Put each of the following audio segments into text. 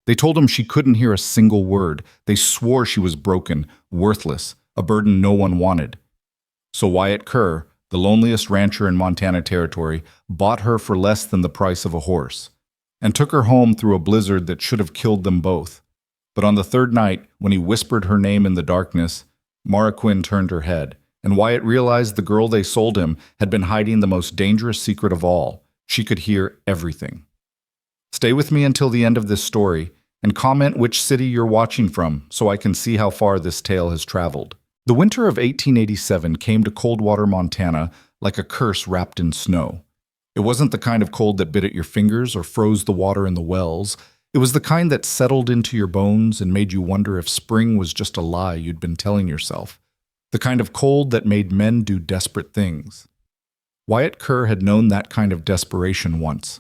They told him she couldn't hear a single word. They swore she was broken, worthless, a burden no one wanted. So Wyatt Kerr, the loneliest rancher in Montana Territory, bought her for less than the price of a horse, and took her home through a blizzard that should have killed them both. But on the third night, when he whispered her name in the darkness, Mara Quinn turned her head, and Wyatt realized the girl they sold him had been hiding the most dangerous secret of all. She could hear everything. Stay with me until the end of this story, and comment which city you're watching from so I can see how far this tale has traveled. The winter of 1887 came to Coldwater, Montana, like a curse wrapped in snow. It wasn't the kind of cold that bit at your fingers or froze the water in the wells. It was the kind that settled into your bones and made you wonder if spring was just a lie you'd been telling yourself. The kind of cold that made men do desperate things. Wyatt Kerr had known that kind of desperation once.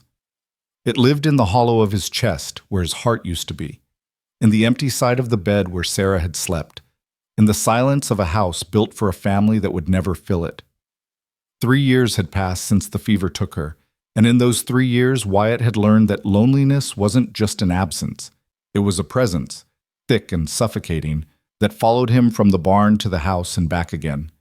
It lived in the hollow of his chest, where his heart used to be, in the empty side of the bed where Sarah had slept, in the silence of a house built for a family that would never fill it. 3 years had passed since the fever took her, and in those 3 years Wyatt had learned that loneliness wasn't just an absence. It was a presence, thick and suffocating, that followed him from the barn to the house and back again.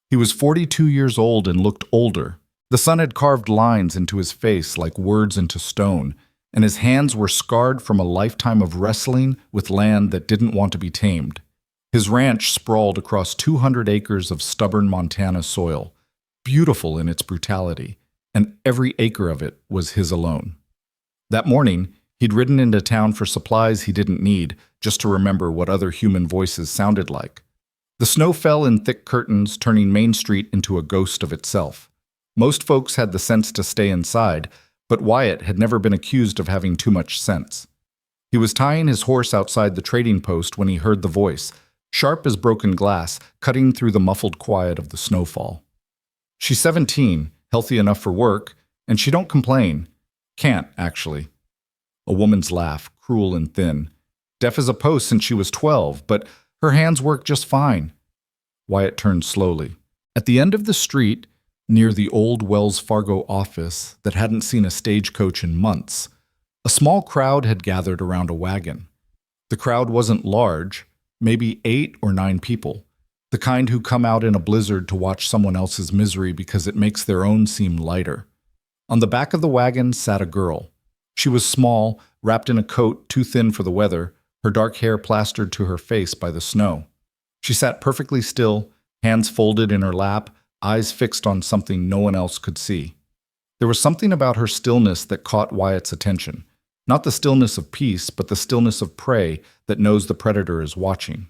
He was 42 years old and looked older. The sun had carved lines into his face like words into stone, and his hands were scarred from a lifetime of wrestling with land that didn't want to be tamed. His ranch sprawled across 200 acres of stubborn Montana soil, beautiful in its brutality, and every acre of it was his alone. That morning, he'd ridden into town for supplies he didn't need, just to remember what other human voices sounded like. The snow fell in thick curtains, turning Main Street into a ghost of itself. Most folks had the sense to stay inside, but Wyatt had never been accused of having too much sense. He was tying his horse outside the trading post when he heard the voice, sharp as broken glass, cutting through the muffled quiet of the snowfall. She's 17, healthy enough for work, and she don't complain. Can't, actually. A woman's laugh, cruel and thin. Deaf as a post since she was 12, but her hands work just fine. Wyatt turned slowly. At the end of the street, near the old Wells Fargo office that hadn't seen a stagecoach in months, a small crowd had gathered around a wagon. The crowd wasn't large, maybe 8 or 9 people, the kind who come out in a blizzard to watch someone else's misery because it makes their own seem lighter. On the back of the wagon sat a girl. She was small, wrapped in a coat too thin for the weather, her dark hair plastered to her face by the snow. She sat perfectly still, hands folded in her lap, eyes fixed on something no one else could see. There was something about her stillness that caught Wyatt's attention. Not the stillness of peace, but the stillness of prey that knows the predator is watching.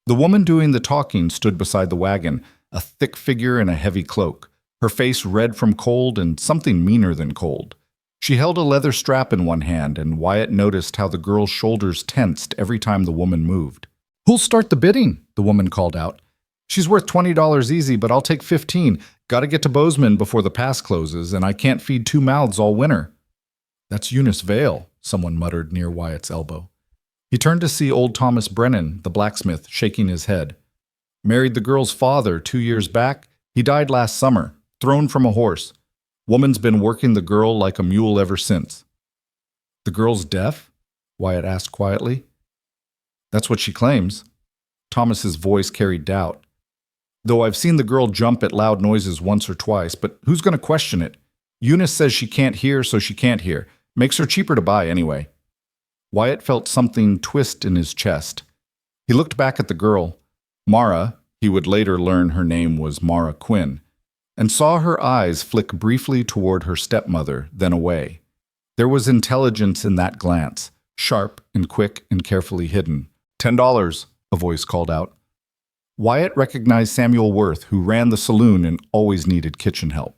The woman doing the talking stood beside the wagon, a thick figure in a heavy cloak, her face red from cold and something meaner than cold. She held a leather strap in one hand, and Wyatt noticed how the girl's shoulders tensed every time the woman moved. "Who'll start the bidding?" the woman called out. "She's worth $20 easy, but I'll take 15. Gotta get to Bozeman before the pass closes, and I can't feed 2 mouths all winter." "That's Eunice Vale," someone muttered near Wyatt's elbow. He turned to see old Thomas Brennan, the blacksmith, shaking his head. "Married the girl's father 2 years back. He died last summer, thrown from a horse. Woman's been working the girl like a mule ever since." "The girl's deaf?" Wyatt asked quietly. "That's what she claims." Thomas's voice carried doubt. "Though I've seen the girl jump at loud noises once or twice, but who's going to question it? Eunice says she can't hear, so she can't hear. Makes her cheaper to buy anyway." Wyatt felt something twist in his chest. He looked back at the girl, Mara, he would later learn her name was Mara Quinn, and saw her eyes flick briefly toward her stepmother, then away. There was intelligence in that glance, sharp and quick and carefully hidden. $10, a voice called out. Wyatt recognized Samuel Worth, who ran the saloon and always needed kitchen help.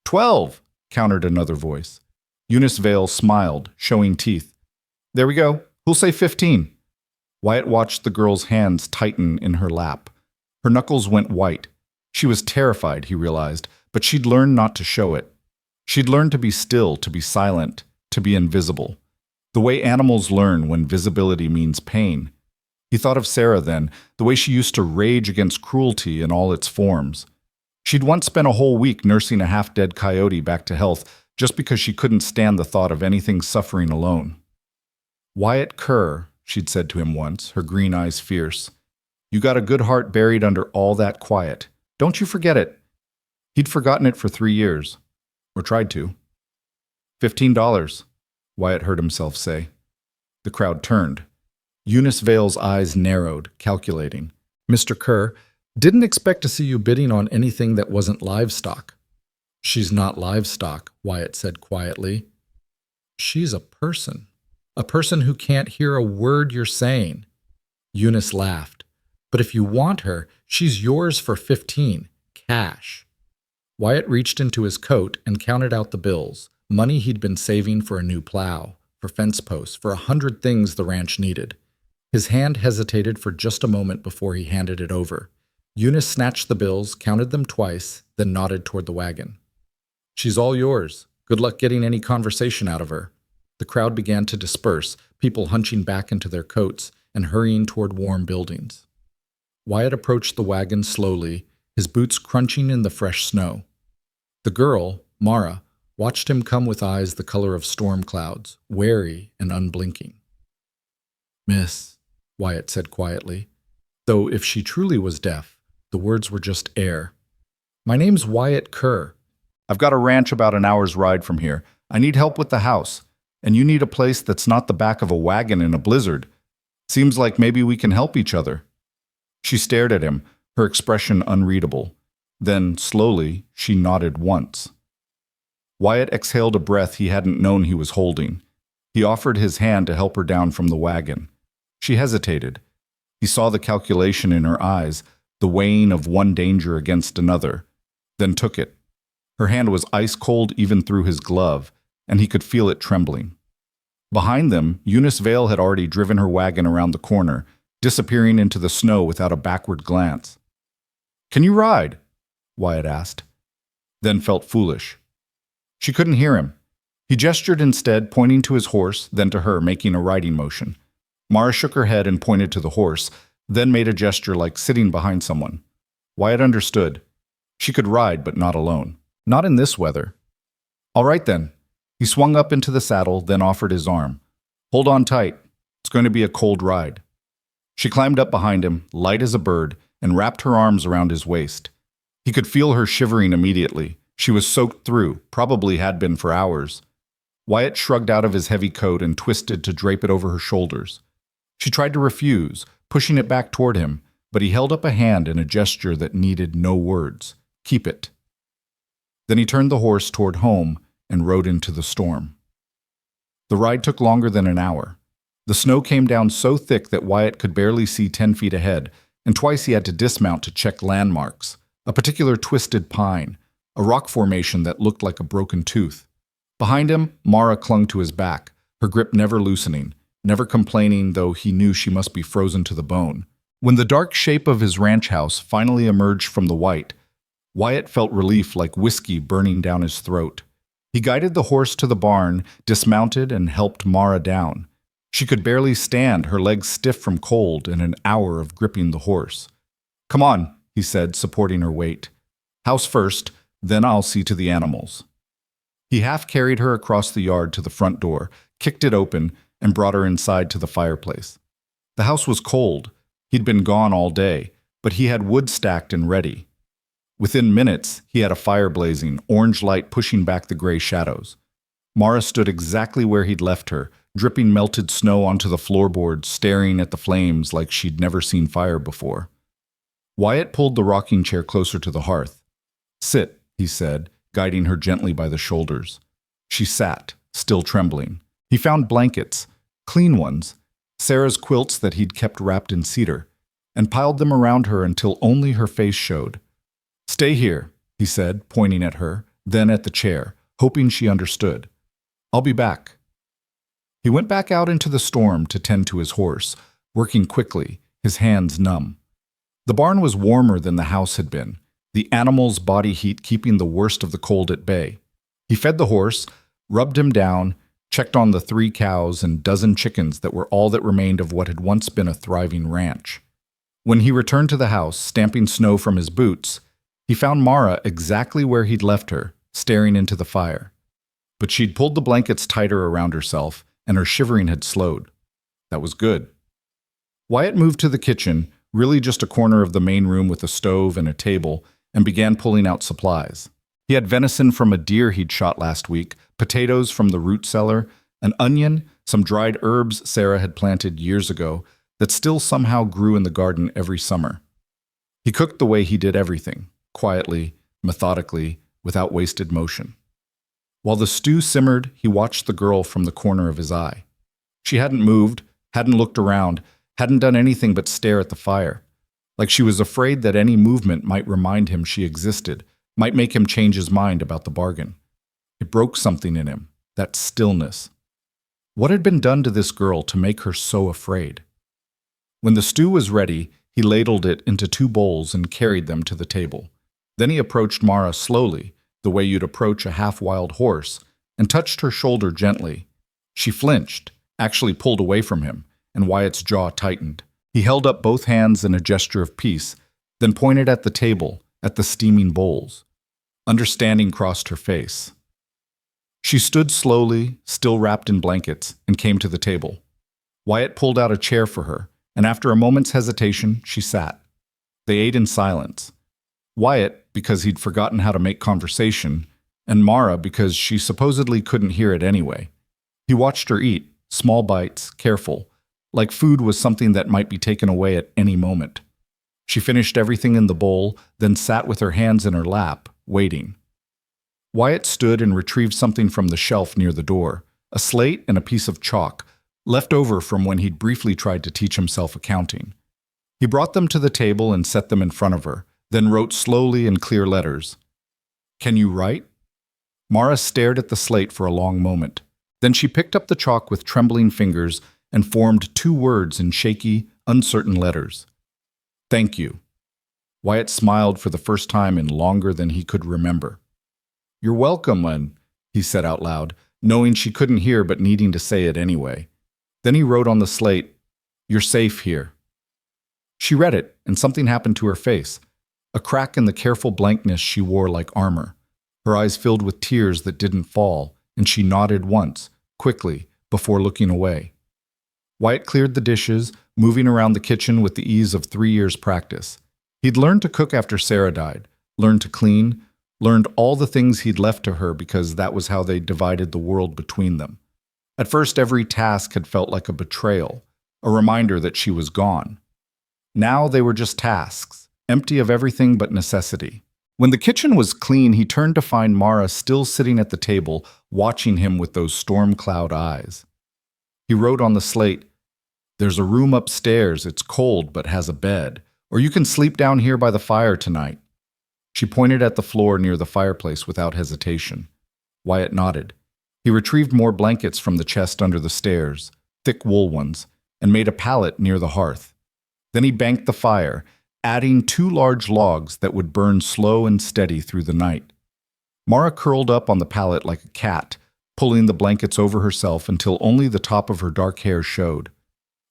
12, countered another voice. Eunice Vale smiled, showing teeth. "There we go. Who'll say 15? Wyatt watched the girl's hands tighten in her lap. Her knuckles went white. She was terrified, he realized, but she'd learned not to show it. She'd learned to be still, to be silent, to be invisible. The way animals learn when visibility means pain. He thought of Sarah then, the way she used to rage against cruelty in all its forms. She'd once spent a whole week nursing a half-dead coyote back to health just because she couldn't stand the thought of anything suffering alone. "Wyatt Kerr," she'd said to him once, her green eyes fierce. "You got a good heart buried under all that quiet. Don't you forget it." He'd forgotten it for 3 years. Or tried to. $15, Wyatt heard himself say. The crowd turned. Eunice Vale's eyes narrowed, calculating. "Mr. Kerr, didn't expect to see you bidding on anything that wasn't livestock." "She's not livestock," Wyatt said quietly. "She's a person. A person who can't hear a word you're saying." Eunice laughed. "But if you want her, she's yours for 15, cash." Wyatt reached into his coat and counted out the bills, money he'd been saving for a new plow, for fence posts, for 100 things the ranch needed. His hand hesitated for just a moment before he handed it over. Eunice snatched the bills, counted them twice, then nodded toward the wagon. "She's all yours. Good luck getting any conversation out of her." The crowd began to disperse, people hunching back into their coats and hurrying toward warm buildings. Wyatt approached the wagon slowly, his boots crunching in the fresh snow. The girl, Mara, watched him come with eyes the color of storm clouds, wary and unblinking. "Miss," Wyatt said quietly, though if she truly was deaf, the words were just air. "My name's Wyatt Kerr. I've got a ranch about an hour's ride from here. I need help with the house, and you need a place that's not the back of a wagon in a blizzard. Seems like maybe we can help each other." She stared at him, her expression unreadable. Then, slowly, she nodded once. Wyatt exhaled a breath he hadn't known he was holding. He offered his hand to help her down from the wagon. She hesitated. He saw the calculation in her eyes, the weighing of one danger against another, then took it. Her hand was ice-cold even through his glove, and he could feel it trembling. Behind them, Eunice Vale had already driven her wagon around the corner, disappearing into the snow without a backward glance. "Can you ride?" Wyatt asked, then felt foolish. She couldn't hear him. He gestured instead, pointing to his horse, then to her, making a riding motion. Mara shook her head and pointed to the horse, then made a gesture like sitting behind someone. Wyatt understood. She could ride, but not alone. Not in this weather. "All right, then." He swung up into the saddle, then offered his arm. "Hold on tight. It's going to be a cold ride." She climbed up behind him, light as a bird, and wrapped her arms around his waist. He could feel her shivering immediately. She was soaked through, probably had been for hours. Wyatt shrugged out of his heavy coat and twisted to drape it over her shoulders. She tried to refuse, pushing it back toward him, but he held up a hand in a gesture that needed no words. "Keep it." Then he turned the horse toward home and rode into the storm. The ride took longer than an hour. The snow came down so thick that Wyatt could barely see 10 feet ahead, and twice he had to dismount to check landmarks, a particular twisted pine, a rock formation that looked like a broken tooth. Behind him, Mara clung to his back, her grip never loosening, never complaining, though he knew she must be frozen to the bone. When the dark shape of his ranch house finally emerged from the white, Wyatt felt relief like whiskey burning down his throat. He guided the horse to the barn, dismounted, and helped Mara down. She could barely stand, her legs stiff from cold and an hour of gripping the horse. "Come on," he said, supporting her weight. "House first, then I'll see to the animals." He half carried her across the yard to the front door, kicked it open, and brought her inside to the fireplace. The house was cold. He'd been gone all day, but he had wood stacked and ready. Within minutes, he had a fire blazing, orange light pushing back the gray shadows. Mara stood exactly where he'd left her, dripping melted snow onto the floorboards, staring at the flames like she'd never seen fire before. Wyatt pulled the rocking chair closer to the hearth. "Sit," he said, guiding her gently by the shoulders. She sat, still trembling. He found blankets, clean ones, Sarah's quilts that he'd kept wrapped in cedar, and piled them around her until only her face showed. "Stay here," he said, pointing at her, then at the chair, hoping she understood. "I'll be back." He went back out into the storm to tend to his horse, working quickly, his hands numb. The barn was warmer than the house had been, the animal's body heat keeping the worst of the cold at bay. He fed the horse, rubbed him down, checked on the 3 cows and dozen chickens that were all that remained of what had once been a thriving ranch. When he returned to the house, stamping snow from his boots, he found Mara exactly where he'd left her, staring into the fire. But she'd pulled the blankets tighter around herself, and her shivering had slowed. That was good. Wyatt moved to the kitchen, really just a corner of the main room with a stove and a table, and began pulling out supplies. He had venison from a deer he'd shot last week, potatoes from the root cellar, an onion, some dried herbs Sarah had planted years ago that still somehow grew in the garden every summer. He cooked the way he did everything, quietly, methodically, without wasted motion. While the stew simmered, he watched the girl from the corner of his eye. She hadn't moved, hadn't looked around, hadn't done anything but stare at the fire, like she was afraid that any movement might remind him she existed, might make him change his mind about the bargain. It broke something in him, that stillness. What had been done to this girl to make her so afraid? When the stew was ready, he ladled it into 2 bowls and carried them to the table. Then he approached Mara slowly, the way you'd approach a half-wild horse, and touched her shoulder gently. She flinched, actually pulled away from him, and Wyatt's jaw tightened. He held up both hands in a gesture of peace, then pointed at the table, at the steaming bowls. Understanding crossed her face. She stood slowly, still wrapped in blankets, and came to the table. Wyatt pulled out a chair for her, and after a moment's hesitation, she sat. They ate in silence. Wyatt, because he'd forgotten how to make conversation, and Mara, because she supposedly couldn't hear it anyway. He watched her eat, small bites, careful, like food was something that might be taken away at any moment. She finished everything in the bowl, then sat with her hands in her lap, waiting. Wyatt stood and retrieved something from the shelf near the door, a slate and a piece of chalk, left over from when he'd briefly tried to teach himself accounting. He brought them to the table and set them in front of her, then wrote slowly in clear letters. "Can you write?" Mara stared at the slate for a long moment. Then she picked up the chalk with trembling fingers and formed 2 words in shaky, uncertain letters. "Thank you." Wyatt smiled for the first time in longer than he could remember. "You're welcome," he said out loud, knowing she couldn't hear but needing to say it anyway. Then he wrote on the slate, "You're safe here." She read it, and something happened to her face, a crack in the careful blankness she wore like armor. Her eyes filled with tears that didn't fall, and she nodded once, quickly, before looking away. Wyatt cleared the dishes, moving around the kitchen with the ease of 3 years' practice. He'd learned to cook after Sarah died, learned to clean, learned all the things he'd left to her because that was how they divided the world between them. At first, every task had felt like a betrayal, a reminder that she was gone. Now they were just tasks, empty of everything but necessity. When the kitchen was clean, he turned to find Mara still sitting at the table, watching him with those storm cloud eyes. He wrote on the slate, "There's a room upstairs, it's cold but has a bed, or you can sleep down here by the fire tonight." She pointed at the floor near the fireplace without hesitation. Wyatt nodded. He retrieved more blankets from the chest under the stairs, thick wool ones, and made a pallet near the hearth. Then he banked the fire, adding 2 large logs that would burn slow and steady through the night. Mara curled up on the pallet like a cat, pulling the blankets over herself until only the top of her dark hair showed.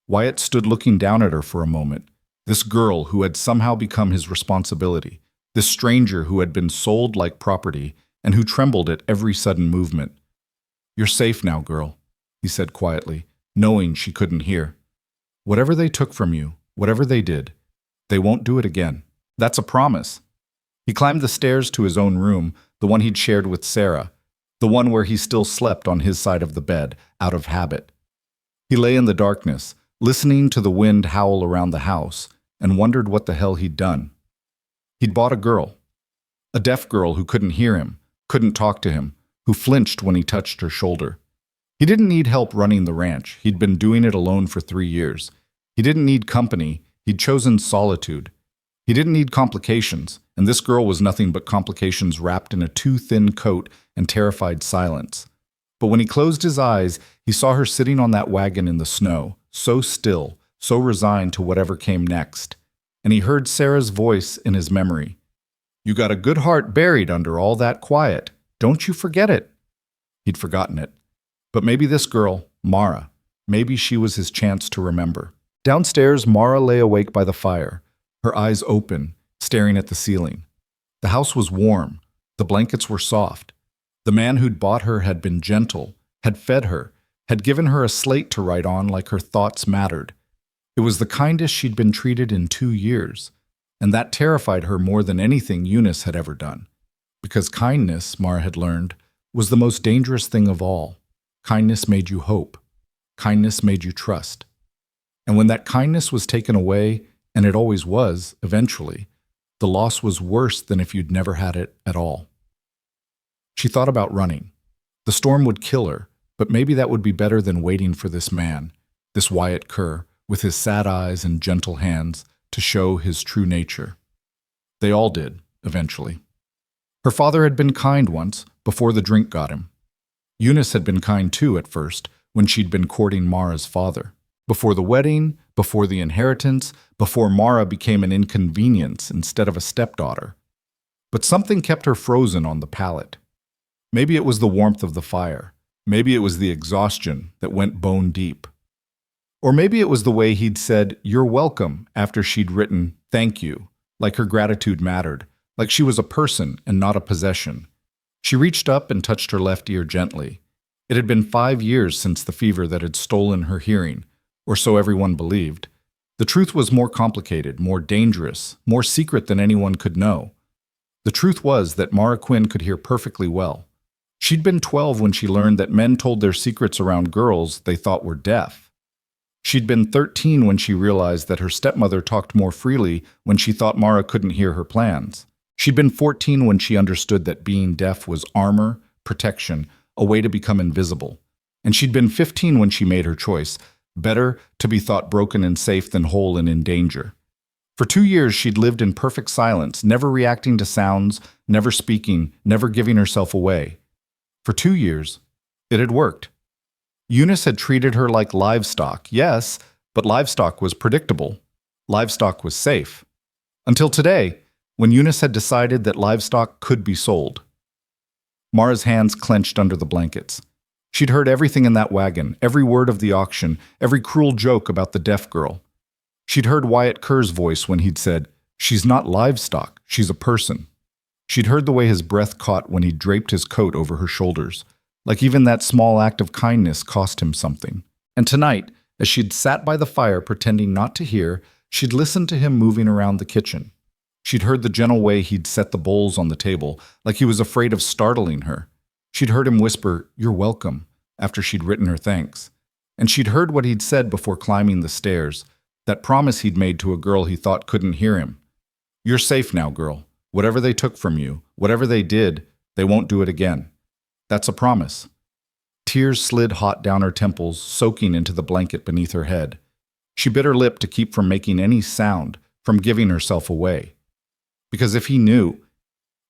Wyatt stood looking down at her for a moment, this girl who had somehow become his responsibility, this stranger who had been sold like property and who trembled at every sudden movement. "You're safe now, girl," he said quietly, knowing she couldn't hear. "Whatever they took from you, whatever they did, they won't do it again. That's a promise." He climbed the stairs to his own room, the one he'd shared with Sarah, the one where he still slept on his side of the bed, out of habit. He lay in the darkness, listening to the wind howl around the house, and wondered what the hell he'd done. He'd bought a girl, a deaf girl who couldn't hear him, couldn't talk to him, who flinched when he touched her shoulder. He didn't need help running the ranch. He'd been doing it alone for 3 years. He didn't need company. He'd chosen solitude. He didn't need complications, and this girl was nothing but complications wrapped in a too thin coat and terrified silence. But when he closed his eyes, he saw her sitting on that wagon in the snow, so still, so resigned to whatever came next. And he heard Sarah's voice in his memory. "You got a good heart buried under all that quiet. Don't you forget it." He'd forgotten it. But maybe this girl, Mara, maybe she was his chance to remember. Downstairs, Mara lay awake by the fire, her eyes open, staring at the ceiling. The house was warm. The blankets were soft. The man who'd bought her had been gentle, had fed her, had given her a slate to write on like her thoughts mattered. It was the kindest she'd been treated in 2 years, and that terrified her more than anything Eunice had ever done. Because kindness, Mara had learned, was the most dangerous thing of all. Kindness made you hope. Kindness made you trust. And when that kindness was taken away, and it always was, eventually, the loss was worse than if you'd never had it at all. She thought about running. The storm would kill her, but maybe that would be better than waiting for this man, this Wyatt Kerr, with his sad eyes and gentle hands, to show his true nature. They all did, eventually. Her father had been kind once, before the drink got him. Eunice had been kind too at first, when she'd been courting Mara's father. Before the wedding, before the inheritance, before Mara became an inconvenience instead of a stepdaughter. But something kept her frozen on the palate. Maybe it was the warmth of the fire. Maybe it was the exhaustion that went bone deep. Or maybe it was the way he'd said, "You're welcome," after she'd written, "Thank you," like her gratitude mattered, like she was a person and not a possession. She reached up and touched her left ear gently. It had been 5 years since the fever that had stolen her hearing, or so everyone believed. The truth was more complicated, more dangerous, more secret than anyone could know. The truth was that Mara Quinn could hear perfectly well. She'd been 12 when she learned that men told their secrets around girls they thought were deaf. She'd been 13 when she realized that her stepmother talked more freely when she thought Mara couldn't hear her plans. She'd been 14 when she understood that being deaf was armor, protection, a way to become invisible. And she'd been 15 when she made her choice. Better to be thought broken and safe than whole and in danger. For 2 years, she'd lived in perfect silence, never reacting to sounds, never speaking, never giving herself away. For 2 years, it had worked. Eunice had treated her like livestock, yes, but livestock was predictable. Livestock was safe. Until today, when Eunice had decided that livestock could be sold. Mara's hands clenched under the blankets. She'd heard everything in that wagon, every word of the auction, every cruel joke about the deaf girl. She'd heard Wyatt Kerr's voice when he'd said, "She's not livestock, she's a person." She'd heard the way his breath caught when he draped his coat over her shoulders, like even that small act of kindness cost him something. And tonight, as she'd sat by the fire pretending not to hear, she'd listened to him moving around the kitchen. She'd heard the gentle way he'd set the bowls on the table, like he was afraid of startling her. She'd heard him whisper, "You're welcome," after she'd written her thanks. And she'd heard what he'd said before climbing the stairs, that promise he'd made to a girl he thought couldn't hear him. "You're safe now, girl. Whatever they took from you, whatever they did, they won't do it again." That's a promise. Tears slid hot down her temples, soaking into the blanket beneath her head. She bit her lip to keep from making any sound, from giving herself away. Because if he knew,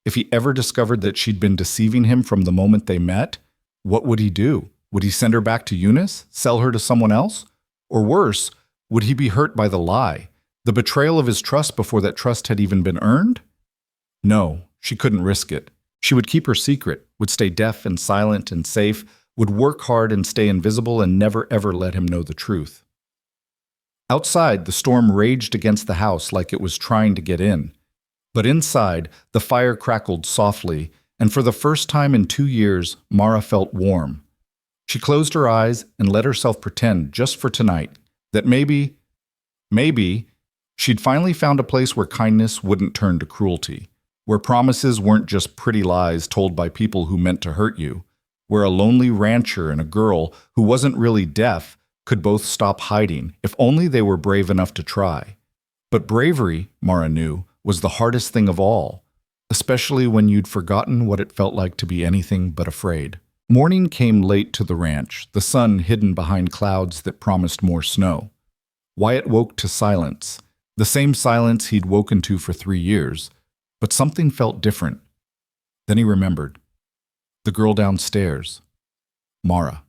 if he ever discovered that she'd been deceiving him from the moment they met, what would he do? Would he send her back to Eunice? Sell her to someone else? Or worse, would he be hurt by the lie? The betrayal of his trust before that trust had even been earned? No, she couldn't risk it. She would keep her secret, would stay deaf and silent and safe, would work hard and stay invisible and never ever let him know the truth. Outside, the storm raged against the house like it was trying to get in. But inside, the fire crackled softly, and for the first time in 2 years, Mara felt warm. She closed her eyes and let herself pretend, just for tonight, that maybe, she'd finally found a place where kindness wouldn't turn to cruelty, where promises weren't just pretty lies told by people who meant to hurt you, where a lonely rancher and a girl who wasn't really deaf could both stop hiding, if only they were brave enough to try. But bravery, Mara knew, was the hardest thing of all, especially when you'd forgotten what it felt like to be anything but afraid. Morning came late to the ranch, the sun hidden behind clouds that promised more snow. Wyatt woke to silence, the same silence he'd woken to for 3 years, but something felt different. Then he remembered. The girl downstairs. Mara.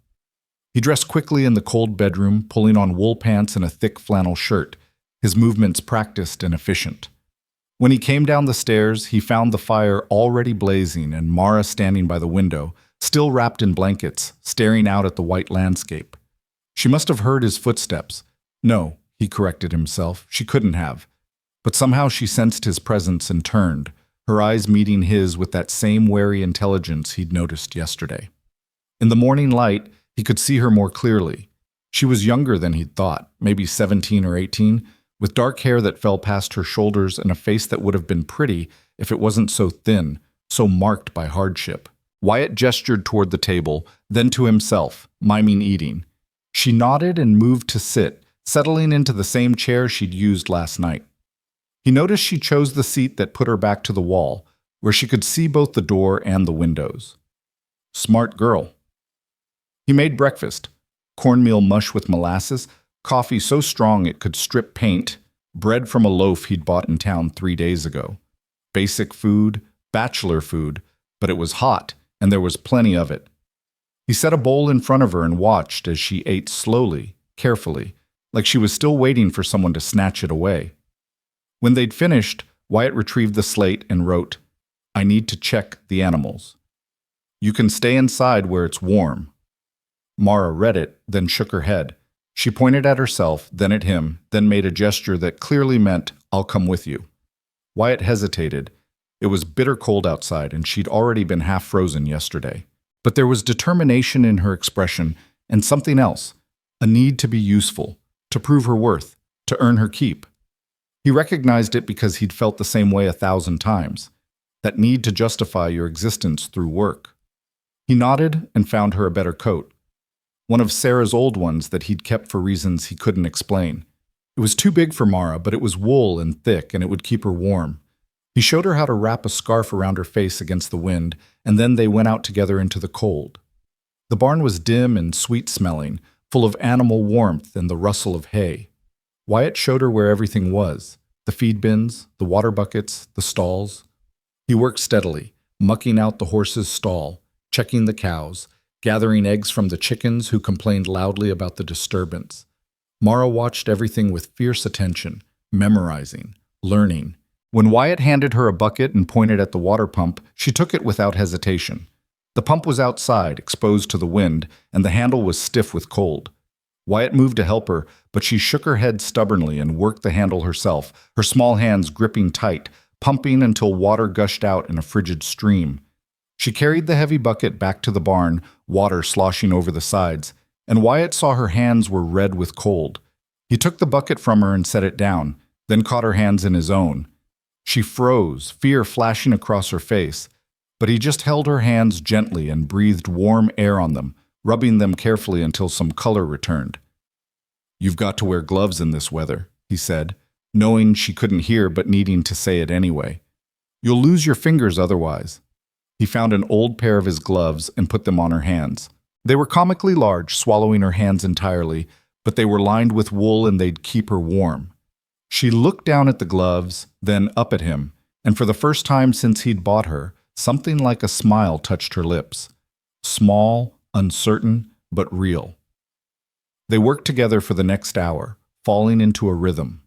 He dressed quickly in the cold bedroom, pulling on wool pants and a thick flannel shirt, his movements practiced and efficient. When he came down the stairs, he found the fire already blazing and Mara standing by the window, still wrapped in blankets, staring out at the white landscape. She must have heard his footsteps. No, he corrected himself, she couldn't have. But somehow she sensed his presence and turned, her eyes meeting his with that same wary intelligence he'd noticed yesterday. In the morning light, He could see her more clearly. She was younger than he'd thought, maybe 17 or 18, with dark hair that fell past her shoulders and a face that would have been pretty if it wasn't so thin, so marked by hardship. Wyatt gestured toward the table, then to himself, miming eating. She nodded and moved to sit, settling into the same chair she'd used last night. He noticed she chose the seat that put her back to the wall, where she could see both the door and the windows. Smart girl. He made breakfast: cornmeal mush with molasses, coffee so strong it could strip paint, bread from a loaf he'd bought in town 3 days ago. Basic food, bachelor food, but it was hot, and there was plenty of it. He set a bowl in front of her and watched as she ate slowly, carefully, like she was still waiting for someone to snatch it away. When they'd finished, Wyatt retrieved the slate and wrote, "I need to check the animals. You can stay inside where it's warm." Mara read it, then shook her head. She pointed at herself, then at him, then made a gesture that clearly meant, "I'll come with you." Wyatt hesitated. It was bitter cold outside, and she'd already been half frozen yesterday. But there was determination in her expression, and something else, a need to be useful, to prove her worth, to earn her keep. He recognized it because he'd felt the same way 1,000 times, that need to justify your existence through work. He nodded and found her a better coat, one of Sarah's old ones that he'd kept for reasons he couldn't explain. It was too big for Mara, but it was wool and thick, and it would keep her warm. He showed her how to wrap a scarf around her face against the wind, and then they went out together into the cold. The barn was dim and sweet-smelling, full of animal warmth and the rustle of hay. Wyatt showed her where everything was: the feed bins, the water buckets, the stalls. He worked steadily, mucking out the horse's stall, checking the cows, gathering eggs from the chickens who complained loudly about the disturbance. Mara watched everything with fierce attention, memorizing, learning. When Wyatt handed her a bucket and pointed at the water pump, she took it without hesitation. The pump was outside, exposed to the wind, and the handle was stiff with cold. Wyatt moved to help her, but she shook her head stubbornly and worked the handle herself, her small hands gripping tight, pumping until water gushed out in a frigid stream. She carried the heavy bucket back to the barn, water sloshing over the sides, and Wyatt saw her hands were red with cold. He took the bucket from her and set it down, then caught her hands in his own. She froze, fear flashing across her face, but he just held her hands gently and breathed warm air on them, rubbing them carefully until some color returned. "You've got to wear gloves in this weather," he said, knowing she couldn't hear but needing to say it anyway. "You'll lose your fingers otherwise." He found an old pair of his gloves and put them on her hands. They were comically large, swallowing her hands entirely, but they were lined with wool and they'd keep her warm. She looked down at the gloves, then up at him, and for the first time since he'd bought her, something like a smile touched her lips. Small, uncertain, but real. They worked together for the next hour, falling into a rhythm.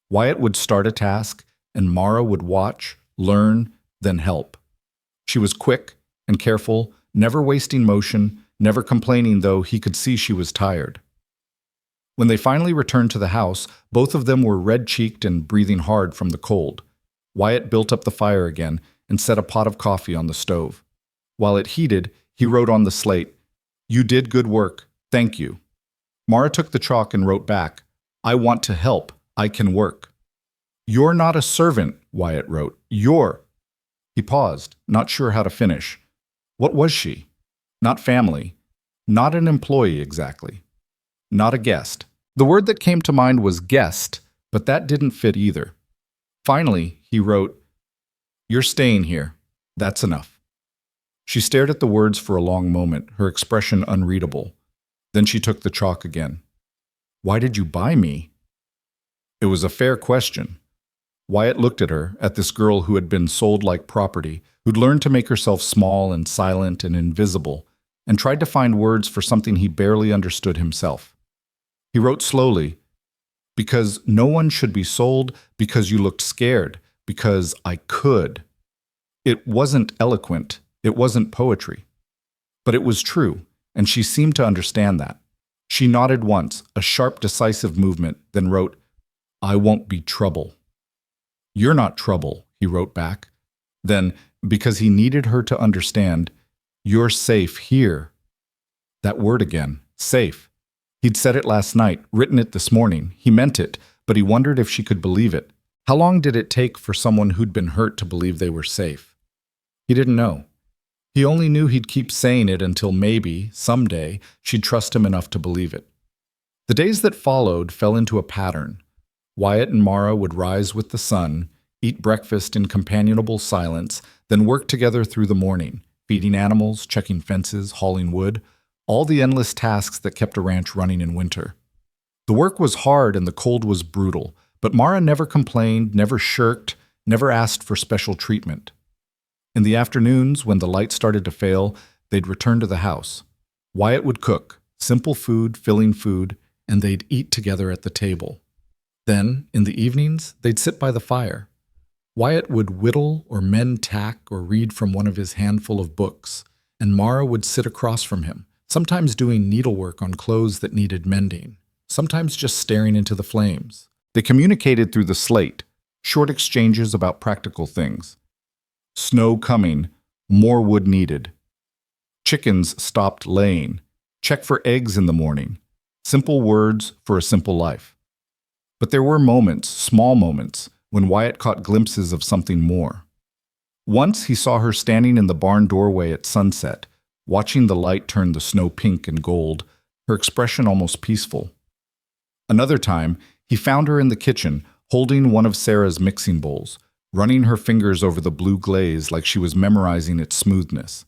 Wyatt would start a task, and Mara would watch, learn, then help. She was quick and careful, never wasting motion, never complaining, though he could see she was tired. When they finally returned to the house, both of them were red-cheeked and breathing hard from the cold. Wyatt built up the fire again and set a pot of coffee on the stove. While it heated, he wrote on the slate, "You did good work. Thank you." Mara took the chalk and wrote back, "I want to help. I can work." "You're not a servant," Wyatt wrote. "You're—" He paused, not sure how to finish. What was she? Not family. Not an employee exactly. Not a guest. The word that came to mind was guest, but that didn't fit either. Finally, he wrote, "You're staying here. That's enough." She stared at the words for a long moment, her expression unreadable. Then she took the chalk again. "Why did you buy me?" It was a fair question. Wyatt looked at her, at this girl who had been sold like property, who'd learned to make herself small and silent and invisible, and tried to find words for something he barely understood himself. He wrote slowly, "Because no one should be sold, because you looked scared, because I could." It wasn't eloquent, it wasn't poetry. But it was true, and she seemed to understand that. She nodded once, a sharp, decisive movement, then wrote, "I won't be trouble." "You're not trouble," he wrote back. Then, because he needed her to understand, "You're safe here." That word again, safe. He'd said it last night, written it this morning. He meant it, but he wondered if she could believe it. How long did it take for someone who'd been hurt to believe they were safe? He didn't know. He only knew he'd keep saying it until maybe, someday, she'd trust him enough to believe it. The days that followed fell into a pattern. Wyatt and Mara would rise with the sun, eat breakfast in companionable silence, then work together through the morning, feeding animals, checking fences, hauling wood, all the endless tasks that kept a ranch running in winter. The work was hard and the cold was brutal, but Mara never complained, never shirked, never asked for special treatment. In the afternoons, when the light started to fail, they'd return to the house. Wyatt would cook, simple food, filling food, and they'd eat together at the table. Then, in the evenings, they'd sit by the fire. Wyatt would whittle or mend tack or read from one of his handful of books, and Mara would sit across from him, sometimes doing needlework on clothes that needed mending, sometimes just staring into the flames. They communicated through the slate, short exchanges about practical things. Snow coming, more wood needed. Chickens stopped laying. Check for eggs in the morning. Simple words for a simple life. But there were moments, small moments, when Wyatt caught glimpses of something more. Once he saw her standing in the barn doorway at sunset, watching the light turn the snow pink and gold, her expression almost peaceful. Another time, he found her in the kitchen, holding one of Sarah's mixing bowls, running her fingers over the blue glaze like she was memorizing its smoothness.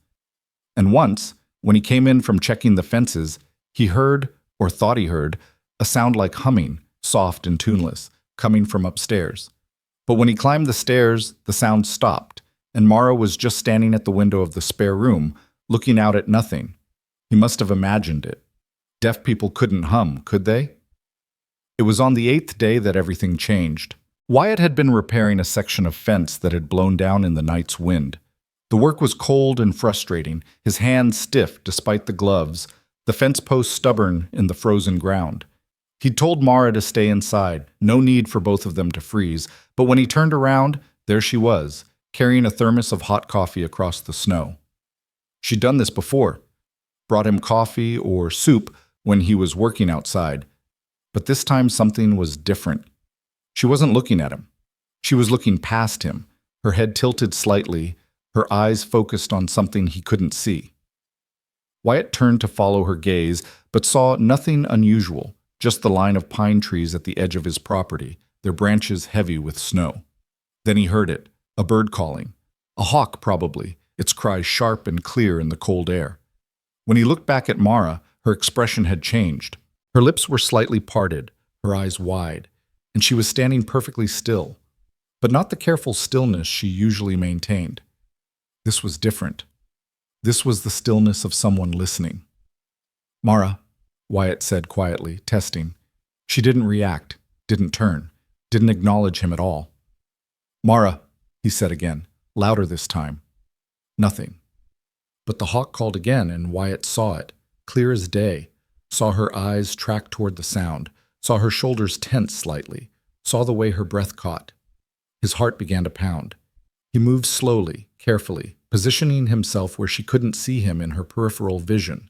And once, when he came in from checking the fences, he heard, or thought he heard, a sound like humming, soft and tuneless, coming from upstairs. But when he climbed the stairs, the sound stopped, and Mara was just standing at the window of the spare room, looking out at nothing. He must have imagined it. Deaf people couldn't hum, could they? It was on the 8th day that everything changed. Wyatt had been repairing a section of fence that had blown down in the night's wind. The work was cold and frustrating, his hands stiff despite the gloves, the fence post stubborn in the frozen ground. He'd told Mara to stay inside, no need for both of them to freeze, but when he turned around, there she was, carrying a thermos of hot coffee across the snow. She'd done this before, brought him coffee or soup when he was working outside, but this time something was different. She wasn't looking at him. She was looking past him, her head tilted slightly, her eyes focused on something he couldn't see. Wyatt turned to follow her gaze, but saw nothing unusual, just the line of pine trees at the edge of his property, their branches heavy with snow. Then he heard it, a bird calling. A hawk, probably, its cry sharp and clear in the cold air. When he looked back at Mara, her expression had changed. Her lips were slightly parted, her eyes wide, and she was standing perfectly still, but not the careful stillness she usually maintained. This was different. This was the stillness of someone listening. "Mara," Wyatt said quietly, testing. She didn't react, didn't turn, didn't acknowledge him at all. "Mara," he said again, louder this time. Nothing. But the hawk called again, and Wyatt saw it, clear as day, saw her eyes track toward the sound, saw her shoulders tense slightly, saw the way her breath caught. His heart began to pound. He moved slowly, carefully, positioning himself where she couldn't see him in her peripheral vision.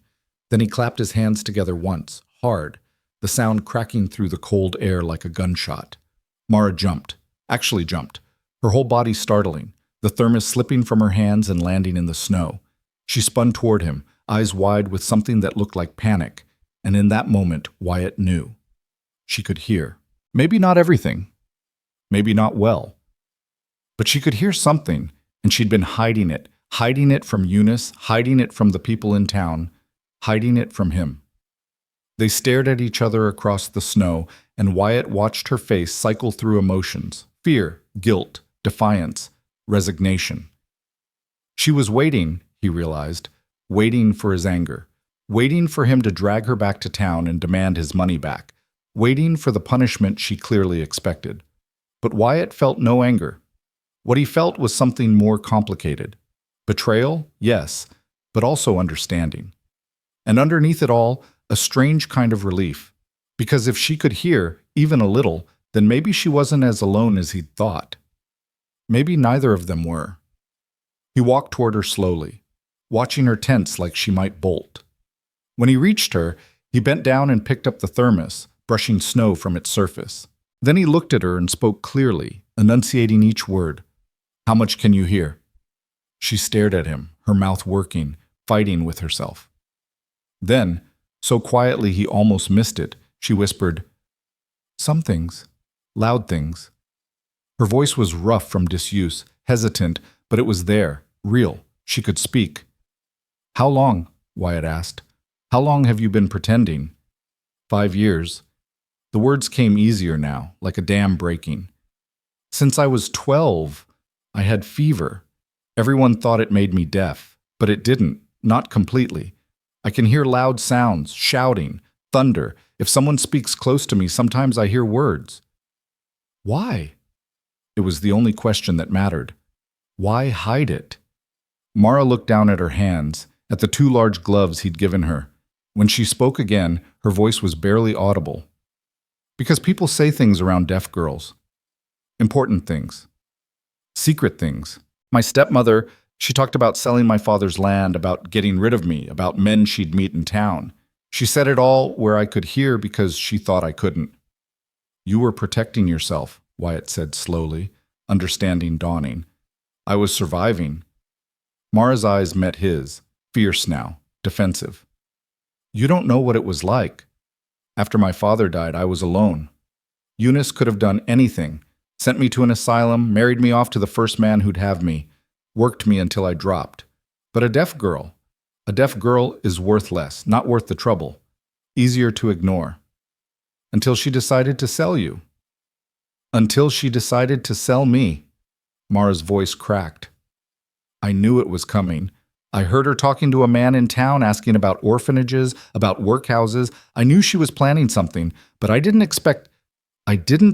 Then he clapped his hands together once, hard, the sound cracking through the cold air like a gunshot. Mara jumped, actually jumped, her whole body startling, the thermos slipping from her hands and landing in the snow. She spun toward him, eyes wide with something that looked like panic, and in that moment, Wyatt knew. She could hear. Maybe not everything. Maybe not well. But she could hear something, and she'd been hiding it from Eunice, hiding it from the people in town, hiding it from him. They stared at each other across the snow, and Wyatt watched her face cycle through emotions: fear, guilt, defiance, resignation. She was waiting, he realized, waiting for his anger, waiting for him to drag her back to town and demand his money back, waiting for the punishment she clearly expected. But Wyatt felt no anger. What he felt was something more complicated. Betrayal, yes, but also understanding. And underneath it all, a strange kind of relief. Because if she could hear, even a little, then maybe she wasn't as alone as he'd thought. Maybe neither of them were. He walked toward her slowly, watching her tense like she might bolt. When he reached her, he bent down and picked up the thermos, brushing snow from its surface. Then he looked at her and spoke clearly, enunciating each word. "How much can you hear?" She stared at him, her mouth working, fighting with herself. Then, so quietly he almost missed it, she whispered, "Some things. Loud things." Her voice was rough from disuse, hesitant, but it was there, real. She could speak. "How long?" Wyatt asked. "How long have you been pretending?" 5 years. The words came easier now, like a dam breaking. "Since I was 12, I had fever. Everyone thought it made me deaf, but it didn't, not completely. I can hear loud sounds, shouting, thunder. If someone speaks close to me, sometimes I hear words." Why? It was the only question that mattered. Why hide it? Mara looked down at her hands, at the 2 large gloves he'd given her. When she spoke again, her voice was barely audible. "Because people say things around deaf girls. Important things. Secret things. My stepmother, she talked about selling my father's land, about getting rid of me, about men she'd meet in town. She said it all where I could hear because she thought I couldn't." "You were protecting yourself," Wyatt said slowly, understanding dawning. "I was surviving." Mara's eyes met his, fierce now, defensive. "You don't know what it was like. After my father died, I was alone. Eunice could have done anything, sent me to an asylum, married me off to the first man who'd have me, worked me until I dropped. But a deaf girl is worth less, not worth the trouble, easier to ignore. Until she decided to sell you." "Until she decided to sell me." Mara's voice cracked. "I knew it was coming. I heard her talking to a man in town asking about orphanages, about workhouses. I knew she was planning something, but I didn't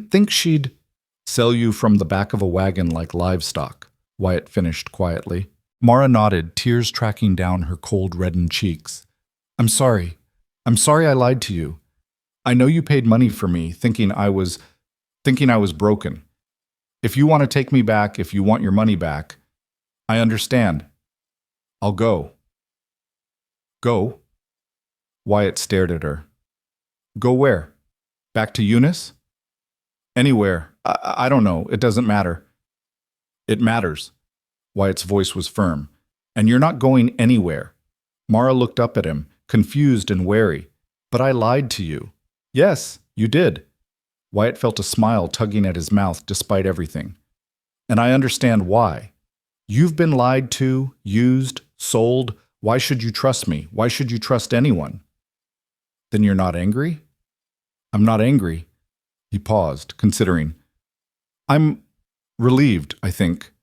think she'd—" "Sell you from the back of a wagon like livestock," Wyatt finished quietly. Mara nodded, tears tracking down her cold, reddened cheeks. I'm sorry I lied to you. I know you paid money for me, thinking I was broken. If you want to take me back, if you want your money back, I understand. I'll go." "Go?" Wyatt stared at her. "Go where? Back to Eunice?" "Anywhere. I don't know. It doesn't matter." "It matters." Wyatt's voice was firm. "And you're not going anywhere." Mara looked up at him, confused and wary. "But I lied to you." "Yes, you did." Wyatt felt a smile tugging at his mouth despite everything. "And I understand why. You've been lied to, used, sold. Why should you trust me? Why should you trust anyone?" "Then you're not angry?" "I'm not angry." He paused, considering. "I'm relieved, I think.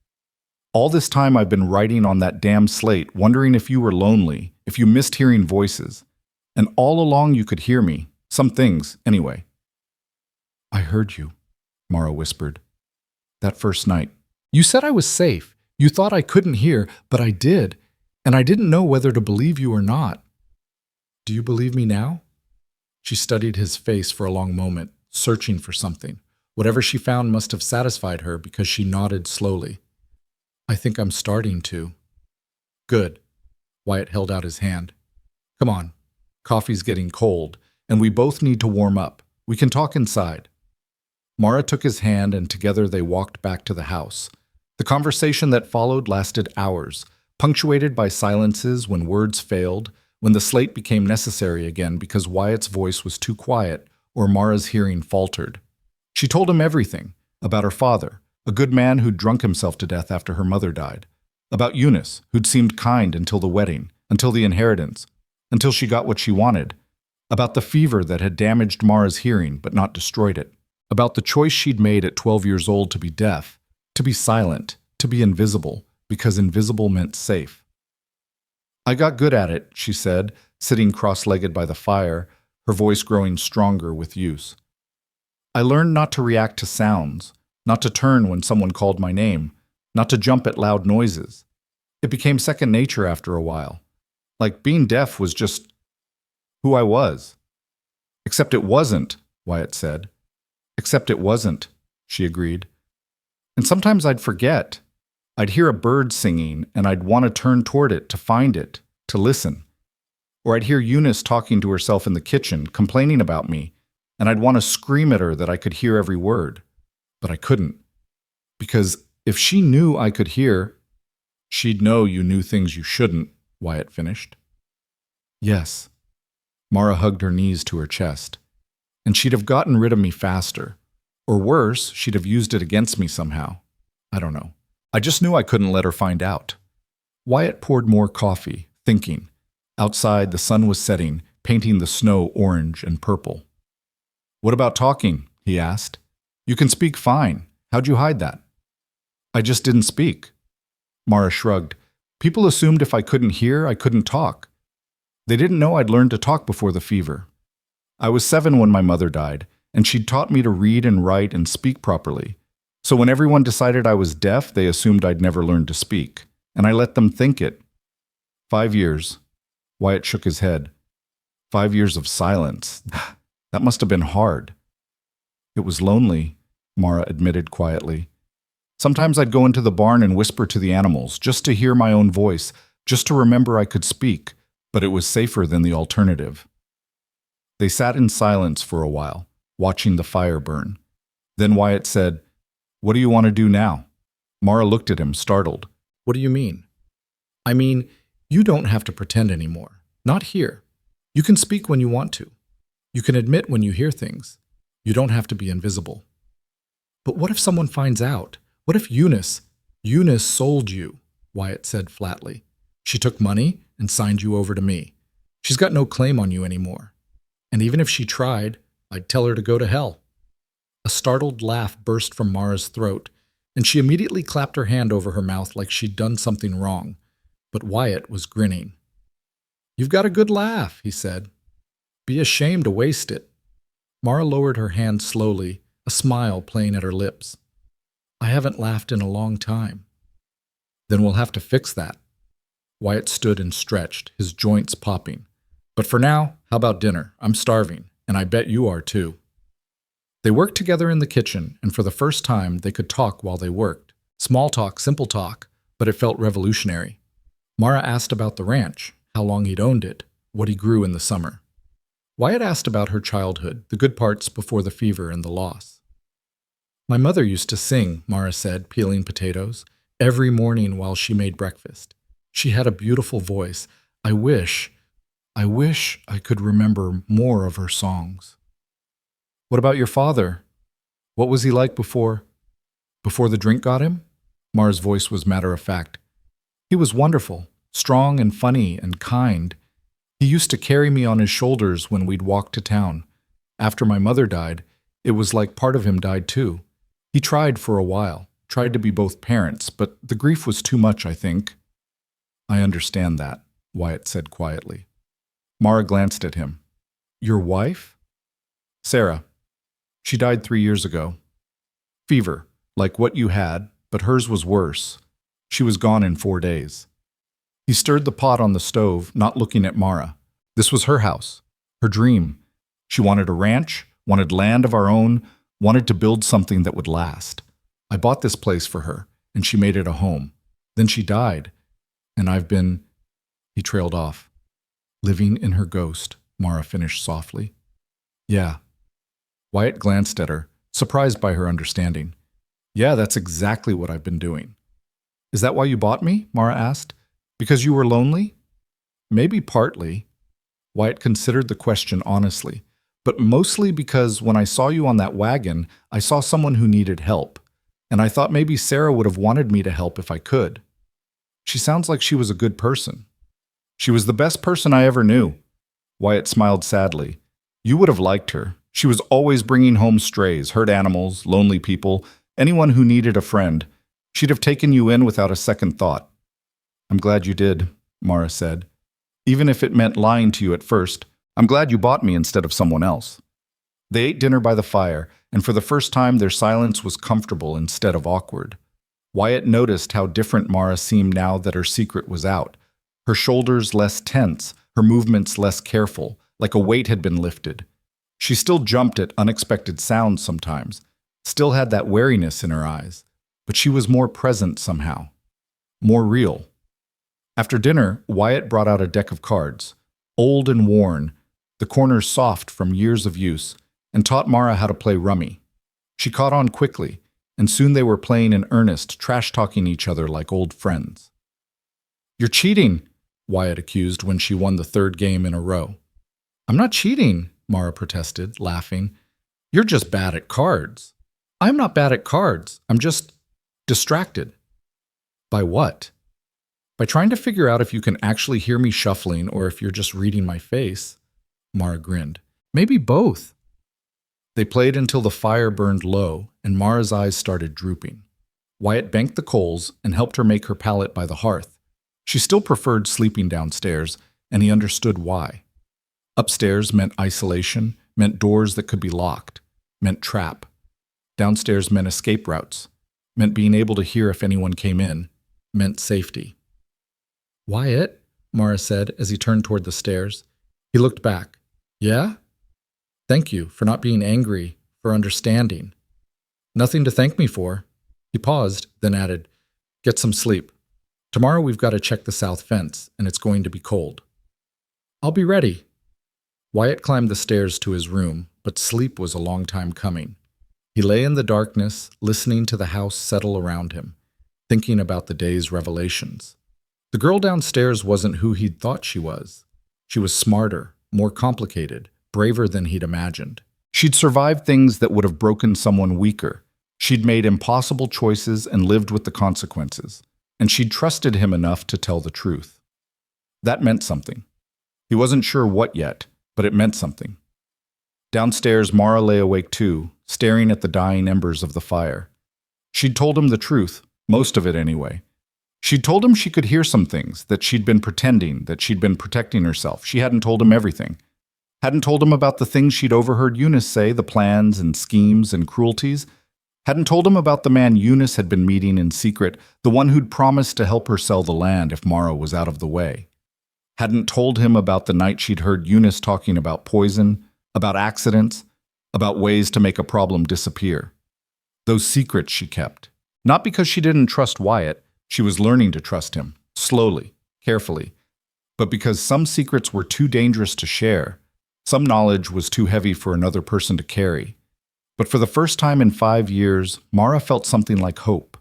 All this time I've been writing on that damn slate, wondering if you were lonely, if you missed hearing voices. And all along you could hear me. Some things, anyway." "I heard you," Mara whispered. "That first night. You said I was safe. You thought I couldn't hear, but I did. And I didn't know whether to believe you or not. Do you believe me now?" She studied his face for a long moment, searching for something. Whatever she found must have satisfied her because she nodded slowly. "I think I'm starting to." "Good." Wyatt held out his hand. "Come on. Coffee's getting cold, and we both need to warm up. We can talk inside." Mara took his hand, and together they walked back to the house. The conversation that followed lasted hours, punctuated by silences when words failed, when the slate became necessary again because Wyatt's voice was too quiet or Mara's hearing faltered. She told him everything, about her father, a good man who'd drunk himself to death after her mother died, about Eunice, who'd seemed kind until the wedding, until the inheritance, until she got what she wanted, about the fever that had damaged Mara's hearing but not destroyed it, about the choice she'd made at 12 years old to be deaf, to be silent, to be invisible, because invisible meant safe. "I got good at it," she said, sitting cross-legged by the fire, her voice growing stronger with use. "I learned not to react to sounds, not to turn when someone called my name, not to jump at loud noises. It became second nature after a while. Like being deaf was just who I was." "Except it wasn't," Wyatt said. "Except it wasn't," she agreed. "And sometimes I'd forget. I'd hear a bird singing, and I'd want to turn toward it, to find it, to listen. Or I'd hear Eunice talking to herself in the kitchen, complaining about me, and I'd want to scream at her that I could hear every word. But I couldn't. Because if she knew I could hear, she'd know you knew things you shouldn't, Wyatt finished. Yes. Mara hugged her knees to her chest. And she'd have gotten rid of me faster. Or worse, she'd have used it against me somehow. I don't know. I just knew I couldn't let her find out. Wyatt poured more coffee, thinking. Outside, the sun was setting, painting the snow orange and purple. What about talking? He asked. You can speak fine. How'd you hide that? I just didn't speak. Mara shrugged. People assumed if I couldn't hear, I couldn't talk. They didn't know I'd learned to talk before the fever. I was 7 when my mother died, and she'd taught me to read and write and speak properly. So when everyone decided I was deaf, they assumed I'd never learned to speak, and I let them think it. 5 years. Wyatt shook his head. 5 years of silence. That must have been hard. It was lonely, Mara admitted quietly. Sometimes I'd go into the barn and whisper to the animals, just to hear my own voice, just to remember I could speak, but it was safer than the alternative. They sat in silence for a while, watching the fire burn. Then Wyatt said, What do you want to do now? Mara looked at him, startled. What do you mean? I mean, you don't have to pretend anymore. Not here. You can speak when you want to. You can admit when you hear things. You don't have to be invisible. But what if someone finds out? What if Eunice sold you? Wyatt said flatly. She took money and signed you over to me. She's got no claim on you anymore. And even if she tried, I'd tell her to go to hell. A startled laugh burst from Mara's throat, and she immediately clapped her hand over her mouth like she'd done something wrong. But Wyatt was grinning. You've got a good laugh, he said. Be ashamed to waste it. Mara lowered her hand slowly, a smile playing at her lips. I haven't laughed in a long time. Then we'll have to fix that. Wyatt stood and stretched, his joints popping. But for now, how about dinner? I'm starving, and I bet you are too. They worked together in the kitchen, and for the first time, they could talk while they worked. Small talk, simple talk, but it felt revolutionary. Mara asked about the ranch, how long he'd owned it, what he grew in the summer. Wyatt asked about her childhood, the good parts before the fever and the loss. My mother used to sing, Mara said, peeling potatoes, every morning while she made breakfast. She had a beautiful voice. I wish I could remember more of her songs. What about your father? What was he like before the drink got him? Mara's voice was matter-of-fact. He was wonderful, strong and funny and kind. He used to carry me on his shoulders when we'd walk to town. After my mother died, it was like part of him died too. He tried for a while, tried to be both parents, but the grief was too much, I think. I understand that, Wyatt said quietly. Mara glanced at him. Your wife? Sarah. She died 3 years ago. Fever, like what you had, but hers was worse. She was gone in 4 days. He stirred the pot on the stove, not looking at Mara. This was her house, her dream. She wanted a ranch, wanted land of our own, wanted to build something that would last. I bought this place for her, and she made it a home. Then she died, and I've been... He trailed off. Living in her ghost, Mara finished softly. Yeah. Wyatt glanced at her, surprised by her understanding. Yeah, that's exactly what I've been doing. Is that why you bought me? Mara asked. Because you were lonely? Maybe partly. Wyatt considered the question honestly, but mostly because when I saw you on that wagon, I saw someone who needed help, and I thought maybe Sarah would have wanted me to help if I could. She sounds like she was a good person. She was the best person I ever knew. Wyatt smiled sadly. You would have liked her. She was always bringing home strays, hurt animals, lonely people, anyone who needed a friend. She'd have taken you in without a second thought. I'm glad you did, Mara said. Even if it meant lying to you at first, I'm glad you bought me instead of someone else. They ate dinner by the fire, and for the first time their silence was comfortable instead of awkward. Wyatt noticed how different Mara seemed now that her secret was out. Her shoulders less tense, her movements less careful, like a weight had been lifted. She still jumped at unexpected sounds sometimes, still had that wariness in her eyes, but she was more present somehow, more real. After dinner, Wyatt brought out a deck of cards. old and worn, the corners soft from years of use, and taught Mara how to play rummy. She caught on quickly, and soon they were playing in earnest, trash-talking each other like old friends. "You're cheating," Wyatt accused when she won the third game in a row. "I'm not cheating," Mara protested, laughing. "You're just bad at cards." "I'm not bad at cards. I'm just distracted." "By what?" "By trying to figure out if you can actually hear me shuffling or if you're just reading my face." Mara grinned. "Maybe both." They played until the fire burned low and Mara's eyes started drooping. Wyatt banked the coals and helped her make her pallet by the hearth. She still preferred sleeping downstairs, and he understood why. Upstairs meant isolation, meant doors that could be locked, meant trap. Downstairs meant escape routes, meant being able to hear if anyone came in, meant safety. "Wyatt," Mara said as he turned toward the stairs. He looked back. "Yeah? Thank you for not being angry, for understanding." "Nothing to thank me for." He paused, then added, "Get some sleep. Tomorrow we've got to check the south fence, and it's going to be cold." "I'll be ready." Wyatt climbed the stairs to his room, but sleep was a long time coming. He lay in the darkness, listening to the house settle around him, thinking about the day's revelations. The girl downstairs wasn't who he'd thought she was. She was smarter, more complicated, braver than he'd imagined. She'd survived things that would have broken someone weaker. She'd made impossible choices and lived with the consequences. And she'd trusted him enough to tell the truth. That meant something. He wasn't sure what yet, but it meant something. Downstairs, Mara lay awake too, staring at the dying embers of the fire. She'd told him the truth, most of it anyway. She'd told him she could hear some things, that she'd been pretending, that she'd been protecting herself. She hadn't told him everything. Hadn't told him about the things she'd overheard Eunice say, the plans and schemes and cruelties. Hadn't told him about the man Eunice had been meeting in secret, the one who'd promised to help her sell the land if Mara was out of the way. Hadn't told him about the night she'd heard Eunice talking about poison, about accidents, about ways to make a problem disappear. Those secrets she kept. Not because she didn't trust Wyatt, she was learning to trust him, slowly, carefully, but because some secrets were too dangerous to share. Some knowledge was too heavy for another person to carry. But for the first time in 5 years, Mara felt something like hope.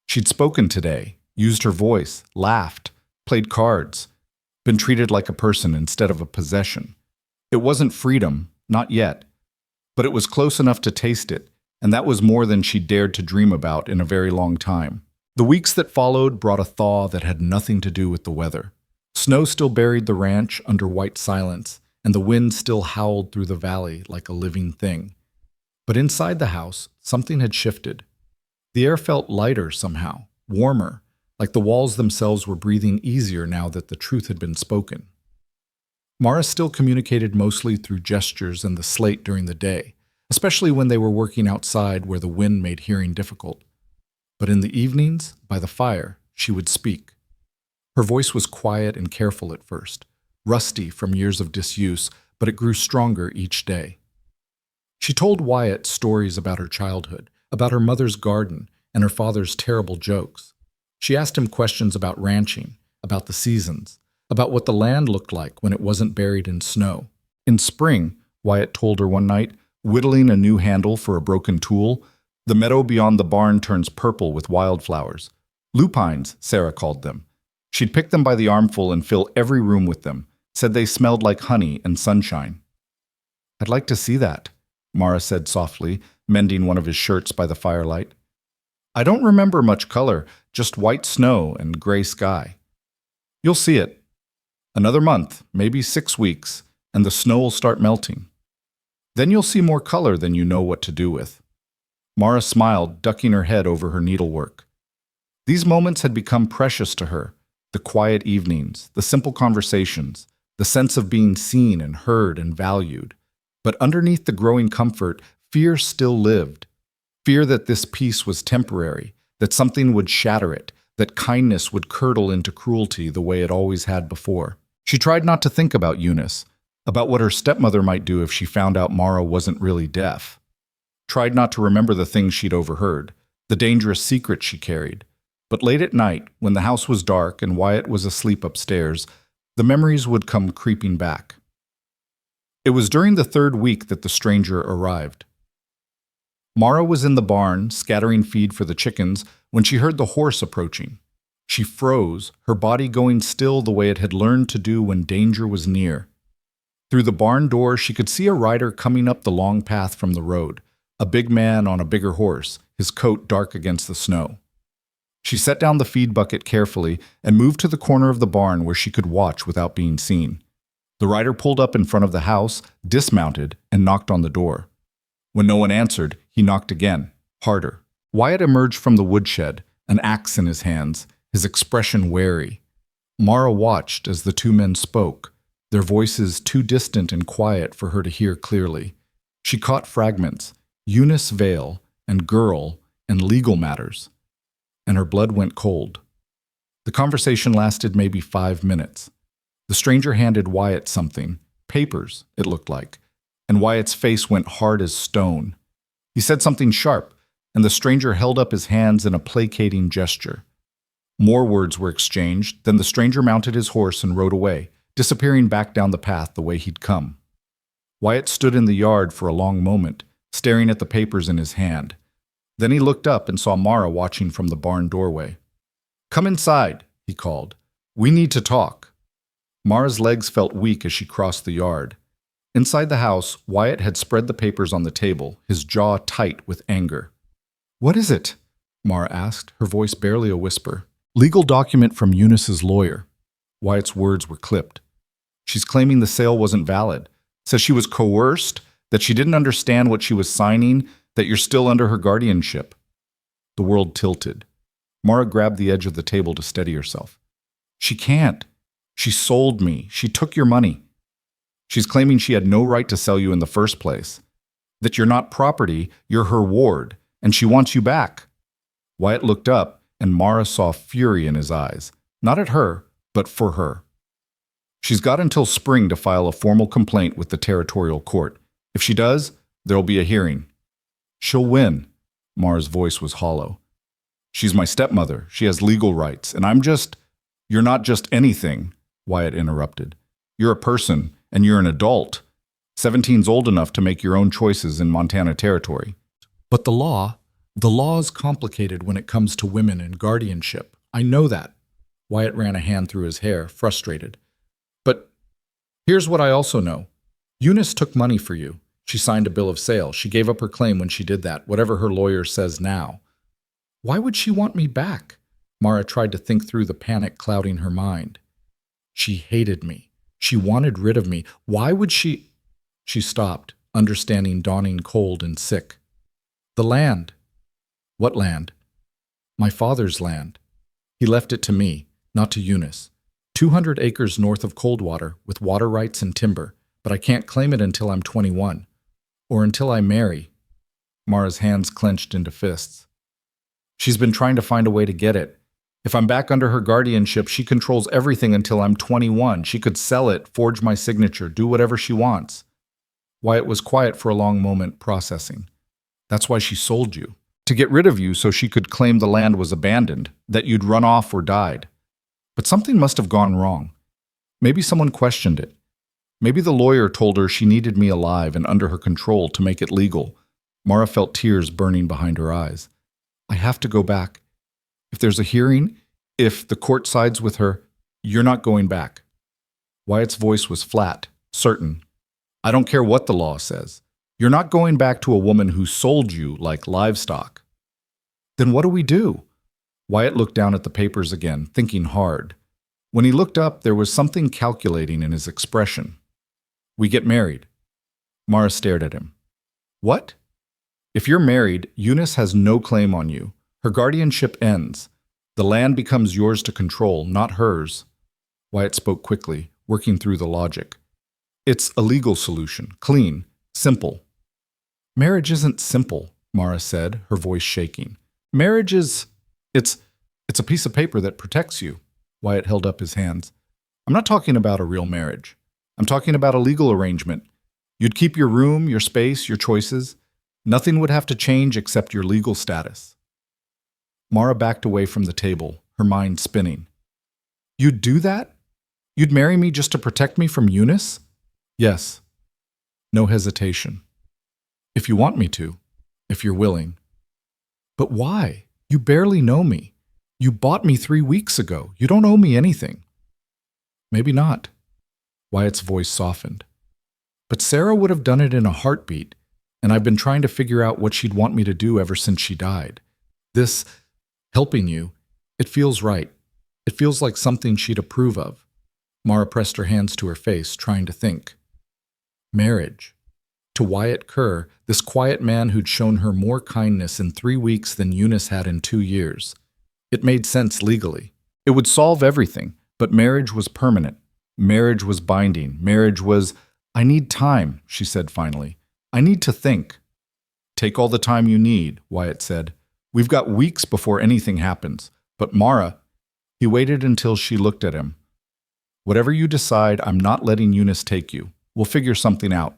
She'd spoken today, used her voice, laughed, played cards, been treated like a person instead of a possession. It wasn't freedom, not yet, but it was close enough to taste it, and that was more than she'd dared to dream about in a very long time. The weeks that followed brought a thaw that had nothing to do with the weather. Snow still buried the ranch under white silence, and the wind still howled through the valley like a living thing. But inside the house, something had shifted. The air felt lighter somehow, warmer, like the walls themselves were breathing easier now that the truth had been spoken. Mara still communicated mostly through gestures and the slate during the day, especially when they were working outside where the wind made hearing difficult. But in the evenings, by the fire, she would speak. Her voice was quiet and careful at first, rusty from years of disuse, but it grew stronger each day. She told Wyatt stories about her childhood, about her mother's garden, and her father's terrible jokes. She asked him questions about ranching, about the seasons, about what the land looked like when it wasn't buried in snow. In spring, Wyatt told her one night, whittling a new handle for a broken tool, the meadow beyond the barn turns purple with wildflowers. Lupines, Sarah called them. She'd pick them by the armful and fill every room with them, said they smelled like honey and sunshine. "I'd like to see that," Mara said softly, mending one of his shirts by the firelight. "I don't remember much color, just white snow and gray sky." "You'll see it. Another month, maybe 6 weeks, and the snow will start melting. Then you'll see more color than you know what to do with." Mara smiled, ducking her head over her needlework. These moments had become precious to her, the quiet evenings, the simple conversations, the sense of being seen and heard and valued. But underneath the growing comfort, fear still lived. Fear that this peace was temporary, that something would shatter it, that kindness would curdle into cruelty the way it always had before. She tried not to think about Eunice, about what her stepmother might do if she found out Mara wasn't really deaf. Tried not to remember the things she'd overheard, the dangerous secrets she carried. But late at night, when the house was dark and Wyatt was asleep upstairs, The memories would come creeping back. It was during the third week that the stranger arrived. Mara was in the barn, scattering feed for the chickens, when she heard the horse approaching. She froze, her body going still the way it had learned to do when danger was near. Through the barn door, she could see a rider coming up the long path from the road, a big man on a bigger horse, his coat dark against the snow. She set down the feed bucket carefully and moved to the corner of the barn where she could watch without being seen. The rider pulled up in front of the house, dismounted, and knocked on the door. When no one answered, he knocked again, harder. Wyatt emerged from the woodshed, an axe in his hands, his expression wary. Mara watched as the two men spoke, their voices too distant and quiet for her to hear clearly. She caught fragments, Eunice Vale, and girl, and legal matters, and her blood went cold. The conversation lasted maybe 5 minutes. The stranger handed Wyatt something, papers, it looked like, and Wyatt's face went hard as stone. He said something sharp, and the stranger held up his hands in a placating gesture. More words were exchanged, then the stranger mounted his horse and rode away, disappearing back down the path the way he'd come. Wyatt stood in the yard for a long moment, staring at the papers in his hand. Then he looked up and saw Mara watching from the barn doorway. "Come inside," he called. "We need to talk." Mara's legs felt weak as she crossed the yard. Inside the house, Wyatt had spread the papers on the table, his jaw tight with anger. "What is it?" Mara asked, her voice barely a whisper. "Legal document from Eunice's lawyer." Wyatt's words were clipped. "She's claiming the sale wasn't valid. Says she was coerced, that she didn't understand what she was signing, that you're still under her guardianship." The world tilted. Mara grabbed the edge of the table to steady herself. "She can't. She sold me. She took your money. She's claiming she had no right to sell you in the first place. That you're not property, you're her ward, and she wants you back." Wyatt looked up, and Mara saw fury in his eyes. Not at her, but for her. "She's got until spring to file a formal complaint with the territorial court. If she does, there'll be a hearing." "She'll win." Mara's voice was hollow. "She's my stepmother. She has legal rights, and I'm just—" "You're not just anything," Wyatt interrupted. "You're a person, and you're an adult. 17's old enough to make your own choices in Montana territory." "But the law is complicated when it comes to women and guardianship. I know that." Wyatt ran a hand through his hair, frustrated. "But here's what I also know. Eunice took money for you. She signed a bill of sale. She gave up her claim when she did that, whatever her lawyer says now." "Why would she want me back?" Mara tried to think through the panic clouding her mind. "She hated me. She wanted rid of me. Why would she—" She stopped, understanding dawning cold and sick. "The land." "What land?" "My father's land. He left it to me, not to Eunice. 200 acres north of Coldwater, with water rights and timber, but I can't claim it until I'm 21. Or until I marry." Mara's hands clenched into fists. "She's been trying to find a way to get it. If I'm back under her guardianship, she controls everything until I'm 21. She could sell it, forge my signature, do whatever she wants." Wyatt was quiet for a long moment, processing. "That's why she sold you. To get rid of you so she could claim the land was abandoned, that you'd run off or died. But something must have gone wrong. Maybe someone questioned it. Maybe the lawyer told her she needed me alive and under her control to make it legal." Mara felt tears burning behind her eyes. "I have to go back. If there's a hearing, if the court sides with her, you're not going back." Wyatt's voice was flat, certain. "I don't care what the law says. You're not going back to a woman who sold you like livestock." "Then what do we do?" Wyatt looked down at the papers again, thinking hard. When he looked up, there was something calculating in his expression. "We get married." Mara stared at him. "What?" "If you're married, Eunice has no claim on you. Her guardianship ends. The land becomes yours to control, not hers." Wyatt spoke quickly, working through the logic. "It's a legal solution, clean, simple." "Marriage isn't simple," Mara said, her voice shaking. "Marriage is... It's a piece of paper that protects you." Wyatt held up his hands. "I'm not talking about a real marriage. I'm talking about a legal arrangement. You'd keep your room, your space, your choices. Nothing would have to change except your legal status." Mara backed away from the table, her mind spinning. "You'd do that?" You'd marry me just to protect me from Eunice? Yes. No hesitation. If you want me to. If you're willing. But why? You barely know me. You bought me 3 weeks ago. You don't owe me anything. Maybe not. Wyatt's voice softened. But Sarah would have done it in a heartbeat, and I've been trying to figure out what she'd want me to do ever since she died. This, helping you, it feels right. It feels like something she'd approve of. Mara pressed her hands to her face, trying to think. Marriage. To Wyatt Kerr, this quiet man who'd shown her more kindness in 3 weeks than Eunice had in 2 years. It made sense legally. It would solve everything, but marriage was permanent. Marriage was binding. Marriage was, I need time, she said finally. I need to think. Take all the time you need, Wyatt said. We've got weeks before anything happens. But Mara, he waited until she looked at him. Whatever you decide, I'm not letting Eunice take you. We'll figure something out.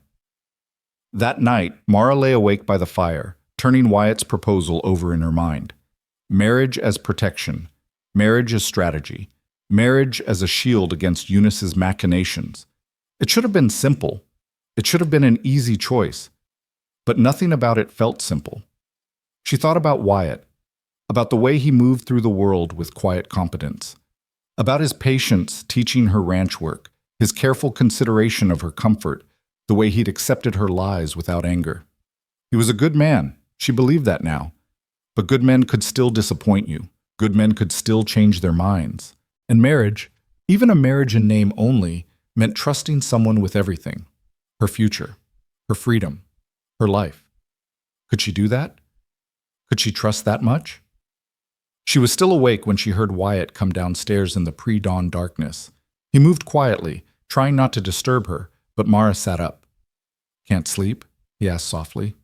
That night, Mara lay awake by the fire, turning Wyatt's proposal over in her mind. Marriage as protection. Marriage as strategy. Marriage as a shield against Eunice's machinations. It should have been simple. It should have been an easy choice. But nothing about it felt simple. She thought about Wyatt, about the way he moved through the world with quiet competence, about his patience teaching her ranch work, his careful consideration of her comfort, the way he'd accepted her lies without anger. He was a good man. She believed that now. But good men could still disappoint you. Good men could still change their minds. And marriage, even a marriage in name only, meant trusting someone with everything. Her future, her freedom, her life. Could she do that? Could she trust that much? She was still awake when she heard Wyatt come downstairs in the pre-dawn darkness. He moved quietly, trying not to disturb her, but Mara sat up. Can't sleep? He asked softly.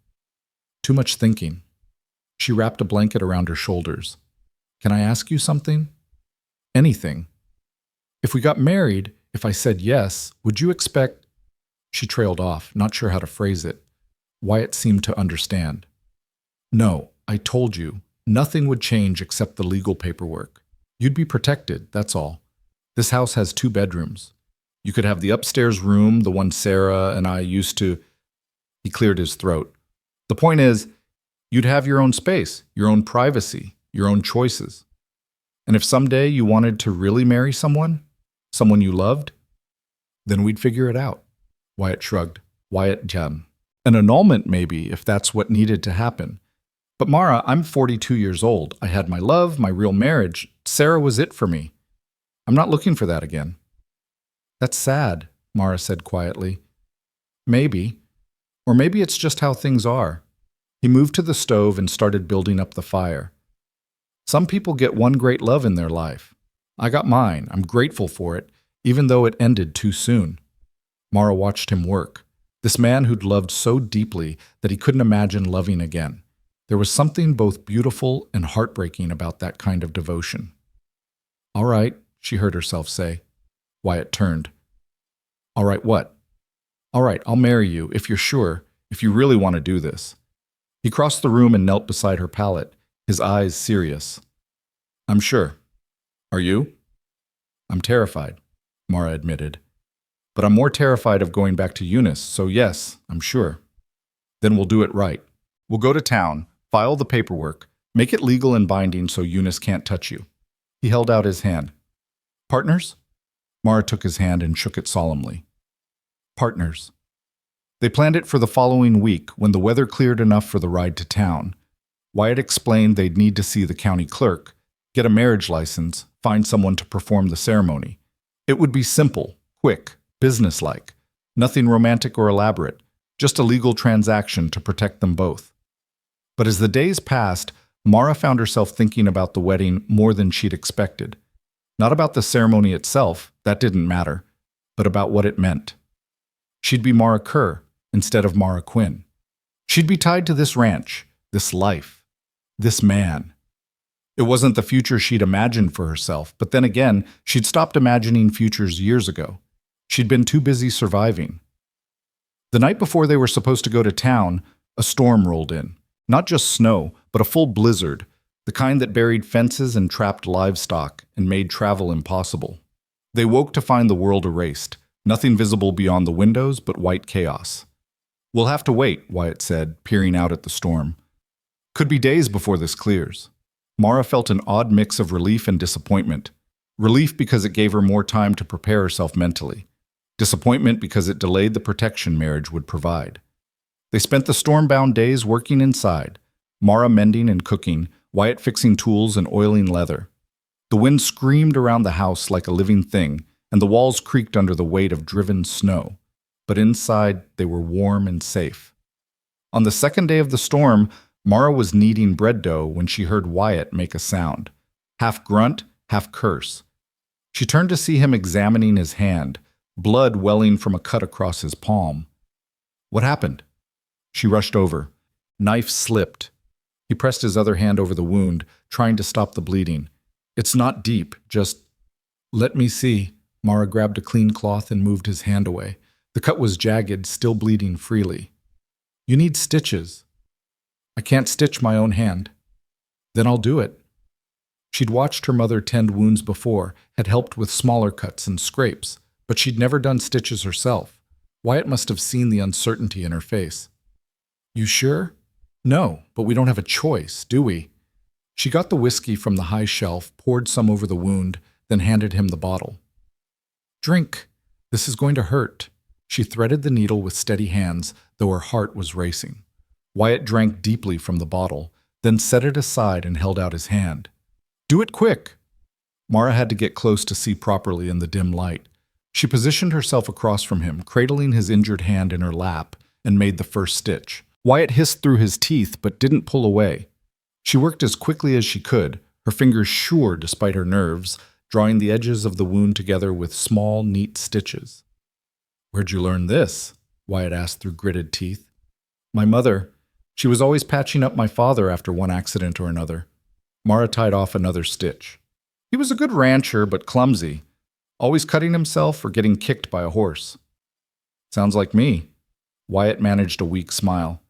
Too much thinking. She wrapped a blanket around her shoulders. Can I ask you something? Anything. If we got married, if I said yes, would you expect... She trailed off, not sure how to phrase it. Wyatt seemed to understand. No, I told you. Nothing would change except the legal paperwork. You'd be protected, that's all. This house has 2 bedrooms. You could have the upstairs room, the one Sarah and I used to... He cleared his throat. The point is, you'd have your own space, your own privacy, your own choices. And if someday you wanted to really marry someone you loved, then we'd figure it out. Wyatt shrugged. Wyatt, an annulment maybe, if that's what needed to happen. But Mara, I'm 42 years old. I had my love, my real marriage. Sarah was it for me. I'm not looking for that again. That's sad, Mara said quietly. Maybe. Or maybe it's just how things are. He moved to the stove and started building up the fire. Some people get one great love in their life. I got mine. I'm grateful for it, even though it ended too soon. Mara watched him work. This man who'd loved so deeply that he couldn't imagine loving again. There was something both beautiful and heartbreaking about that kind of devotion. All right, she heard herself say. Wyatt turned. All right, what? All right, I'll marry you, if you're sure, if you really want to do this. He crossed the room and knelt beside her pallet, his eyes serious. I'm sure. Are you? I'm terrified, Mara admitted. But I'm more terrified of going back to Eunice, so yes, I'm sure. Then we'll do it right. We'll go to town, file the paperwork, make it legal and binding so Eunice can't touch you. He held out his hand. Partners? Mara took his hand and shook it solemnly. Partners. They planned it for the following week when the weather cleared enough for the ride to town. Wyatt explained they'd need to see the county clerk, get a marriage license, find someone to perform the ceremony. It would be simple, quick, businesslike, nothing romantic or elaborate, just a legal transaction to protect them both. But as the days passed, Mara found herself thinking about the wedding more than she'd expected. Not about the ceremony itself, that didn't matter, but about what it meant. She'd be Mara Kerr instead of Mara Quinn. She'd be tied to this ranch, this life, this man. It wasn't the future she'd imagined for herself, but then again, she'd stopped imagining futures years ago. She'd been too busy surviving. The night before they were supposed to go to town, a storm rolled in. Not just snow, but a full blizzard, the kind that buried fences and trapped livestock and made travel impossible. They woke to find the world erased, nothing visible beyond the windows but white chaos. "We'll have to wait," Wyatt said, peering out at the storm. "Could be days before this clears." Mara felt an odd mix of relief and disappointment. Relief because it gave her more time to prepare herself mentally. Disappointment because it delayed the protection marriage would provide. They spent the storm-bound days working inside, Mara mending and cooking, Wyatt fixing tools and oiling leather. The wind screamed around the house like a living thing, and the walls creaked under the weight of driven snow. But inside, they were warm and safe. On the second day of the storm, Mara was kneading bread dough when she heard Wyatt make a sound, half grunt, half curse. She turned to see him examining his hand, blood welling from a cut across his palm. "What happened?" She rushed over. Knife slipped. He pressed his other hand over the wound, trying to stop the bleeding. "It's not deep, just—" "Let me see." Mara grabbed a clean cloth and moved his hand away. The cut was jagged, still bleeding freely. "You need stitches." "I can't stitch my own hand." "Then I'll do it." She'd watched her mother tend wounds before, had helped with smaller cuts and scrapes, but she'd never done stitches herself. Wyatt must have seen the uncertainty in her face. "You sure?" "No, but we don't have a choice, do we?" She got the whiskey from the high shelf, poured some over the wound, then handed him the bottle. "Drink. This is going to hurt." She threaded the needle with steady hands, though her heart was racing. Wyatt drank deeply from the bottle, then set it aside and held out his hand. "Do it quick!" Mara had to get close to see properly in the dim light. She positioned herself across from him, cradling his injured hand in her lap, and made the first stitch. Wyatt hissed through his teeth but didn't pull away. She worked as quickly as she could, her fingers sure despite her nerves, drawing the edges of the wound together with small, neat stitches. "Where'd you learn this?" Wyatt asked through gritted teeth. "My mother. She was always patching up my father after one accident or another." Mara tied off another stitch. "He was a good rancher, but clumsy. Always cutting himself or getting kicked by a horse." "Sounds like me." Wyatt managed a weak smile.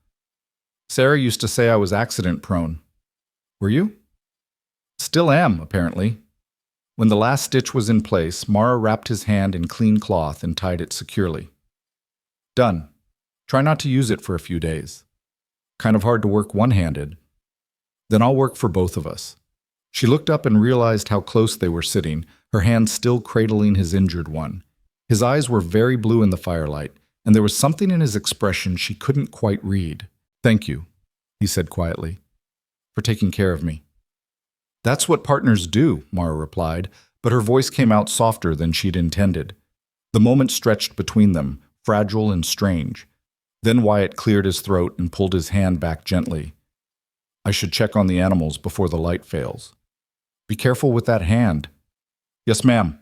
"Sarah used to say I was accident-prone." "Were you?" "Still am, apparently." When the last stitch was in place, Mara wrapped his hand in clean cloth and tied it securely. "Done. Try not to use it for a few days. Kind of hard to work one-handed." "Then I'll work for both of us." She looked up and realized how close they were sitting, her hand still cradling his injured one. His eyes were very blue in the firelight, and there was something in his expression she couldn't quite read. "Thank you," he said quietly, "for taking care of me." "That's what partners do," Mara replied, but her voice came out softer than she'd intended. The moment stretched between them, fragile and strange. Then Wyatt cleared his throat and pulled his hand back gently. "I should check on the animals before the light fails." "Be careful with that hand." "Yes, ma'am."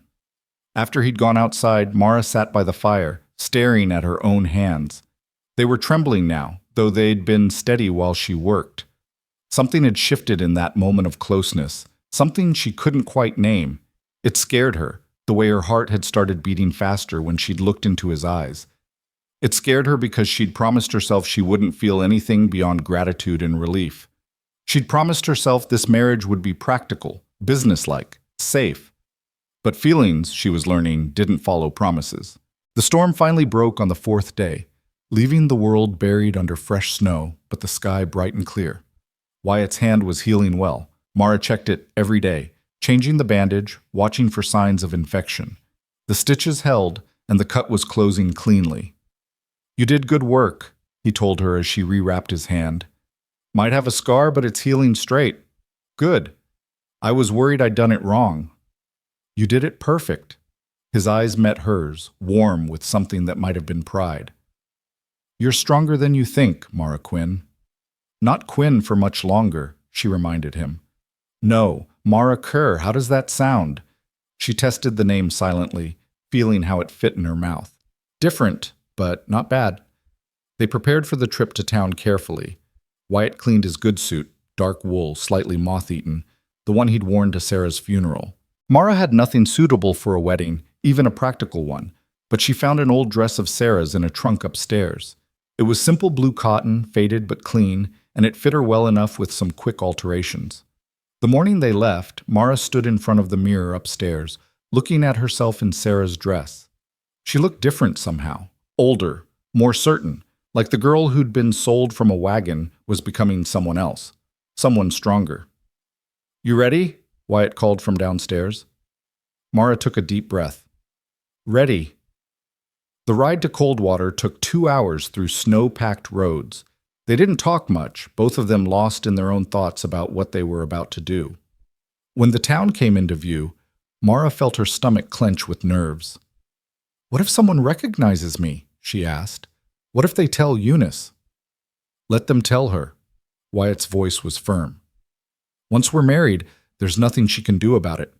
After he'd gone outside, Mara sat by the fire, staring at her own hands. They were trembling now, though they'd been steady while she worked. Something had shifted in that moment of closeness, something she couldn't quite name. It scared her, the way her heart had started beating faster when she'd looked into his eyes. It scared her because she'd promised herself she wouldn't feel anything beyond gratitude and relief. She'd promised herself this marriage would be practical, businesslike, safe. But feelings, she was learning, didn't follow promises. The storm finally broke on the fourth day, leaving the world buried under fresh snow, but the sky bright and clear. Wyatt's hand was healing well. Mara checked it every day, changing the bandage, watching for signs of infection. The stitches held, and the cut was closing cleanly. "You did good work," he told her as she rewrapped his hand. "Might have a scar, but it's healing straight. Good. I was worried I'd done it wrong." "You did it perfect." His eyes met hers, warm with something that might have been pride. "You're stronger than you think, Mara Quinn." "Not Quinn for much longer," she reminded him. "No, Mara Kerr, how does that sound?" She tested the name silently, feeling how it fit in her mouth. Different, but not bad. They prepared for the trip to town carefully. Wyatt cleaned his good suit, dark wool, slightly moth-eaten, the one he'd worn to Sarah's funeral. Mara had nothing suitable for a wedding, even a practical one, but she found an old dress of Sarah's in a trunk upstairs. It was simple blue cotton, faded but clean, and it fit her well enough with some quick alterations. The morning they left, Mara stood in front of the mirror upstairs, looking at herself in Sarah's dress. She looked different somehow, older, more certain, like the girl who'd been sold from a wagon was becoming someone else, someone stronger. "You ready?" Wyatt called from downstairs. Mara took a deep breath. "Ready." The ride to Coldwater took 2 hours through snow-packed roads. They didn't talk much, both of them lost in their own thoughts about what they were about to do. When the town came into view, Mara felt her stomach clench with nerves. "What if someone recognizes me?" she asked. "What if they tell Eunice?" "Let them tell her." Wyatt's voice was firm. "Once we're married, there's nothing she can do about it.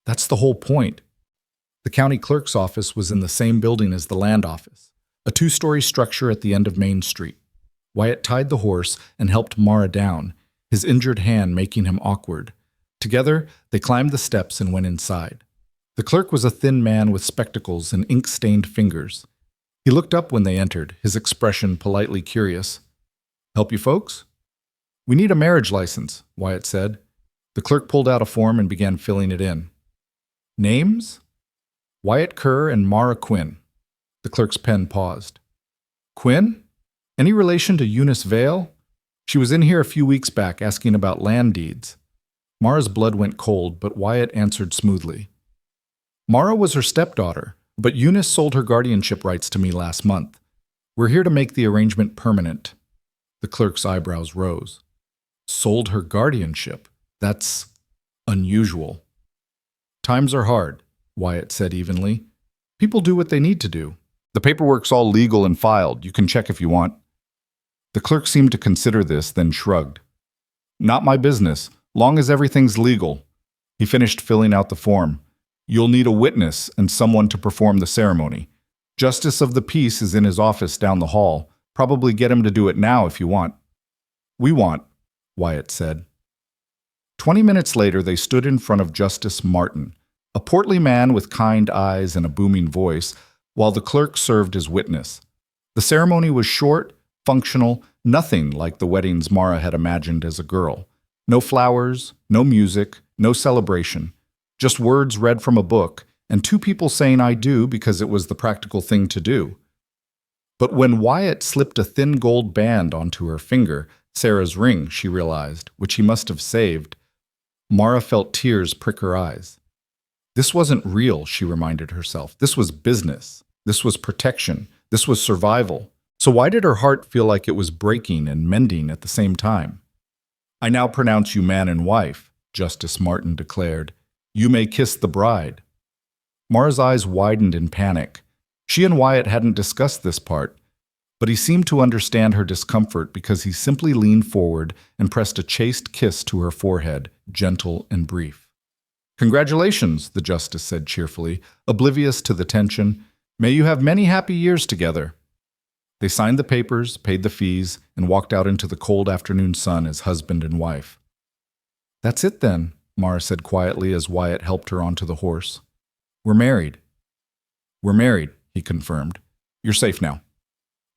That's the whole point." The county clerk's office was in the same building as the land office, a 2-story structure at the end of Main Street. Wyatt tied the horse and helped Mara down, his injured hand making him awkward. Together, they climbed the steps and went inside. The clerk was a thin man with spectacles and ink-stained fingers. He looked up when they entered, his expression politely curious. "Help you folks?" "We need a marriage license," Wyatt said. The clerk pulled out a form and began filling it in. "Names?" "Wyatt Kerr and Mara Quinn." The clerk's pen paused. "Quinn? Any relation to Eunice Vale? She was in here a few weeks back asking about land deeds." Mara's blood went cold, but Wyatt answered smoothly. "Mara was her stepdaughter, but Eunice sold her guardianship rights to me last month. We're here to make the arrangement permanent." The clerk's eyebrows rose. "Sold her guardianship? That's unusual." "Times are hard," Wyatt said evenly. "People do what they need to do. The paperwork's all legal and filed. You can check if you want." The clerk seemed to consider this, then shrugged. "Not my business, long as everything's legal." He finished filling out the form. "You'll need a witness and someone to perform the ceremony. Justice of the Peace is in his office down the hall. Probably get him to do it now if you want." "We want," Wyatt said. 20 minutes later, they stood in front of Justice Martin, a portly man with kind eyes and a booming voice, while the clerk served as witness. The ceremony was short, functional, nothing like the weddings Mara had imagined as a girl. No flowers, no music, no celebration. Just words read from a book, and 2 people saying "I do" because it was the practical thing to do. But when Wyatt slipped a thin gold band onto her finger, Sarah's ring, she realized, which he must have saved, Mara felt tears prick her eyes. This wasn't real, she reminded herself. This was business. This was protection. This was survival. So why did her heart feel like it was breaking and mending at the same time? "I now pronounce you man and wife," Justice Martin declared. "You may kiss the bride." Mara's eyes widened in panic. She and Wyatt hadn't discussed this part, but he seemed to understand her discomfort because he simply leaned forward and pressed a chaste kiss to her forehead, gentle and brief. "Congratulations," the justice said cheerfully, oblivious to the tension. "May you have many happy years together." They signed the papers, paid the fees, and walked out into the cold afternoon sun as husband and wife. "That's it then," Mara said quietly as Wyatt helped her onto the horse. "We're married." "We're married," he confirmed. "You're safe now."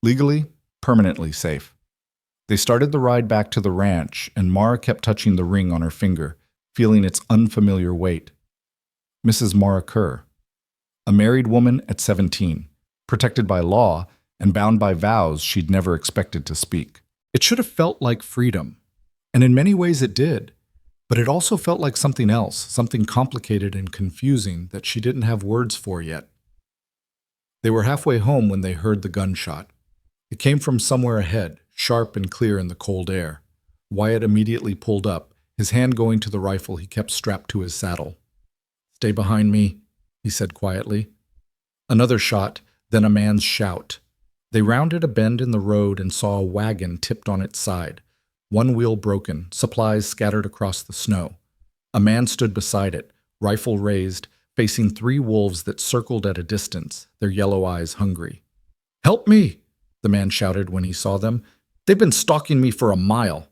Legally, permanently safe. They started the ride back to the ranch, and Mara kept touching the ring on her finger, feeling its unfamiliar weight. Mrs. Mara Kerr. A married woman at 17, protected by law and bound by vows she'd never expected to speak. It should have felt like freedom, and in many ways it did, but it also felt like something else, something complicated and confusing that she didn't have words for yet. They were halfway home when they heard the gunshot. It came from somewhere ahead, sharp and clear in the cold air. Wyatt immediately pulled up, his hand going to the rifle he kept strapped to his saddle. "Stay behind me," he said quietly. Another shot, then a man's shout. They rounded a bend in the road and saw a wagon tipped on its side, one wheel broken, supplies scattered across the snow. A man stood beside it, rifle raised, facing 3 wolves that circled at a distance, their yellow eyes hungry. "Help me!" the man shouted when he saw them. "They've been stalking me for a mile."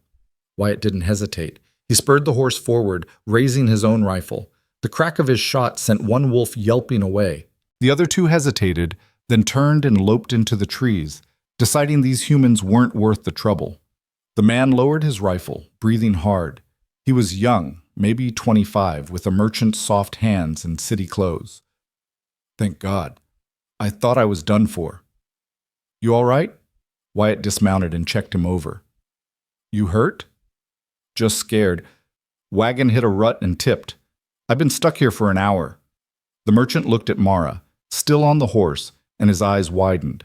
Wyatt didn't hesitate. He spurred the horse forward, raising his own rifle. The crack of his shot sent one wolf yelping away. The other 2 hesitated, then turned and loped into the trees, deciding these humans weren't worth the trouble. The man lowered his rifle, breathing hard. He was young, maybe 25, with a merchant's soft hands and city clothes. Thank God. I thought I was done for. You all right? Wyatt dismounted and checked him over. You hurt? Just scared. Wagon hit a rut and tipped. I've been stuck here for an hour. The merchant looked at Mara, still on the horse, and his eyes widened.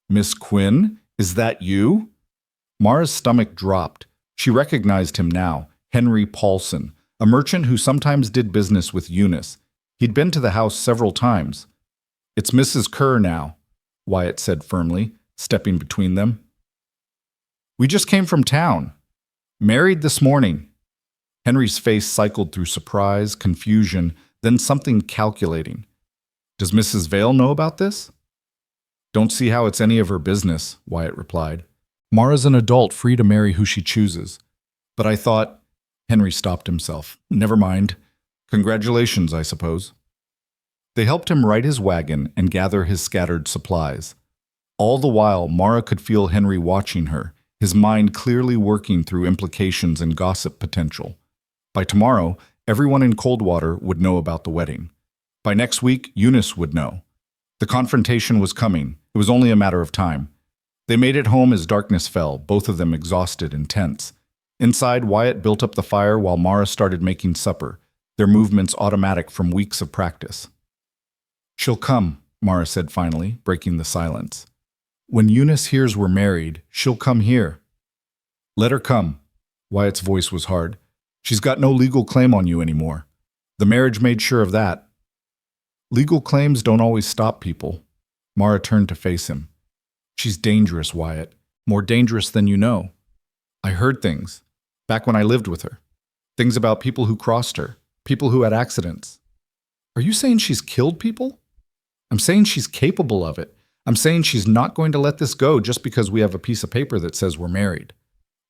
Miss Quinn, is that you? Mara's stomach dropped. She recognized him now, Henry Paulson, a merchant who sometimes did business with Eunice. He'd been to the house several times. It's Mrs. Kerr now, Wyatt said firmly, stepping between them. We just came from town. Married this morning. Henry's face cycled through surprise, confusion, then something calculating. Does Mrs. Vale know about this? Don't see how it's any of her business, Wyatt replied. Mara's an adult free to marry who she chooses. But I thought... Henry stopped himself. Never mind. Congratulations, I suppose. They helped him right his wagon and gather his scattered supplies. All the while, Mara could feel Henry watching her, his mind clearly working through implications and gossip potential. By tomorrow, everyone in Coldwater would know about the wedding. By next week, Eunice would know. The confrontation was coming. It was only a matter of time. They made it home as darkness fell, both of them exhausted and tense. Inside, Wyatt built up the fire while Mara started making supper, their movements automatic from weeks of practice. She'll come, Mara said finally, breaking the silence. When Eunice hears we're married, she'll come here. Let her come. Wyatt's voice was hard. She's got no legal claim on you anymore. The marriage made sure of that. Legal claims don't always stop people. Mara turned to face him. She's dangerous, Wyatt. More dangerous than you know. I heard things, back when I lived with her. Things about people who crossed her, people who had accidents. Are you saying she's killed people? I'm saying she's capable of it. I'm saying she's not going to let this go just because we have a piece of paper that says we're married.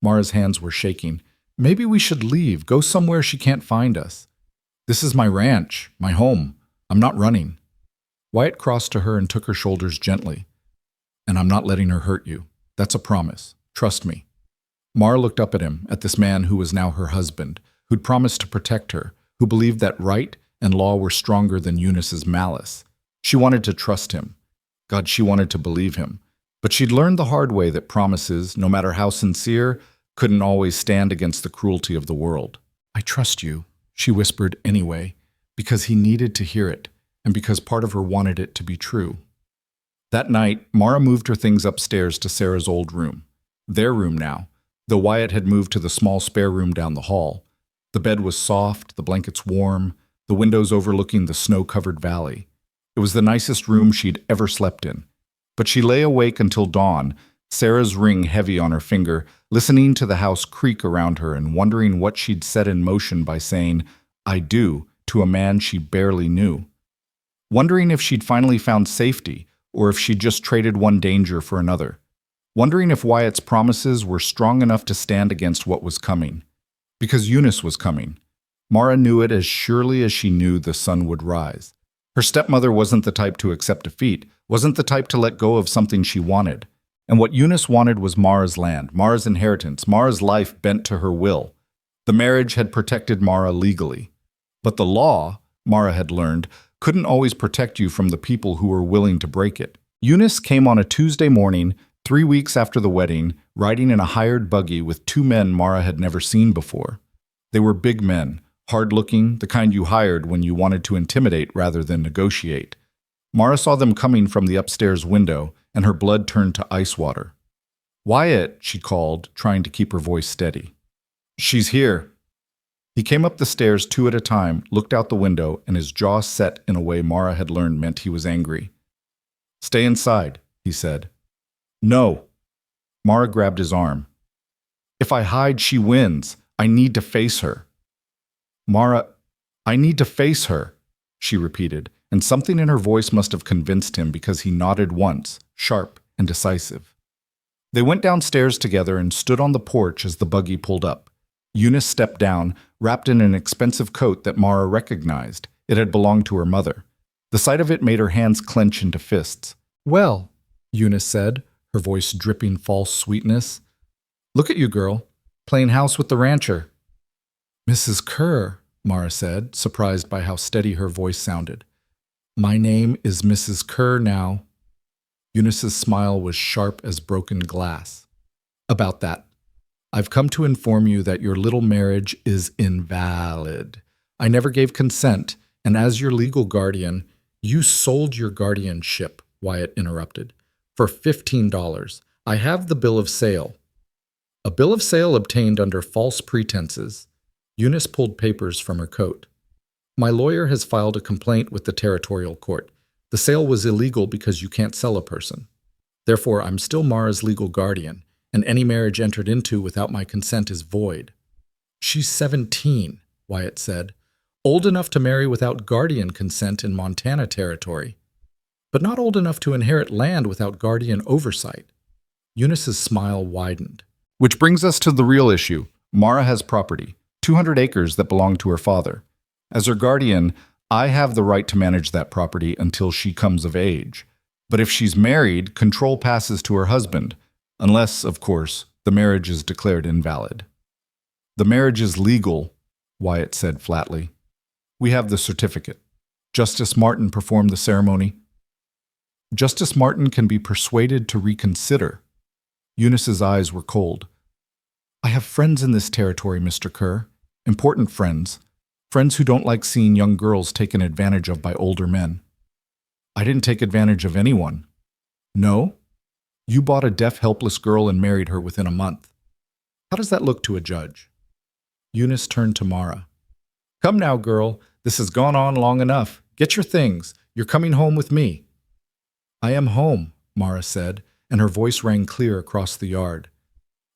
Mara's hands were shaking. Maybe we should leave, go somewhere she can't find us. This is my ranch, my home. I'm not running. Wyatt crossed to her and took her shoulders gently. And I'm not letting her hurt you. That's a promise. Trust me. Mara looked up at him, at this man who was now her husband, who'd promised to protect her, who believed that right and law were stronger than Eunice's malice. She wanted to trust him. God, she wanted to believe him. But she'd learned the hard way that promises, no matter how sincere, couldn't always stand against the cruelty of the world. I trust you, she whispered anyway, because he needed to hear it, and because part of her wanted it to be true. That night, Mara moved her things upstairs to Sarah's old room. Their room now, though Wyatt had moved to the small spare room down the hall. The bed was soft, the blankets warm, the windows overlooking the snow-covered valley. It was the nicest room she'd ever slept in. But she lay awake until dawn, Sarah's ring heavy on her finger, listening to the house creak around her and wondering what she'd set in motion by saying, I do, to a man she barely knew. Wondering if she'd finally found safety, or if she'd just traded one danger for another. Wondering if Wyatt's promises were strong enough to stand against what was coming. Because Eunice was coming. Mara knew it as surely as she knew the sun would rise. Her stepmother wasn't the type to accept defeat, wasn't the type to let go of something she wanted. And what Eunice wanted was Mara's land, Mara's inheritance, Mara's life bent to her will. The marriage had protected Mara legally. But the law, Mara had learned, couldn't always protect you from the people who were willing to break it. Eunice came on a Tuesday morning, 3 weeks after the wedding, riding in a hired buggy with 2 men Mara had never seen before. They were big men, hard-looking, the kind you hired when you wanted to intimidate rather than negotiate. Mara saw them coming from the upstairs window, and her blood turned to ice water. Wyatt, she called, trying to keep her voice steady. She's here. He came up the stairs 2 at a time, looked out the window, and his jaw set in a way Mara had learned meant he was angry. Stay inside, he said. No. Mara grabbed his arm. If I hide, she wins. I need to face her. Mara, I need to face her, she repeated, and something in her voice must have convinced him because he nodded once, sharp and decisive. They went downstairs together and stood on the porch as the buggy pulled up. Eunice stepped down, wrapped in an expensive coat that Mara recognized. It had belonged to her mother. The sight of it made her hands clench into fists. Well, Eunice said, her voice dripping false sweetness. Look at you, girl, playing house with the rancher. Mrs. Kerr, Mara said, surprised by how steady her voice sounded. My name is Mrs. Kerr now. Eunice's smile was sharp as broken glass. About that, I've come to inform you that your little marriage is invalid. I never gave consent, and as your legal guardian, you sold your guardianship, Wyatt interrupted, for $15. I have the bill of sale. A bill of sale obtained under false pretenses. Eunice pulled papers from her coat. My lawyer has filed a complaint with the territorial court. The sale was illegal because you can't sell a person. Therefore, I'm still Mara's legal guardian, and any marriage entered into without my consent is void. She's 17, Wyatt said, old enough to marry without guardian consent in Montana territory, but not old enough to inherit land without guardian oversight. Eunice's smile widened. Which brings us to the real issue. Mara has property, 200 acres that belong to her father. As her guardian, I have the right to manage that property until she comes of age. But if she's married, control passes to her husband, unless, of course, the marriage is declared invalid. The marriage is legal, Wyatt said flatly. We have the certificate. Justice Martin performed the ceremony. Justice Martin can be persuaded to reconsider. Eunice's eyes were cold. I have friends in this territory, Mr. Kerr. Important friends. Friends who don't like seeing young girls taken advantage of by older men. I didn't take advantage of anyone. No? You bought a deaf, helpless girl and married her within a month. How does that look to a judge? Eunice turned to Mara. Come now, girl. This has gone on long enough. Get your things. You're coming home with me. I am home, Mara said, and her voice rang clear across the yard.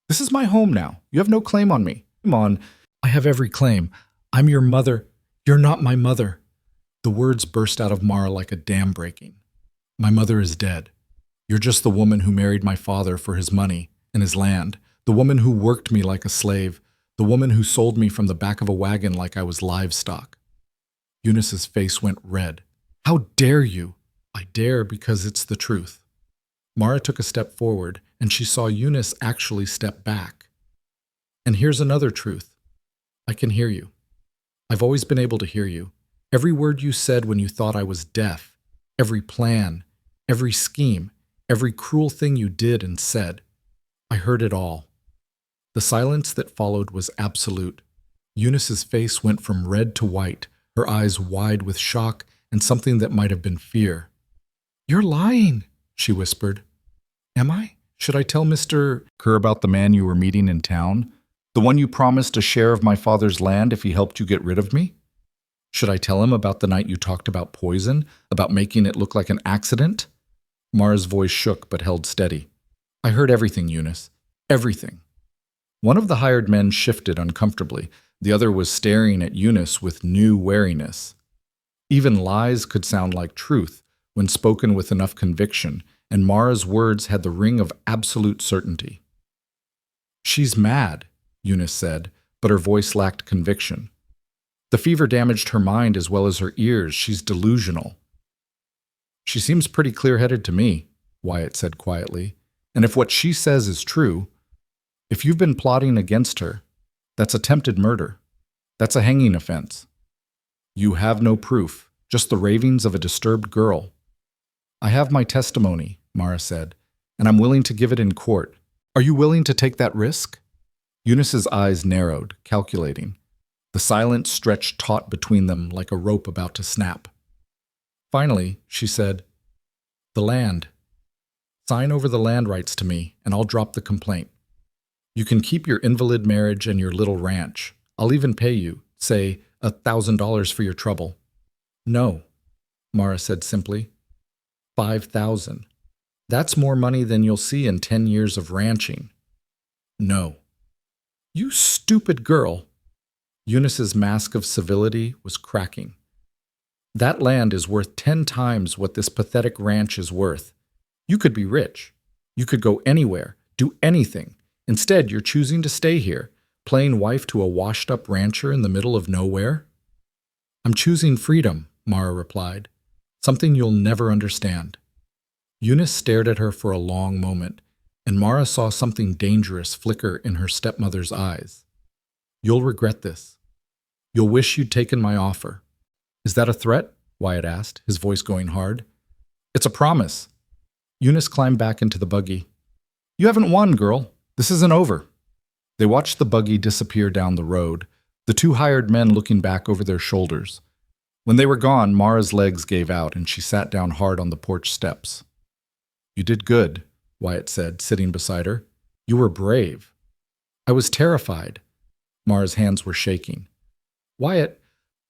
This is my home now. You have no claim on me. Come on. I have every claim. I'm your mother. You're not my mother. The words burst out of Mara like a dam breaking. My mother is dead. You're just the woman who married my father for his money and his land, the woman who worked me like a slave, the woman who sold me from the back of a wagon like I was livestock. Eunice's face went red. How dare you? I dare because it's the truth. Mara took a step forward, and she saw Eunice actually step back. And here's another truth. I can hear you. I've always been able to hear you. Every word you said when you thought I was deaf, every plan, every scheme, every cruel thing you did and said. I heard it all. The silence that followed was absolute. Eunice's face went from red to white, her eyes wide with shock and something that might have been fear. You're lying, she whispered. Am I? Should I tell Mr. Kerr about the man you were meeting in town? The one you promised a share of my father's land if he helped you get rid of me? Should I tell him about the night you talked about poison, about making it look like an accident? Mara's voice shook but held steady. I heard everything, Eunice. Everything. One of the hired men shifted uncomfortably. The other was staring at Eunice with new wariness. Even lies could sound like truth when spoken with enough conviction, and Mara's words had the ring of absolute certainty. She's mad, Eunice said, but her voice lacked conviction. The fever damaged her mind as well as her ears. She's delusional. She seems pretty clear-headed to me, Wyatt said quietly. And if what she says is true, if you've been plotting against her, that's attempted murder. That's a hanging offense. You have no proof, just the ravings of a disturbed girl. I have my testimony, Mara said, and I'm willing to give it in court. Are you willing to take that risk? Eunice's eyes narrowed, calculating. The silence stretched taut between them like a rope about to snap. Finally, she said, The land. Sign over the land rights to me, and I'll drop the complaint. You can keep your invalid marriage and your little ranch. I'll even pay you, say, $1,000 for your trouble. No, Mara said simply. 5,000. That's more money than you'll see in 10 years of ranching. No. You stupid girl. Eunice's mask of civility was cracking. That land is worth 10 times what this pathetic ranch is worth. You could be rich. You could go anywhere, do anything. Instead, you're choosing to stay here, playing wife to a washed-up rancher in the middle of nowhere. I'm choosing freedom, Mara replied. Something you'll never understand. Eunice stared at her for a long moment, and Mara saw something dangerous flicker in her stepmother's eyes. You'll regret this. You'll wish you'd taken my offer. Is that a threat? Wyatt asked, his voice going hard. It's a promise. Eunice climbed back into the buggy. You haven't won, girl. This isn't over. They watched the buggy disappear down the road, the two hired men looking back over their shoulders. When they were gone, Mara's legs gave out and she sat down hard on the porch steps. You did good, Wyatt said, sitting beside her. You were brave. I was terrified. Mara's hands were shaking. Wyatt,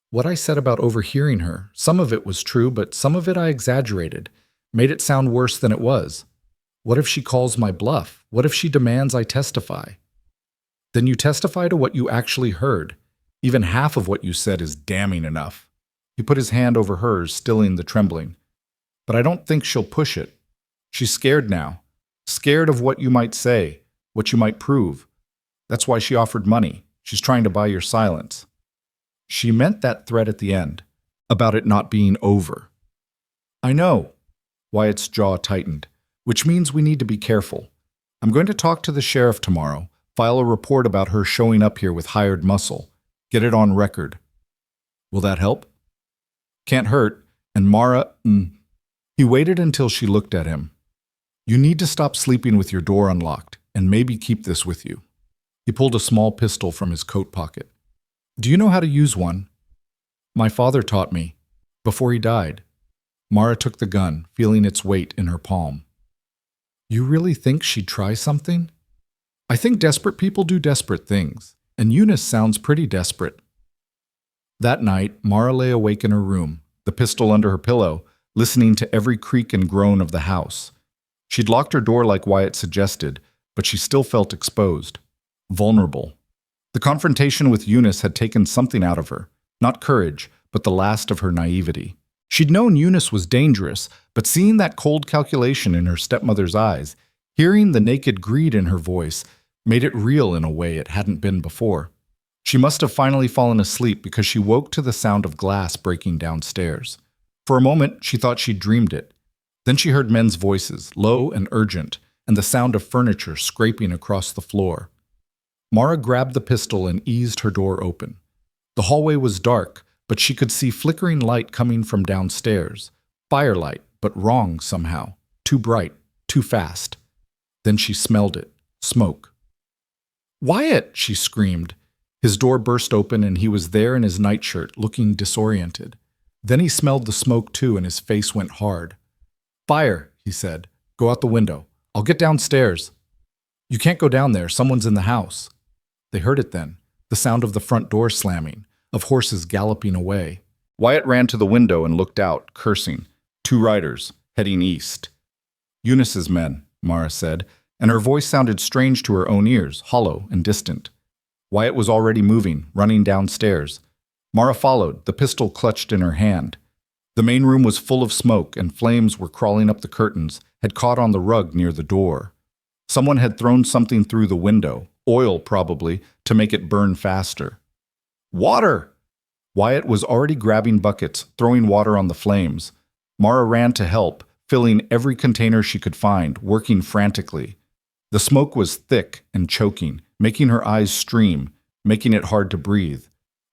what I said about overhearing her, some of it was true, but some of it I exaggerated, made it sound worse than it was. What if she calls my bluff? What if she demands I testify? Then you testify to what you actually heard. Even half of what you said is damning enough. He put his hand over hers, stilling the trembling. But I don't think she'll push it. She's scared now. Scared of what you might say, what you might prove. That's why she offered money. She's trying to buy your silence. She meant that threat at the end, about it not being over. I know. Wyatt's jaw tightened, which means we need to be careful. I'm going to talk to the sheriff tomorrow, file a report about her showing up here with hired muscle, get it on record. Will that help? Can't hurt, and Mara, He waited until she looked at him. You need to stop sleeping with your door unlocked, and maybe keep this with you. He pulled a small pistol from his coat pocket. Do you know how to use one? My father taught me, before he died. Mara took the gun, feeling its weight in her palm. You really think she'd try something? I think desperate people do desperate things, and Eunice sounds pretty desperate. That night, Mara lay awake in her room, the pistol under her pillow, listening to every creak and groan of the house. She'd locked her door like Wyatt suggested, but she still felt exposed, vulnerable. The confrontation with Eunice had taken something out of her, not courage, but the last of her naivety. She'd known Eunice was dangerous, but seeing that cold calculation in her stepmother's eyes, hearing the naked greed in her voice, made it real in a way it hadn't been before. She must have finally fallen asleep because she woke to the sound of glass breaking downstairs. For a moment, she thought she'd dreamed it. Then she heard men's voices, low and urgent, and the sound of furniture scraping across the floor. Mara grabbed the pistol and eased her door open. The hallway was dark, but she could see flickering light coming from downstairs. Firelight, but wrong somehow. Too bright, too fast. Then she smelled it. Smoke. Wyatt! She screamed. His door burst open and he was there in his nightshirt, looking disoriented. Then he smelled the smoke too and his face went hard. Fire, he said. Go out the window. I'll get downstairs. You can't go down there. Someone's in the house. They heard it then, the sound of the front door slamming, of horses galloping away. Wyatt ran to the window and looked out, cursing. 2 riders, heading east. Eunice's men, Mara said, and her voice sounded strange to her own ears, hollow and distant. Wyatt was already moving, running downstairs. Mara followed, the pistol clutched in her hand. The main room was full of smoke, and flames were crawling up the curtains, had caught on the rug near the door. Someone had thrown something through the window, oil probably, to make it burn faster. Water! Wyatt was already grabbing buckets, throwing water on the flames. Mara ran to help, filling every container she could find, working frantically. The smoke was thick and choking, making her eyes stream, making it hard to breathe.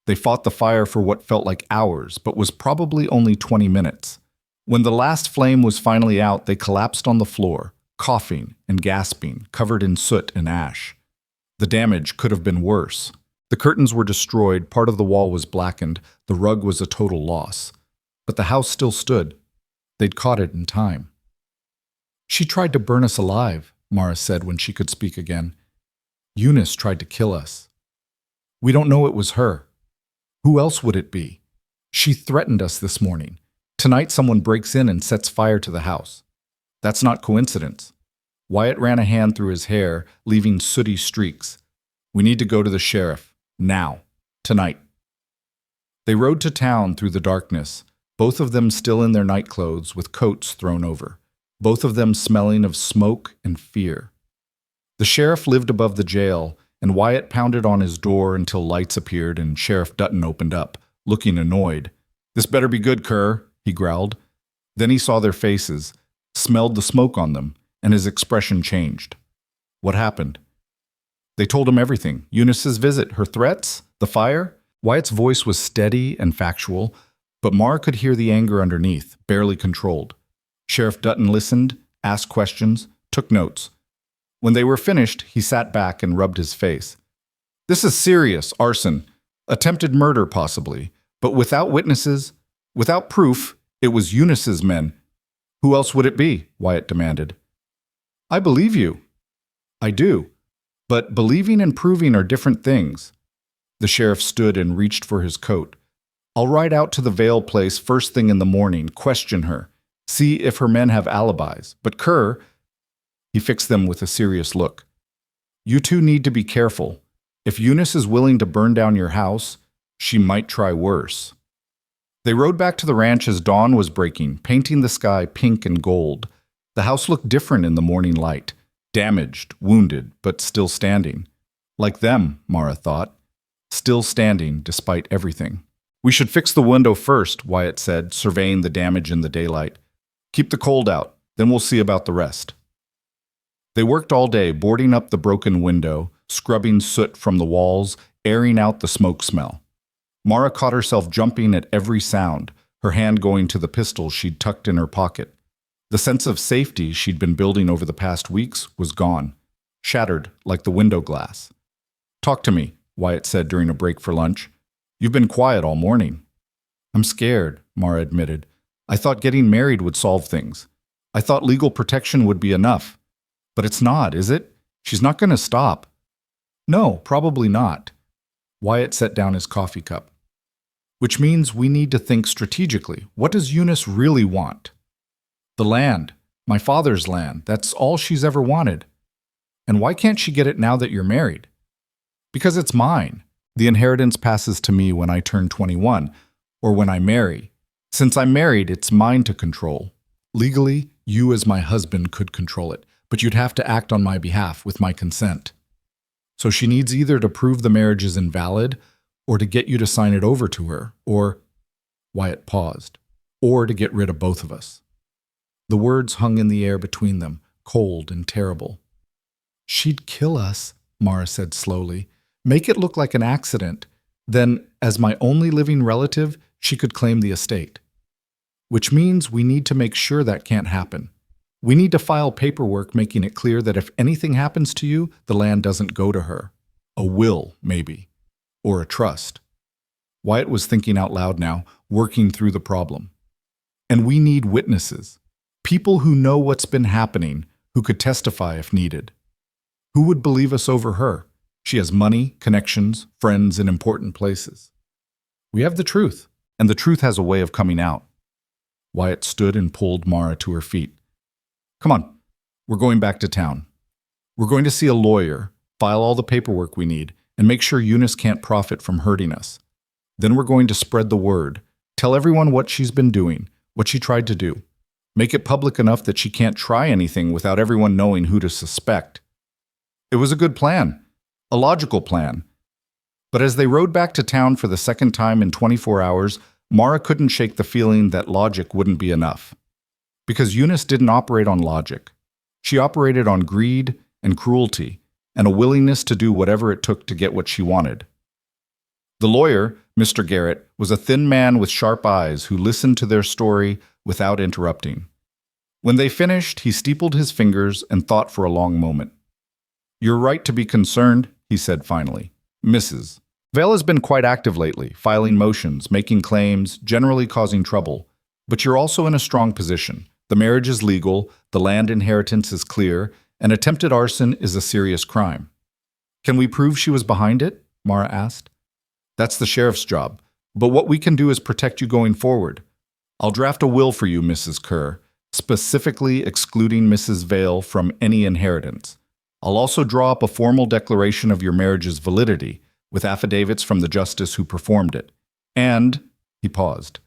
They fought the fire for what felt like hours, but was probably only 20 minutes. When the last flame was finally out, they collapsed on the floor, coughing and gasping, covered in soot and ash. The damage could have been worse. The curtains were destroyed, part of the wall was blackened, the rug was a total loss. But the house still stood. They'd caught it in time. She tried to burn us alive, Mara said when she could speak again. Eunice tried to kill us. We don't know it was her. Who else would it be? She threatened us this morning. Tonight someone breaks in and sets fire to the house. That's not coincidence. Wyatt ran a hand through his hair, leaving sooty streaks. We need to go to the sheriff. Now. Tonight. They rode to town through the darkness, both of them still in their nightclothes with coats thrown over, both of them smelling of smoke and fear. The sheriff lived above the jail, and Wyatt pounded on his door until lights appeared and Sheriff Dutton opened up, looking annoyed. This better be good, Kerr, he growled. Then he saw their faces, smelled the smoke on them, and his expression changed. What happened? They told him everything. Eunice's visit, her threats, the fire. Wyatt's voice was steady and factual, but Mara could hear the anger underneath, barely controlled. Sheriff Dutton listened, asked questions, took notes. When they were finished, he sat back and rubbed his face. This is serious, arson. Attempted murder, possibly. But without witnesses, without proof, it was Eunice's men. Who else would it be? Wyatt demanded. I believe you. I do. But believing and proving are different things. The sheriff stood and reached for his coat. I'll ride out to the Vale place first thing in the morning, question her, see if her men have alibis. But Kerr, he fixed them with a serious look. You two need to be careful. If Eunice is willing to burn down your house, she might try worse. They rode back to the ranch as dawn was breaking, painting the sky pink and gold. The house looked different in the morning light, damaged, wounded, but still standing. Like them, Mara thought. Still standing despite everything. We should fix the window first, Wyatt said, surveying the damage in the daylight. Keep the cold out, then we'll see about the rest. They worked all day, boarding up the broken window, scrubbing soot from the walls, airing out the smoke smell. Mara caught herself jumping at every sound, her hand going to the pistol she'd tucked in her pocket. The sense of safety she'd been building over the past weeks was gone, shattered like the window glass. Talk to me, Wyatt said during a break for lunch. You've been quiet all morning. I'm scared, Mara admitted. I thought getting married would solve things. I thought legal protection would be enough. But it's not, is it? She's not going to stop. No, probably not. Wyatt set down his coffee cup. Which means we need to think strategically. What does Eunice really want? The land. My father's land. That's all she's ever wanted. And why can't she get it now that you're married? Because it's mine. The inheritance passes to me when I turn 21, or when I marry. Since I'm married, it's mine to control. Legally, you as my husband could control it, but you'd have to act on my behalf with my consent. So she needs either to prove the marriage is invalid, or to get you to sign it over to her, or, Wyatt paused, or to get rid of both of us. The words hung in the air between them, cold and terrible. She'd kill us, Mara said slowly, make it look like an accident. Then, as my only living relative, she could claim the estate. Which means we need to make sure that can't happen. We need to file paperwork making it clear that if anything happens to you, the land doesn't go to her. A will, maybe. Or a trust. Wyatt was thinking out loud now, working through the problem. And we need witnesses. People who know what's been happening, who could testify if needed. Who would believe us over her? She has money, connections, friends in important places. We have the truth, and the truth has a way of coming out. Wyatt stood and pulled Mara to her feet. Come on, we're going back to town. We're going to see a lawyer, file all the paperwork we need, and make sure Eunice can't profit from hurting us. Then we're going to spread the word, tell everyone what she's been doing, what she tried to do. Make it public enough that she can't try anything without everyone knowing who to suspect. It was a good plan, a logical plan. But as they rode back to town for the second time in 24 hours, Mara couldn't shake the feeling that logic wouldn't be enough. Because Eunice didn't operate on logic. She operated on greed and cruelty, and a willingness to do whatever it took to get what she wanted. The lawyer, Mr. Garrett, was a thin man with sharp eyes who listened to their story without interrupting. When they finished, he steepled his fingers and thought for a long moment. You're right to be concerned, he said finally. Mrs. Vale has been quite active lately, filing motions, making claims, generally causing trouble. But you're also in a strong position. The marriage is legal, the land inheritance is clear, and attempted arson is a serious crime. Can we prove she was behind it? Mara asked. That's the sheriff's job, but what we can do is protect you going forward. I'll draft a will for you, Mrs. Kerr, specifically excluding Mrs. Vale from any inheritance. I'll also draw up a formal declaration of your marriage's validity, with affidavits from the justice who performed it. And, he paused,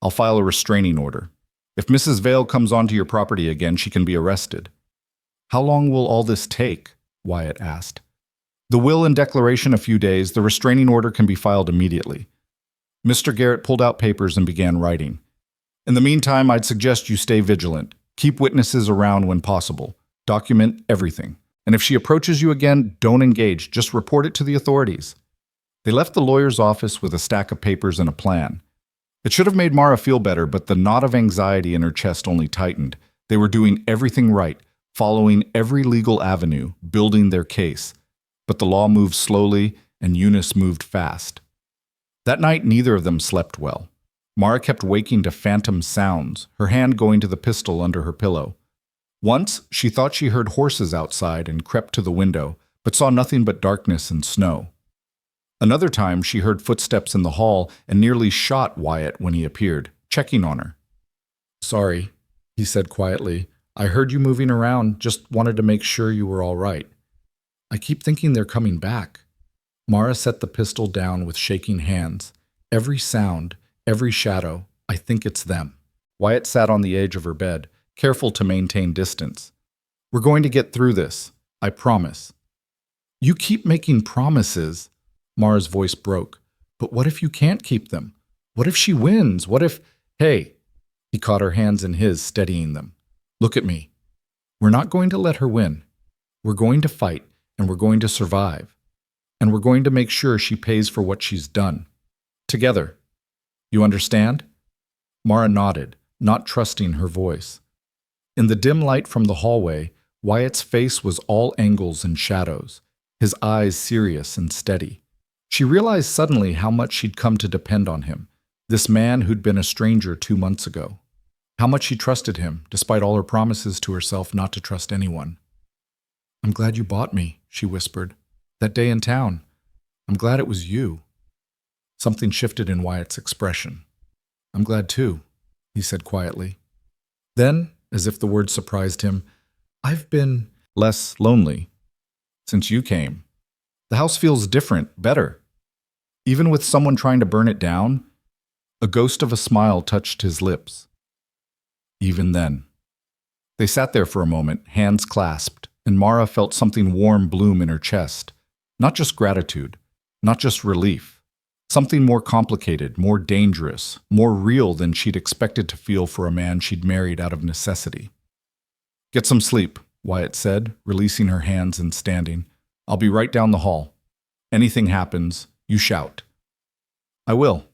I'll file a restraining order. If Mrs. Vale comes onto your property again, she can be arrested. How long will all this take? Wyatt asked. The will and declaration a few days, the restraining order can be filed immediately. Mr. Garrett pulled out papers and began writing. In the meantime, I'd suggest you stay vigilant. Keep witnesses around when possible. Document everything. And if she approaches you again, don't engage. Just report it to the authorities. They left the lawyer's office with a stack of papers and a plan. It should have made Mara feel better, but the knot of anxiety in her chest only tightened. They were doing everything right, following every legal avenue, building their case. But the law moved slowly, and Eunice moved fast. That night, neither of them slept well. Mara kept waking to phantom sounds, her hand going to the pistol under her pillow. Once, she thought she heard horses outside and crept to the window, but saw nothing but darkness and snow. Another time, she heard footsteps in the hall and nearly shot Wyatt when he appeared, checking on her. "Sorry," he said quietly. "I heard you moving around, just wanted to make sure you were all right." "I keep thinking they're coming back." Mara set the pistol down with shaking hands. "Every sound, every shadow, I think it's them." Wyatt sat on the edge of her bed, careful to maintain distance. "We're going to get through this, I promise." "You keep making promises." Mara's voice broke. "But what if you can't keep them? What if she wins? What if—" "Hey," he caught her hands in his, steadying them. "Look at me. We're not going to let her win. We're going to fight, and we're going to survive. And we're going to make sure she pays for what she's done. Together. You understand?" Mara nodded, not trusting her voice. In the dim light from the hallway, Wyatt's face was all angles and shadows, his eyes serious and steady. She realized suddenly how much she'd come to depend on him, this man who'd been a stranger 2 months ago. How much she trusted him, despite all her promises to herself not to trust anyone. "I'm glad you bought me," she whispered. "That day in town. I'm glad it was you." Something shifted in Wyatt's expression. "I'm glad too," he said quietly. Then, as if the word surprised him, "I've been less lonely since you came. The house feels different, better. Even with someone trying to burn it down." A ghost of a smile touched his lips. "Even then." They sat there for a moment, hands clasped, and Mara felt something warm bloom in her chest. Not just gratitude, not just relief. Something more complicated, more dangerous, more real than she'd expected to feel for a man she'd married out of necessity. "Get some sleep," Wyatt said, releasing her hands and standing. "I'll be right down the hall. Anything happens, you shout." "I will."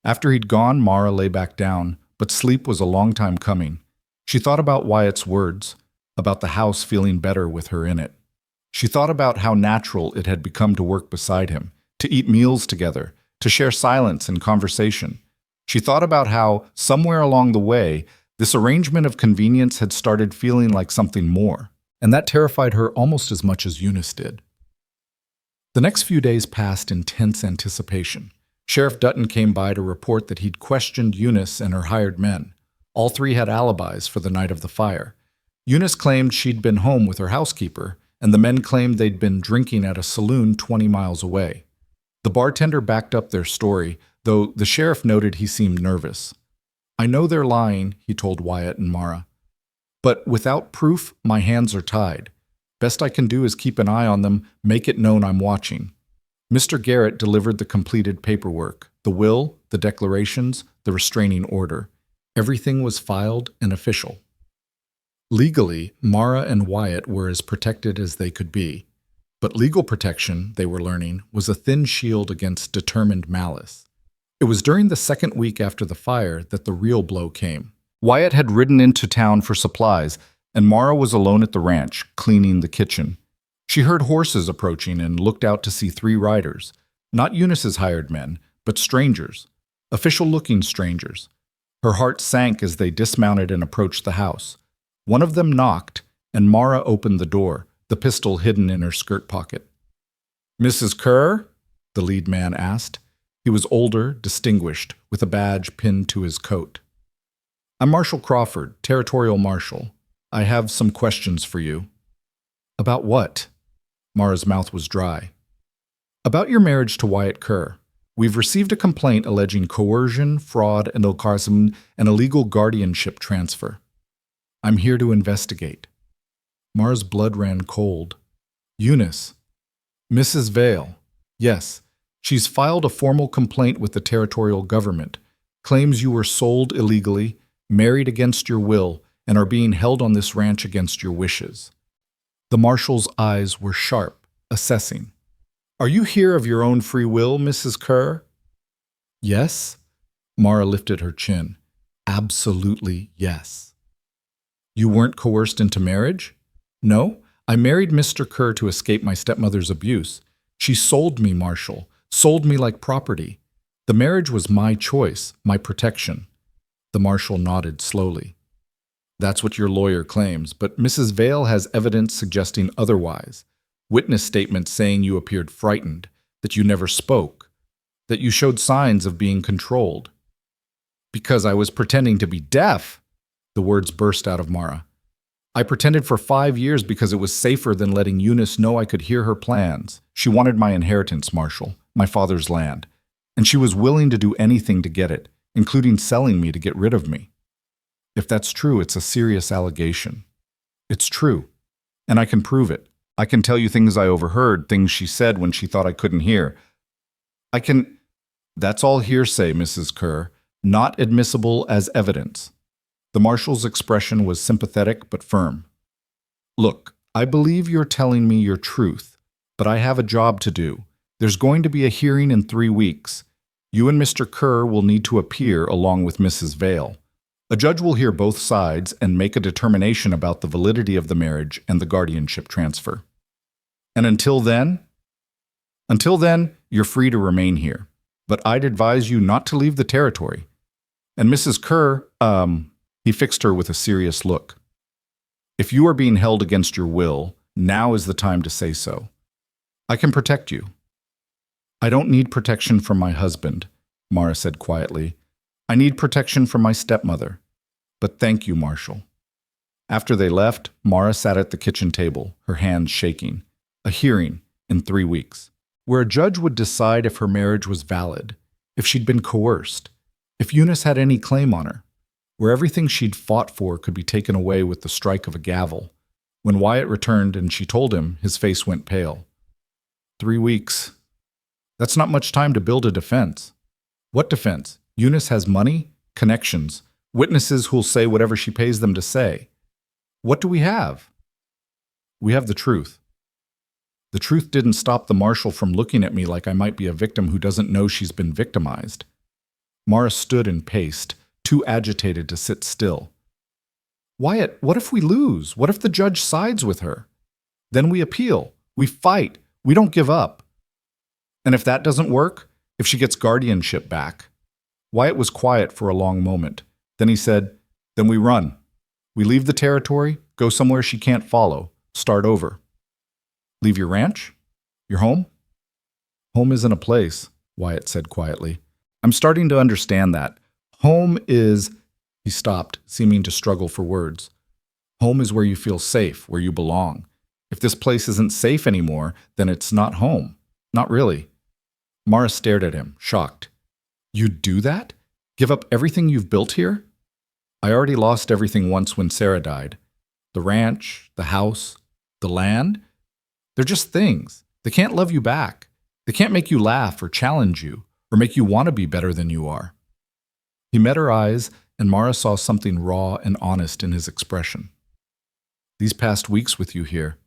After he'd gone, Mara lay back down, but sleep was a long time coming. She thought about Wyatt's words, about the house feeling better with her in it. She thought about how natural it had become to work beside him, to eat meals together, to share silence and conversation. She thought about how, somewhere along the way, this arrangement of convenience had started feeling like something more, and that terrified her almost as much as Eunice did. The next few days passed in tense anticipation. Sheriff Dutton came by to report that he'd questioned Eunice and her hired men. All 3 had alibis for the night of the fire. Eunice claimed she'd been home with her housekeeper, and the men claimed they'd been drinking at a saloon 20 miles away. The bartender backed up their story, though the sheriff noted he seemed nervous. "I know they're lying," he told Wyatt and Mara. "But without proof, my hands are tied. Best I can do is keep an eye on them, make it known I'm watching." Mr. Garrett delivered the completed paperwork, the will, the declarations, the restraining order. Everything was filed and official. Legally, Mara and Wyatt were as protected as they could be. But legal protection, they were learning, was a thin shield against determined malice. It was during the second week after the fire that the real blow came. Wyatt had ridden into town for supplies, and Mara was alone at the ranch, cleaning the kitchen. She heard horses approaching and looked out to see 3 riders. Not Eunice's hired men, but strangers. Official-looking strangers. Her heart sank as they dismounted and approached the house. One of them knocked, and Mara opened the door, the pistol hidden in her skirt pocket. "Mrs. Kerr?" the lead man asked. He was older, distinguished, with a badge pinned to his coat. "I'm Marshal Crawford, Territorial Marshal. I have some questions for you." "About what?" Mara's mouth was dry. "About your marriage to Wyatt Kerr. We've received a complaint alleging coercion, fraud, and illegal guardianship transfer. I'm here to investigate." Mara's blood ran cold. "Eunice." "Mrs. Vale. Yes. She's filed a formal complaint with the territorial government. Claims you were sold illegally, married against your will, and are being held on this ranch against your wishes." The marshal's eyes were sharp, assessing. Are you here of your own free will, Mrs. Kerr? Yes. Mara lifted her chin. Absolutely yes. You weren't coerced into marriage? No, I married Mr. Kerr to escape my stepmother's abuse. She sold me, Marshall, sold me like property. The marriage was my choice, my protection. The marshal nodded slowly. That's what your lawyer claims, but Mrs. Vale has evidence suggesting otherwise. Witness statements saying you appeared frightened, that you never spoke, that you showed signs of being controlled. Because I was pretending to be deaf, the words burst out of Mara. I pretended for 5 years because it was safer than letting Eunice know I could hear her plans. She wanted my inheritance, Marshall, my father's land, and she was willing to do anything to get it, including selling me to get rid of me. If that's true, it's a serious allegation. It's true, and I can prove it. I can tell you things I overheard, things she said when she thought I couldn't hear. I can... That's all hearsay, Mrs. Kerr, not admissible as evidence. The marshal's expression was sympathetic but firm. Look, I believe you're telling me your truth, but I have a job to do. There's going to be a hearing in 3 weeks. You and Mr. Kerr will need to appear along with Mrs. Vale. A judge will hear both sides and make a determination about the validity of the marriage and the guardianship transfer. And until then, you're free to remain here. But I'd advise you not to leave the territory. And Mrs. Kerr, he fixed her with a serious look. If you are being held against your will, now is the time to say so. I can protect you. I don't need protection from my husband, Mara said quietly. I need protection from my stepmother. But thank you, Marshall. After they left, Mara sat at the kitchen table, her hands shaking. A hearing in 3 weeks, where a judge would decide if her marriage was valid, if she'd been coerced, if Eunice had any claim on her, where everything she'd fought for could be taken away with the strike of a gavel. When Wyatt returned and she told him, his face went pale. 3 weeks. That's not much time to build a defense. What defense? Eunice has money, connections, witnesses who'll say whatever she pays them to say. What do we have? We have the truth. The truth didn't stop the marshal from looking at me like I might be a victim who doesn't know she's been victimized. Mara stood and paced, too agitated to sit still. Wyatt, what if we lose? What if the judge sides with her? Then we appeal. We fight. We don't give up. And if that doesn't work, if she gets guardianship back? Wyatt was quiet for a long moment. Then he said, then we run. We leave the territory, go somewhere she can't follow, start over. Leave your ranch? Your home? Home isn't a place, Wyatt said quietly. I'm starting to understand that. Home is... He stopped, seeming to struggle for words. Home is where you feel safe, where you belong. If this place isn't safe anymore, then it's not home. Not really. Mara stared at him, shocked. You'd do that? Give up everything you've built here? I already lost everything once when Sarah died. The ranch, the house, the land. They're just things. They can't love you back. They can't make you laugh or challenge you or make you want to be better than you are. He met her eyes, and Mara saw something raw and honest in his expression. These past weeks with you here,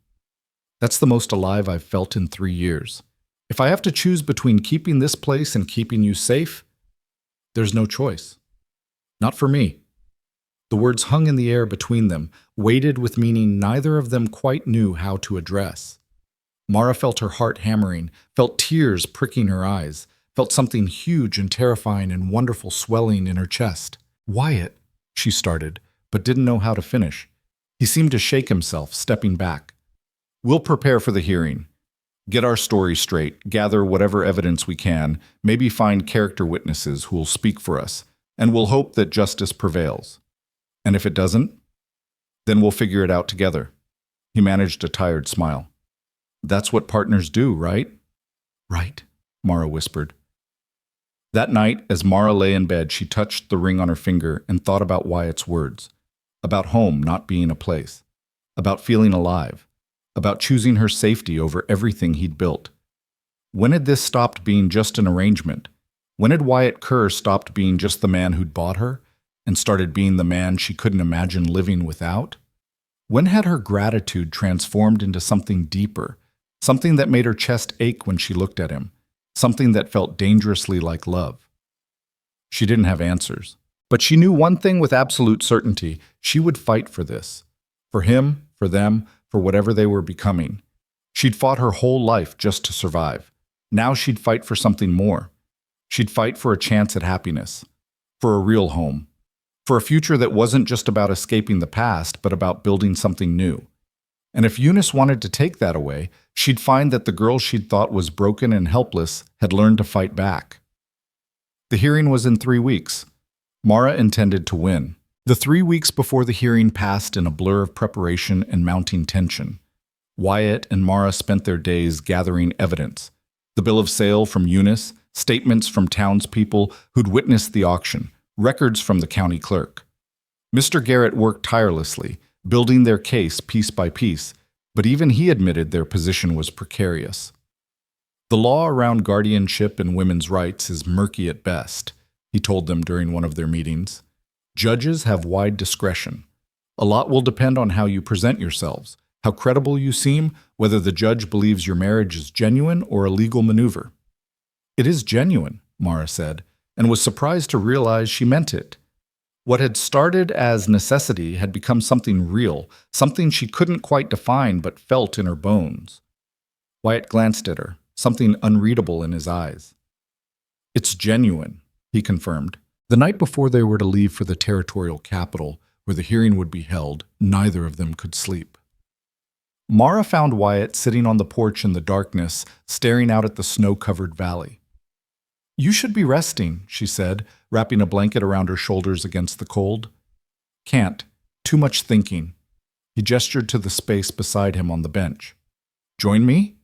that's the most alive I've felt in 3 years. If I have to choose between keeping this place and keeping you safe, there's no choice. Not for me. The words hung in the air between them, weighted with meaning neither of them quite knew how to address. Mara felt her heart hammering, felt tears pricking her eyes, felt something huge and terrifying and wonderful swelling in her chest. Wyatt, she started, but didn't know how to finish. He seemed to shake himself, stepping back. We'll prepare for the hearing. Get our story straight, gather whatever evidence we can, maybe find character witnesses who will speak for us, and we'll hope that justice prevails. And if it doesn't, then we'll figure it out together. He managed a tired smile. That's what partners do, right? Right, Mara whispered. That night, as Mara lay in bed, she touched the ring on her finger and thought about Wyatt's words, about home not being a place, about feeling alive, about choosing her safety over everything he'd built. When had this stopped being just an arrangement? When had Wyatt Kerr stopped being just the man who'd bought her and started being the man she couldn't imagine living without? When had her gratitude transformed into something deeper, something that made her chest ache when she looked at him, something that felt dangerously like love. She didn't have answers, but she knew one thing with absolute certainty: she would fight for this. For him, for them, for whatever they were becoming. She'd fought her whole life just to survive. Now she'd fight for something more. She'd fight for a chance at happiness, for a real home, for a future that wasn't just about escaping the past, but about building something new. And if Eunice wanted to take that away, she'd find that the girl she'd thought was broken and helpless had learned to fight back. The hearing was in 3 weeks. Mara intended to win. The 3 weeks before the hearing passed in a blur of preparation and mounting tension. Wyatt and Mara spent their days gathering evidence. The bill of sale from Eunice, statements from townspeople who'd witnessed the auction, records from the county clerk. Mr. Garrett worked tirelessly, building their case piece by piece, but even he admitted their position was precarious. The law around guardianship and women's rights is murky at best, he told them during one of their meetings. Judges have wide discretion. A lot will depend on how you present yourselves, how credible you seem, whether the judge believes your marriage is genuine or a legal maneuver. It is genuine, Mara said, and was surprised to realize she meant it. What had started as necessity had become something real, something she couldn't quite define but felt in her bones. Wyatt glanced at her, something unreadable in his eyes. It's genuine, he confirmed. The night before they were to leave for the territorial capital, where the hearing would be held, neither of them could sleep. Mara found Wyatt sitting on the porch in the darkness, staring out at the snow-covered valley. You should be resting, she said, wrapping a blanket around her shoulders against the cold. Can't. Too much thinking. He gestured to the space beside him on the bench. Join me?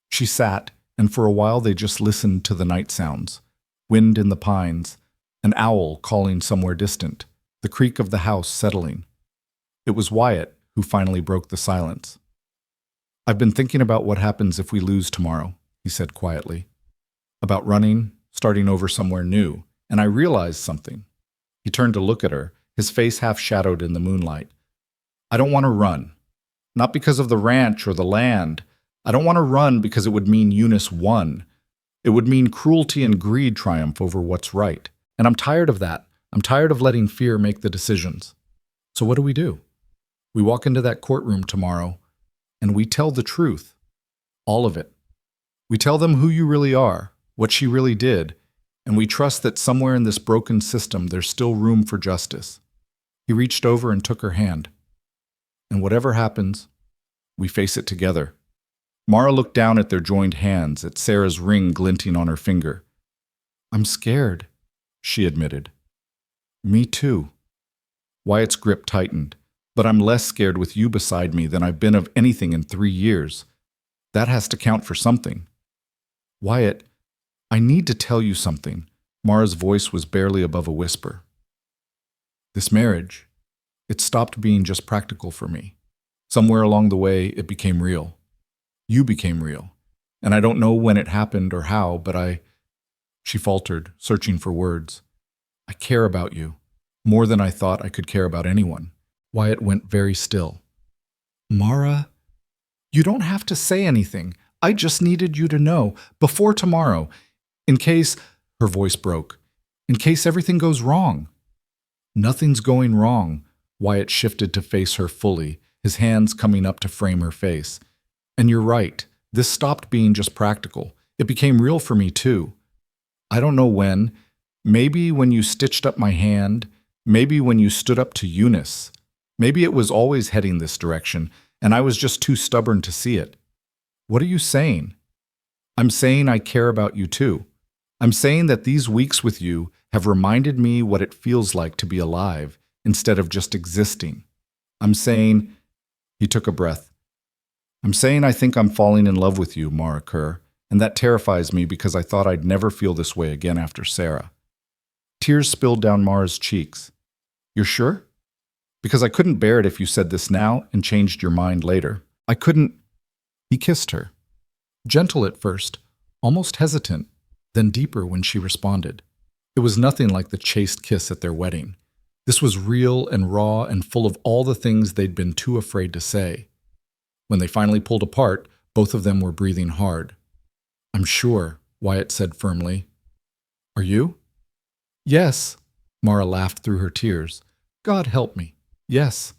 She sat, and for a while they just listened to the night sounds. Wind in the pines, an owl calling somewhere distant, the creak of the house settling. It was Wyatt who finally broke the silence. I've been thinking about what happens if we lose tomorrow, he said quietly. About running, starting over somewhere new, and I realized something. He turned to look at her, his face half shadowed in the moonlight. I don't want to run. Not because of the ranch or the land. I don't want to run because it would mean Eunice won. It would mean cruelty and greed triumph over what's right. And I'm tired of that. I'm tired of letting fear make the decisions. So what do? We walk into that courtroom tomorrow, and we tell the truth. All of it. We tell them who you really are, what she really did, and we trust that somewhere in this broken system there's still room for justice. He reached over and took her hand. And whatever happens, we face it together. Mara looked down at their joined hands, at Sarah's ring glinting on her finger. I'm scared, she admitted. Me too. Wyatt's grip tightened, but I'm less scared with you beside me than I've been of anything in 3 years. That has to count for something. Wyatt, I need to tell you something. Mara's voice was barely above a whisper. This marriage, it stopped being just practical for me. Somewhere along the way, it became real. You became real. And I don't know when it happened or how, but She faltered, searching for words. I care about you, more than I thought I could care about anyone. Wyatt went very still. Mara, you don't have to say anything. I just needed you to know, before tomorrow, in case, her voice broke, in case everything goes wrong. Nothing's going wrong. Wyatt shifted to face her fully, his hands coming up to frame her face. And you're right, this stopped being just practical. It became real for me too. I don't know when, maybe when you stitched up my hand, maybe when you stood up to Eunice. Maybe it was always heading this direction, and I was just too stubborn to see it. What are you saying? I'm saying I care about you too. I'm saying that these weeks with you have reminded me what it feels like to be alive instead of just existing. I'm saying, he took a breath. I'm saying I think I'm falling in love with you, Mara Kerr, and that terrifies me because I thought I'd never feel this way again after Sarah. Tears spilled down Mara's cheeks. You're sure? Because I couldn't bear it if you said this now and changed your mind later. I couldn't. He kissed her. Gentle at first, almost hesitant, then deeper when she responded. It was nothing like the chaste kiss at their wedding. This was real and raw and full of all the things they'd been too afraid to say. When they finally pulled apart, Both of them were breathing hard. "I'm sure," Wyatt said firmly. "Are you?" "Yes," Mara laughed through her tears. "God help me. Yes."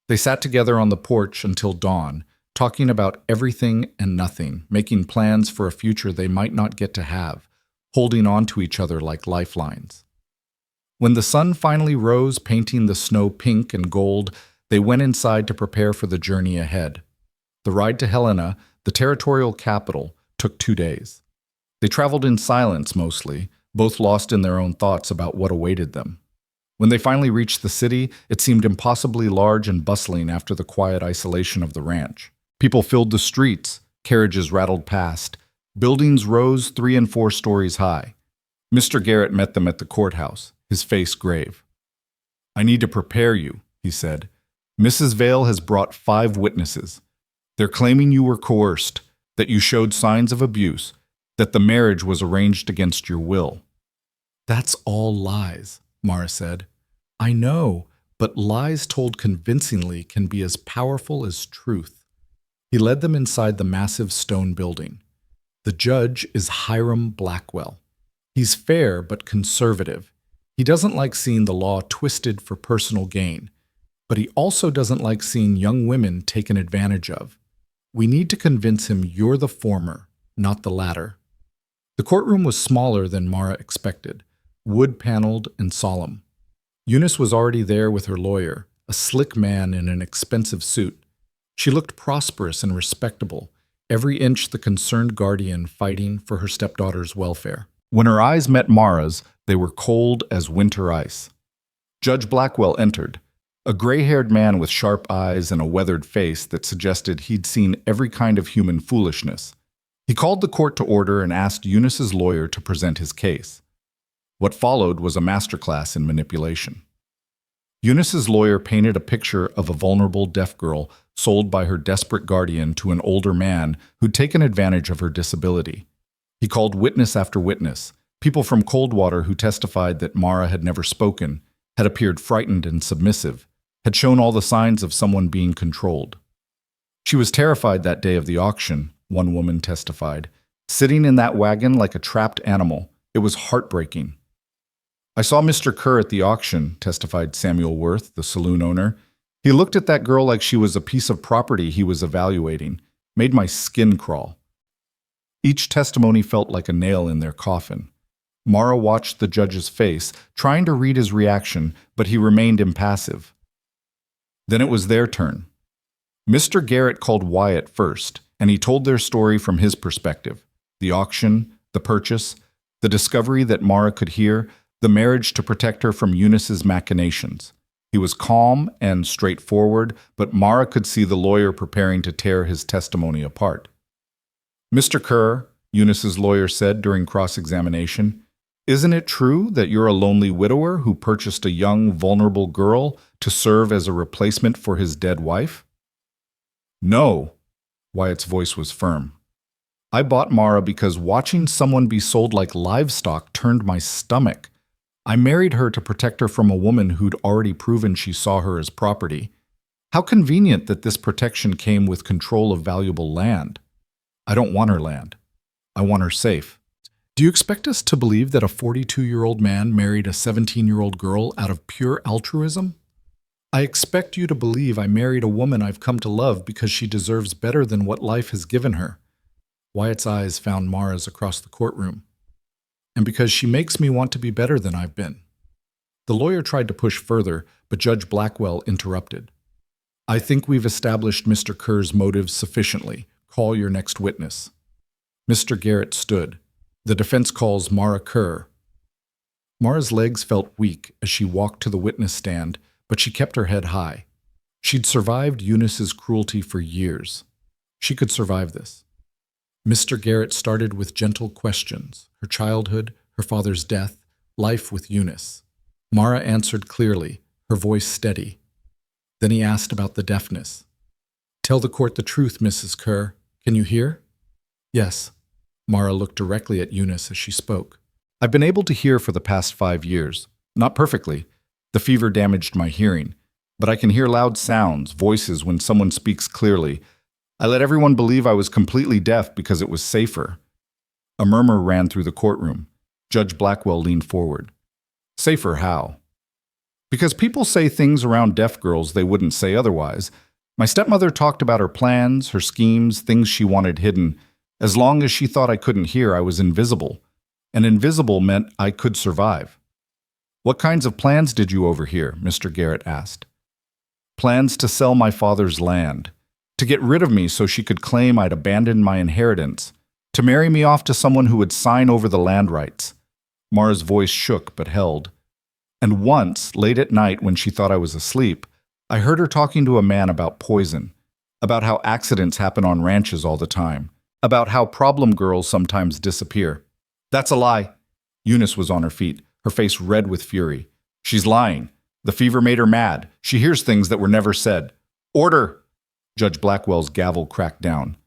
They sat together on the porch until dawn, talking about everything and nothing, making plans for a future they might not get to have, holding on to each other like lifelines. When the sun finally rose, painting the snow pink and gold, they went inside to prepare for the journey ahead. The ride to Helena, the territorial capital, took 2 days. They traveled in silence mostly, both lost in their own thoughts about what awaited them. When they finally reached the city, it seemed impossibly large and bustling after the quiet isolation of the ranch. People filled the streets, carriages rattled past, buildings rose 3 and 4 stories high. Mr. Garrett met them at the courthouse, his face grave. "I need to prepare you," he said. "Mrs. Vale has brought 5 witnesses. They're claiming you were coerced, that you showed signs of abuse, that the marriage was arranged against your will." "That's all lies," Mara said. "I know, but lies told convincingly can be as powerful as truth." He led them inside the massive stone building. The judge is Hiram Blackwell. He's fair but conservative. He doesn't like seeing the law twisted for personal gain, but he also doesn't like seeing young women taken advantage of. We need to convince him you're the former, not the latter. The courtroom was smaller than Mara expected, wood-paneled and solemn. Eunice was already there with her lawyer, a slick man in an expensive suit. She looked prosperous and respectable, every inch the concerned guardian fighting for her stepdaughter's welfare. When her eyes met Mara's, they were cold as winter ice. Judge Blackwell entered, a gray-haired man with sharp eyes and a weathered face that suggested he'd seen every kind of human foolishness. He called the court to order and asked Eunice's lawyer to present his case. What followed was a masterclass in manipulation. Eunice's lawyer painted a picture of a vulnerable deaf girl sold by her desperate guardian to an older man who'd taken advantage of her disability. He called witness after witness, people from Coldwater who testified that Mara had never spoken, had appeared frightened and submissive, had shown all the signs of someone being controlled. She was terrified that day of the auction, one woman testified. Sitting in that wagon like a trapped animal, it was heartbreaking. "I saw Mr. Kerr at the auction," testified Samuel Worth, the saloon owner. "He looked at that girl like she was a piece of property he was evaluating. Made my skin crawl." Each testimony felt like a nail in their coffin. Mara watched the judge's face, trying to read his reaction, but he remained impassive. Then it was their turn. Mr. Garrett called Wyatt first, and he told their story from his perspective. The auction, the purchase, the discovery that Mara could hear, the marriage to protect her from Eunice's machinations. He was calm and straightforward, but Mara could see the lawyer preparing to tear his testimony apart. "Mr. Kerr," Eunice's lawyer said during cross-examination, "isn't it true that you're a lonely widower who purchased a young, vulnerable girl to serve as a replacement for his dead wife?" "No," Wyatt's voice was firm. "I bought Mara because watching someone be sold like livestock turned my stomach. I married her to protect her from a woman who'd already proven she saw her as property. How convenient that this protection came with control of valuable land. I don't want her land. I want her safe." "Do you expect us to believe that a 42-year-old man married a 17-year-old girl out of pure altruism? I expect you to believe I married a woman I've come to love because she deserves better than what life has given her." Wyatt's eyes found Mara's across the courtroom. "And because she makes me want to be better than I've been." The lawyer tried to push further, but Judge Blackwell interrupted. "I think we've established Mr. Kerr's motives sufficiently. Call your next witness." Mr. Garrett stood. "The defense calls Mara Kerr." Mara's legs felt weak as she walked to the witness stand, but she kept her head high. She'd survived Eunice's cruelty for years. She could survive this. Mr. Garrett started with gentle questions: her childhood, her father's death, life with Eunice. Mara answered clearly, her voice steady. Then he asked about the deafness. "Tell the court the truth, Mrs. Kerr. Can you hear?" "Yes." Mara looked directly at Eunice as she spoke. "I've been able to hear for the past 5 years. Not perfectly. The fever damaged my hearing. But I can hear loud sounds, voices when someone speaks clearly. I let everyone believe I was completely deaf because it was safer. A murmur ran through the courtroom. Judge Blackwell leaned forward. Safer how? Because people say things around deaf girls they wouldn't say otherwise. My stepmother talked about her plans, her schemes, things she wanted hidden. As long as she thought I couldn't hear, I was invisible. And invisible meant I could survive. What kinds of plans did you overhear? Mr. Garrett asked. Plans to sell my father's land, to get rid of me so she could claim I'd abandoned my inheritance, to marry me off to someone who would sign over the land rights. Mara's voice shook but held. And once, late at night when she thought I was asleep, I heard her talking to a man about poison, about how accidents happen on ranches all the time, about how problem girls sometimes disappear. That's a lie. Eunice was on her feet, her face red with fury. She's lying. The fever made her mad. She hears things that were never said. Order! Judge Blackwell's gavel cracked down.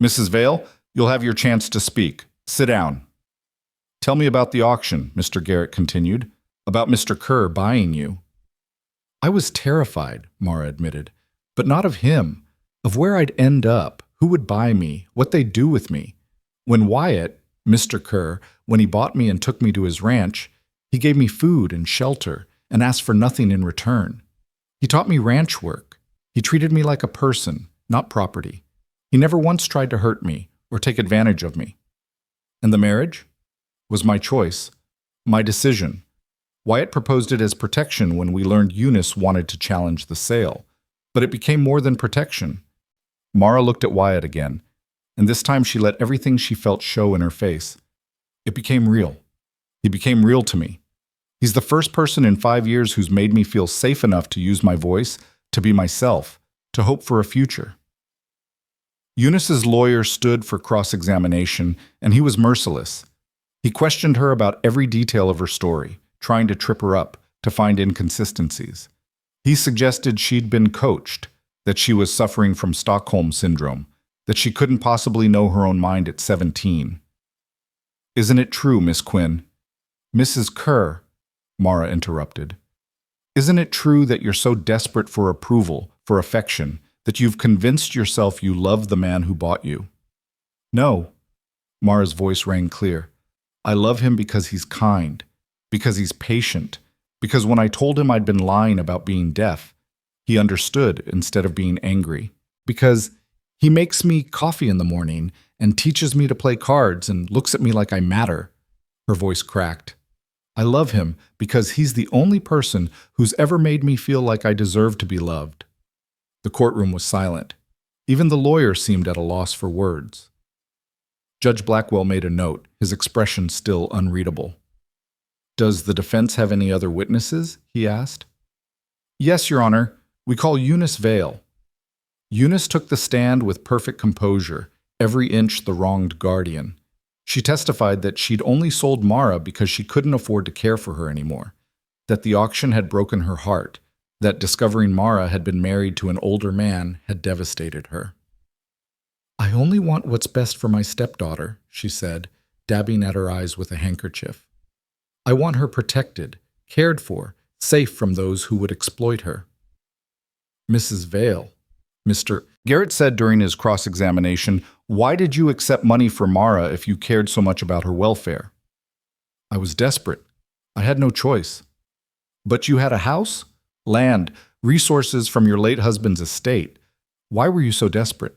Mrs. Vale, you'll have your chance to speak. Sit down. Tell me about the auction, Mr. Garrett continued, about Mr. Kerr buying you. I was terrified, Mara admitted, but not of him, of where I'd end up, who would buy me, what they'd do with me. When Wyatt, Mr. Kerr, when he bought me and took me to his ranch, he gave me food and shelter and asked for nothing in return. He taught me ranch work. He treated me like a person, not property. He never once tried to hurt me or take advantage of me. And the marriage? Was my choice, my decision. Wyatt proposed it as protection when we learned Eunice wanted to challenge the sale, but it became more than protection. Mara looked at Wyatt again, and this time she let everything she felt show in her face. It became real. He became real to me. He's the first person in 5 years who's made me feel safe enough to use my voice, to be myself, to hope for a future. Eunice's lawyer stood for cross-examination, and he was merciless. He questioned her about every detail of her story, trying to trip her up, to find inconsistencies. He suggested she'd been coached, that she was suffering from Stockholm Syndrome, that she couldn't possibly know her own mind at 17. Isn't it true, Miss Quinn? Mrs. Kerr, Mara interrupted. Isn't it true that you're so desperate for approval, for affection, that you've convinced yourself you love the man who bought you? No. Mara's voice rang clear. I love him because he's kind, because he's patient, because when I told him I'd been lying about being deaf, he understood instead of being angry, because he makes me coffee in the morning and teaches me to play cards and looks at me like I matter. Her voice cracked. I love him because he's the only person who's ever made me feel like I deserve to be loved. The courtroom was silent. Even the lawyer seemed at a loss for words. Judge Blackwell made a note, his expression still unreadable. Does the defense have any other witnesses? He asked. Yes, Your Honor. We call Eunice Vale. Eunice took the stand with perfect composure, every inch the wronged guardian. She testified that she'd only sold Mara because she couldn't afford to care for her anymore, that the auction had broken her heart, that discovering Mara had been married to an older man had devastated her. I only want what's best for my stepdaughter, she said, dabbing at her eyes with a handkerchief. I want her protected, cared for, safe from those who would exploit her. Mrs. Vale, Mr. Garrett said during his cross-examination, why did you accept money for Mara if you cared so much about her welfare? I was desperate. I had no choice. But you had a house, land, resources from your late husband's estate. Why were you so desperate?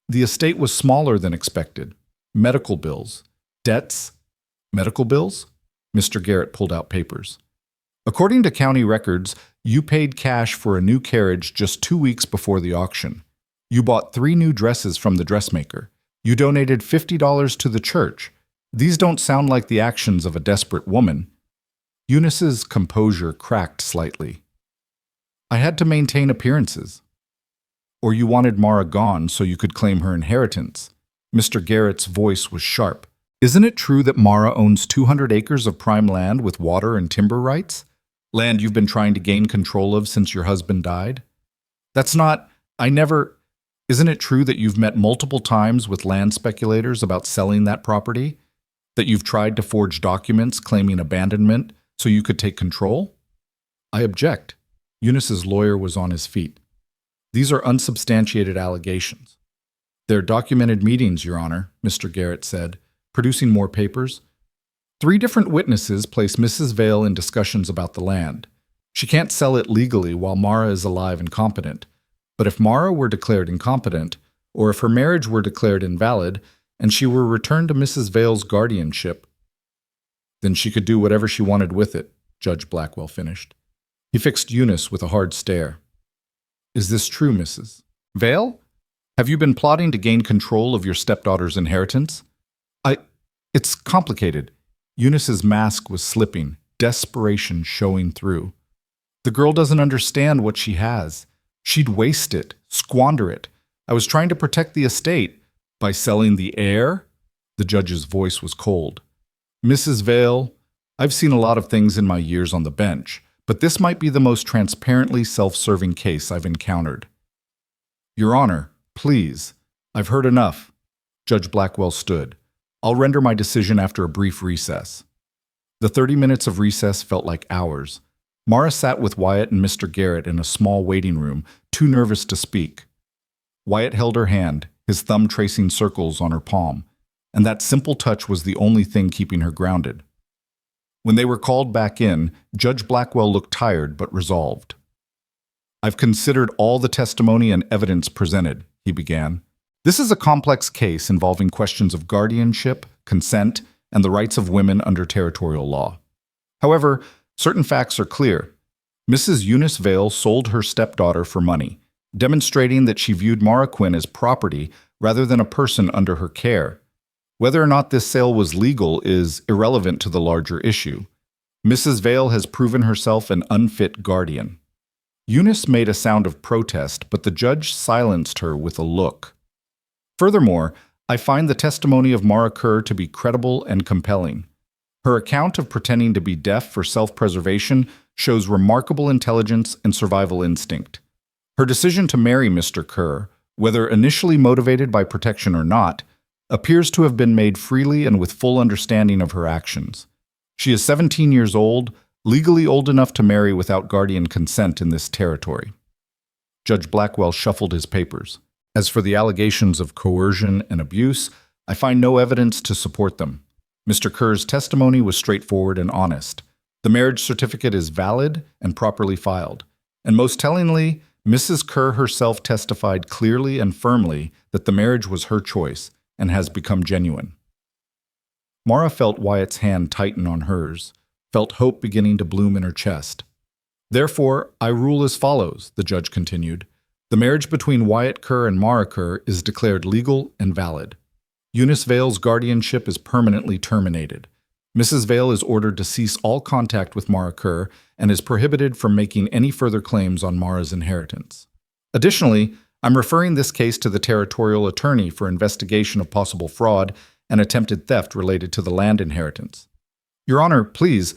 The estate was smaller than expected. Medical bills. Debts. Medical bills? Mr. Garrett pulled out papers. According to county records, you paid cash for a new carriage just 2 weeks before the auction. You bought 3 new dresses from the dressmaker. You donated $50 to the church. These don't sound like the actions of a desperate woman. Eunice's composure cracked slightly. I had to maintain appearances. Or you wanted Mara gone so you could claim her inheritance. Mr. Garrett's voice was sharp. Isn't it true that Mara owns 200 acres of prime land with water and timber rights? Land you've been trying to gain control of since your husband died? That's not, Isn't it true that you've met multiple times with land speculators about selling that property? That you've tried to forge documents claiming abandonment so you could take control? I object. Eunice's lawyer was on his feet. These are unsubstantiated allegations. They're documented meetings, Your Honor, Mr. Garrett said, producing more papers. 3 different witnesses place Mrs. Vale in discussions about the land. She can't sell it legally while Mara is alive and competent. But if Mara were declared incompetent, or if her marriage were declared invalid, and she were returned to Mrs. Vale's guardianship, then she could do whatever she wanted with it, Judge Blackwell finished. He fixed Eunice with a hard stare. Is this true, Mrs. Vale? Have you been plotting to gain control of your stepdaughter's inheritance? It's complicated. Eunice's mask was slipping, desperation showing through. The girl doesn't understand what she has. She'd waste it, squander it. I was trying to protect the estate. By selling the heir? The judge's voice was cold. Mrs. Vale, I've seen a lot of things in my years on the bench, but this might be the most transparently self-serving case I've encountered. Your Honor, please. I've heard enough. Judge Blackwell stood. I'll render my decision after a brief recess. The 30 minutes of recess felt like hours. Mara sat with Wyatt and Mr. Garrett in a small waiting room, too nervous to speak. Wyatt held her hand, his thumb tracing circles on her palm, and that simple touch was the only thing keeping her grounded. When they were called back in, Judge Blackwell looked tired but resolved. I've considered all the testimony and evidence presented, he began. This is a complex case involving questions of guardianship, consent, and the rights of women under territorial law. However, certain facts are clear. Mrs. Eunice Vale sold her stepdaughter for money, demonstrating that she viewed Mara Quinn as property rather than a person under her care. Whether or not this sale was legal is irrelevant to the larger issue. Mrs. Vale has proven herself an unfit guardian. Eunice made a sound of protest, but the judge silenced her with a look. Furthermore, I find the testimony of Mara Kerr to be credible and compelling. Her account of pretending to be deaf for self-preservation shows remarkable intelligence and survival instinct. Her decision to marry Mr. Kerr, whether initially motivated by protection or not, appears to have been made freely and with full understanding of her actions. She is 17 years old, legally old enough to marry without guardian consent in this territory. Judge Blackwell shuffled his papers. As for the allegations of coercion and abuse, I find no evidence to support them. Mr. Kerr's testimony was straightforward and honest. The marriage certificate is valid and properly filed. And most tellingly, Mrs. Kerr herself testified clearly and firmly that the marriage was her choice and has become genuine. Mara felt Wyatt's hand tighten on hers, felt hope beginning to bloom in her chest. Therefore, I rule as follows, the judge continued. The marriage between Wyatt Kerr and Mara Kerr is declared legal and valid. Eunice Vale's guardianship is permanently terminated. Mrs. Vale is ordered to cease all contact with Mara Kerr and is prohibited from making any further claims on Mara's inheritance. Additionally, I'm referring this case to the territorial attorney for investigation of possible fraud and attempted theft related to the land inheritance. Your Honor, please.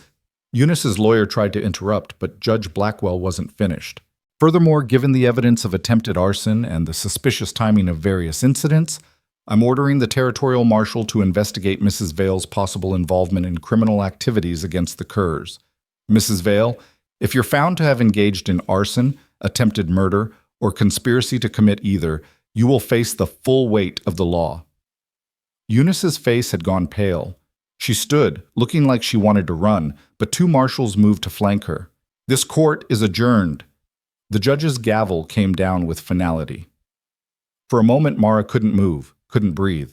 Eunice's lawyer tried to interrupt, but Judge Blackwell wasn't finished. Furthermore, given the evidence of attempted arson and the suspicious timing of various incidents, I'm ordering the territorial marshal to investigate Mrs. Vale's possible involvement in criminal activities against the Kerrs. Mrs. Vale, if you're found to have engaged in arson, attempted murder, or conspiracy to commit either, you will face the full weight of the law. Eunice's face had gone pale. She stood, looking like she wanted to run, but 2 marshals moved to flank her. This court is adjourned. The judge's gavel came down with finality. For a moment, Mara couldn't move, couldn't breathe.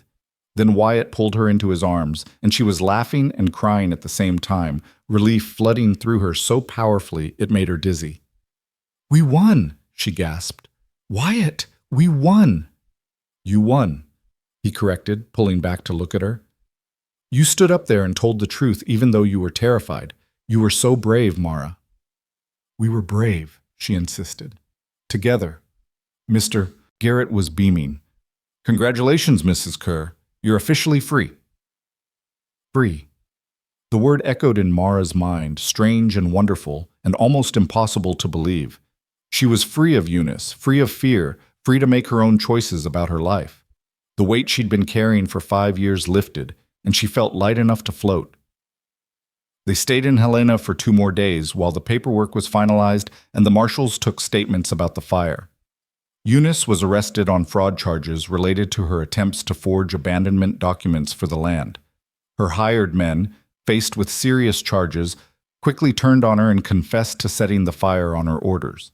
Then Wyatt pulled her into his arms, and she was laughing and crying at the same time, relief flooding through her so powerfully it made her dizzy. "We won," she gasped. "Wyatt, we won." "You won," he corrected, pulling back to look at her. "You stood up there and told the truth even though you were terrified. You were so brave, Mara." "We were brave," she insisted. "Together." Mr. Garrett was beaming. "Congratulations, Mrs. Kerr. You're officially free." Free. The word echoed in Mara's mind, strange and wonderful, and almost impossible to believe. She was free of Eunice, free of fear, free to make her own choices about her life. The weight she'd been carrying for 5 years lifted, and she felt light enough to float. They stayed in Helena for 2 more days while the paperwork was finalized and the marshals took statements about the fire. Eunice was arrested on fraud charges related to her attempts to forge abandonment documents for the land. Her hired men, faced with serious charges, quickly turned on her and confessed to setting the fire on her orders.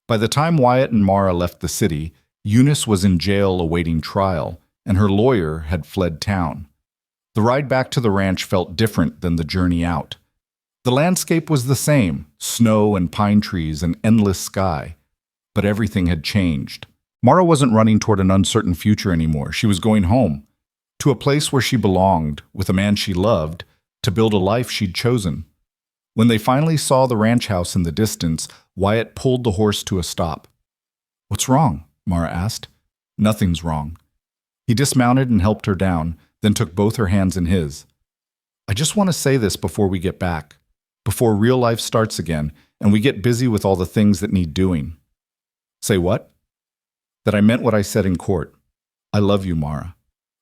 By the time Wyatt and Mara left the city, Eunice was in jail awaiting trial, and her lawyer had fled town. The ride back to the ranch felt different than the journey out. The landscape was the same, snow and pine trees and endless sky. But everything had changed. Mara wasn't running toward an uncertain future anymore. She was going home, to a place where she belonged, with a man she loved, to build a life she'd chosen. When they finally saw the ranch house in the distance, Wyatt pulled the horse to a stop. "What's wrong?" Mara asked. "Nothing's wrong." He dismounted and helped her down, then took both her hands in his. "I just want to say this before we get back, before real life starts again, and we get busy with all the things that need doing." "Say what?" "That I meant what I said in court. I love you, Mara.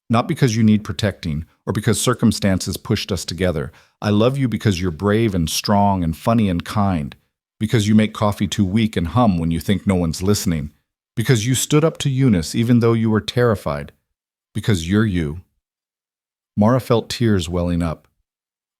Not because you need protecting, or because circumstances pushed us together. I love you because you're brave and strong and funny and kind, because you make coffee too weak and hum when you think no one's listening, because you stood up to Eunice even though you were terrified, because you're you." Mara felt tears welling up.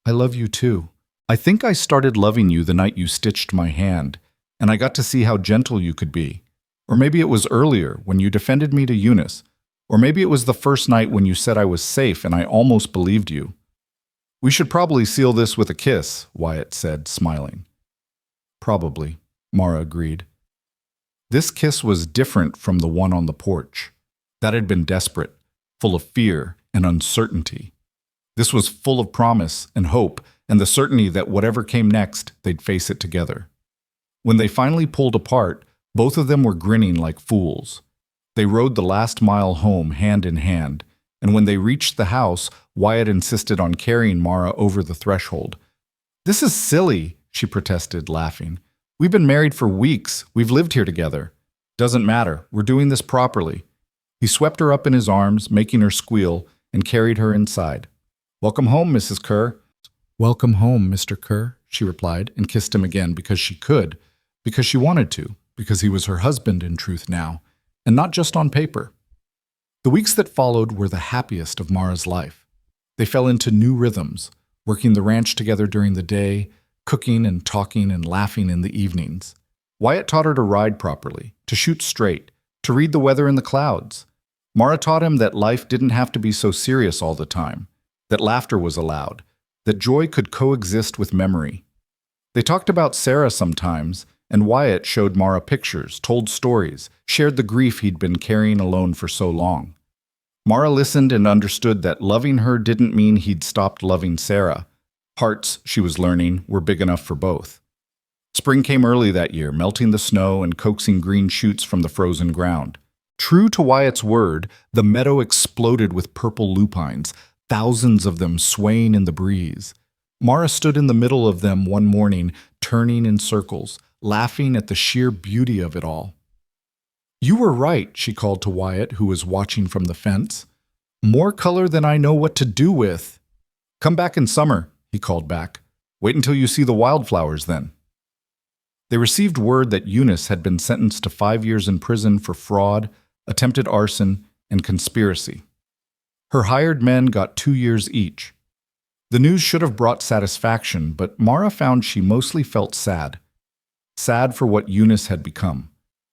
"I love you too. I think I started loving you the night you stitched my hand, and I got to see how gentle you could be. Or maybe it was earlier, when you defended me to Eunice. Or maybe it was the first night when you said I was safe and I almost believed you." "We should probably seal this with a kiss," Wyatt said, smiling. "Probably," Mara agreed. This kiss was different from the one on the porch. That had been desperate, full of fear and uncertainty. This was full of promise and hope and the certainty that whatever came next, they'd face it together. When they finally pulled apart, both of them were grinning like fools. They rode the last mile home hand in hand, and when they reached the house, Wyatt insisted on carrying Mara over the threshold. "This is silly," she protested, laughing. "We've been married for weeks. We've lived here together. Doesn't matter. We're doing this properly." He swept her up in his arms, making her squeal, and carried her inside. "Welcome home, Mrs. Kerr." "Welcome home, Mr. Kerr," she replied, and kissed him again because she could, because she wanted to, because he was her husband in truth now, and not just on paper. The weeks that followed were the happiest of Mara's life. They fell into new rhythms, working the ranch together during the day, cooking and talking and laughing in the evenings. Wyatt taught her to ride properly, to shoot straight, to read the weather in the clouds. Mara taught him that life didn't have to be so serious all the time, that laughter was allowed, that joy could coexist with memory. They talked about Sarah sometimes, and Wyatt showed Mara pictures, told stories, shared the grief he'd been carrying alone for so long. Mara listened and understood that loving her didn't mean he'd stopped loving Sarah. Hearts, she was learning, were big enough for both. Spring came early that year, melting the snow and coaxing green shoots from the frozen ground. True to Wyatt's word, the meadow exploded with purple lupines, thousands of them swaying in the breeze. Mara stood in the middle of them one morning, turning in circles, laughing at the sheer beauty of it all. "You were right," she called to Wyatt, who was watching from the fence. "More color than I know what to do with." "Come back in summer," he called back. "Wait until you see the wildflowers then." They received word that Eunice had been sentenced to 5 years in prison for fraud, attempted arson, and conspiracy. Her hired men got 2 years each. The news should have brought satisfaction, but Mara found she mostly felt sad. Sad for what Eunice had become,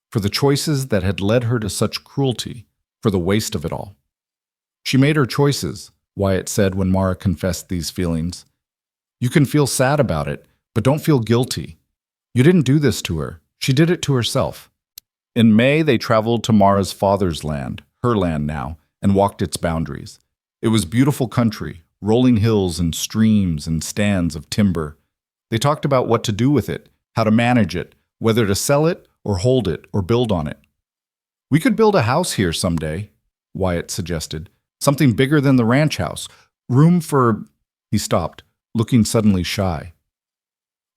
for the choices that had led her to such cruelty, for the waste of it all. "She made her choices," Wyatt said when Mara confessed these feelings. "You can feel sad about it, but don't feel guilty. You didn't do this to her. She did it to herself." In May, they traveled to Mara's father's land, her land now, and walked its boundaries. It was beautiful country, rolling hills and streams and stands of timber. They talked about what to do with it, how to manage it, whether to sell it or hold it or build on it. "We could build a house here someday," Wyatt suggested. "Something bigger than the ranch house. Room for—" He stopped, looking suddenly shy.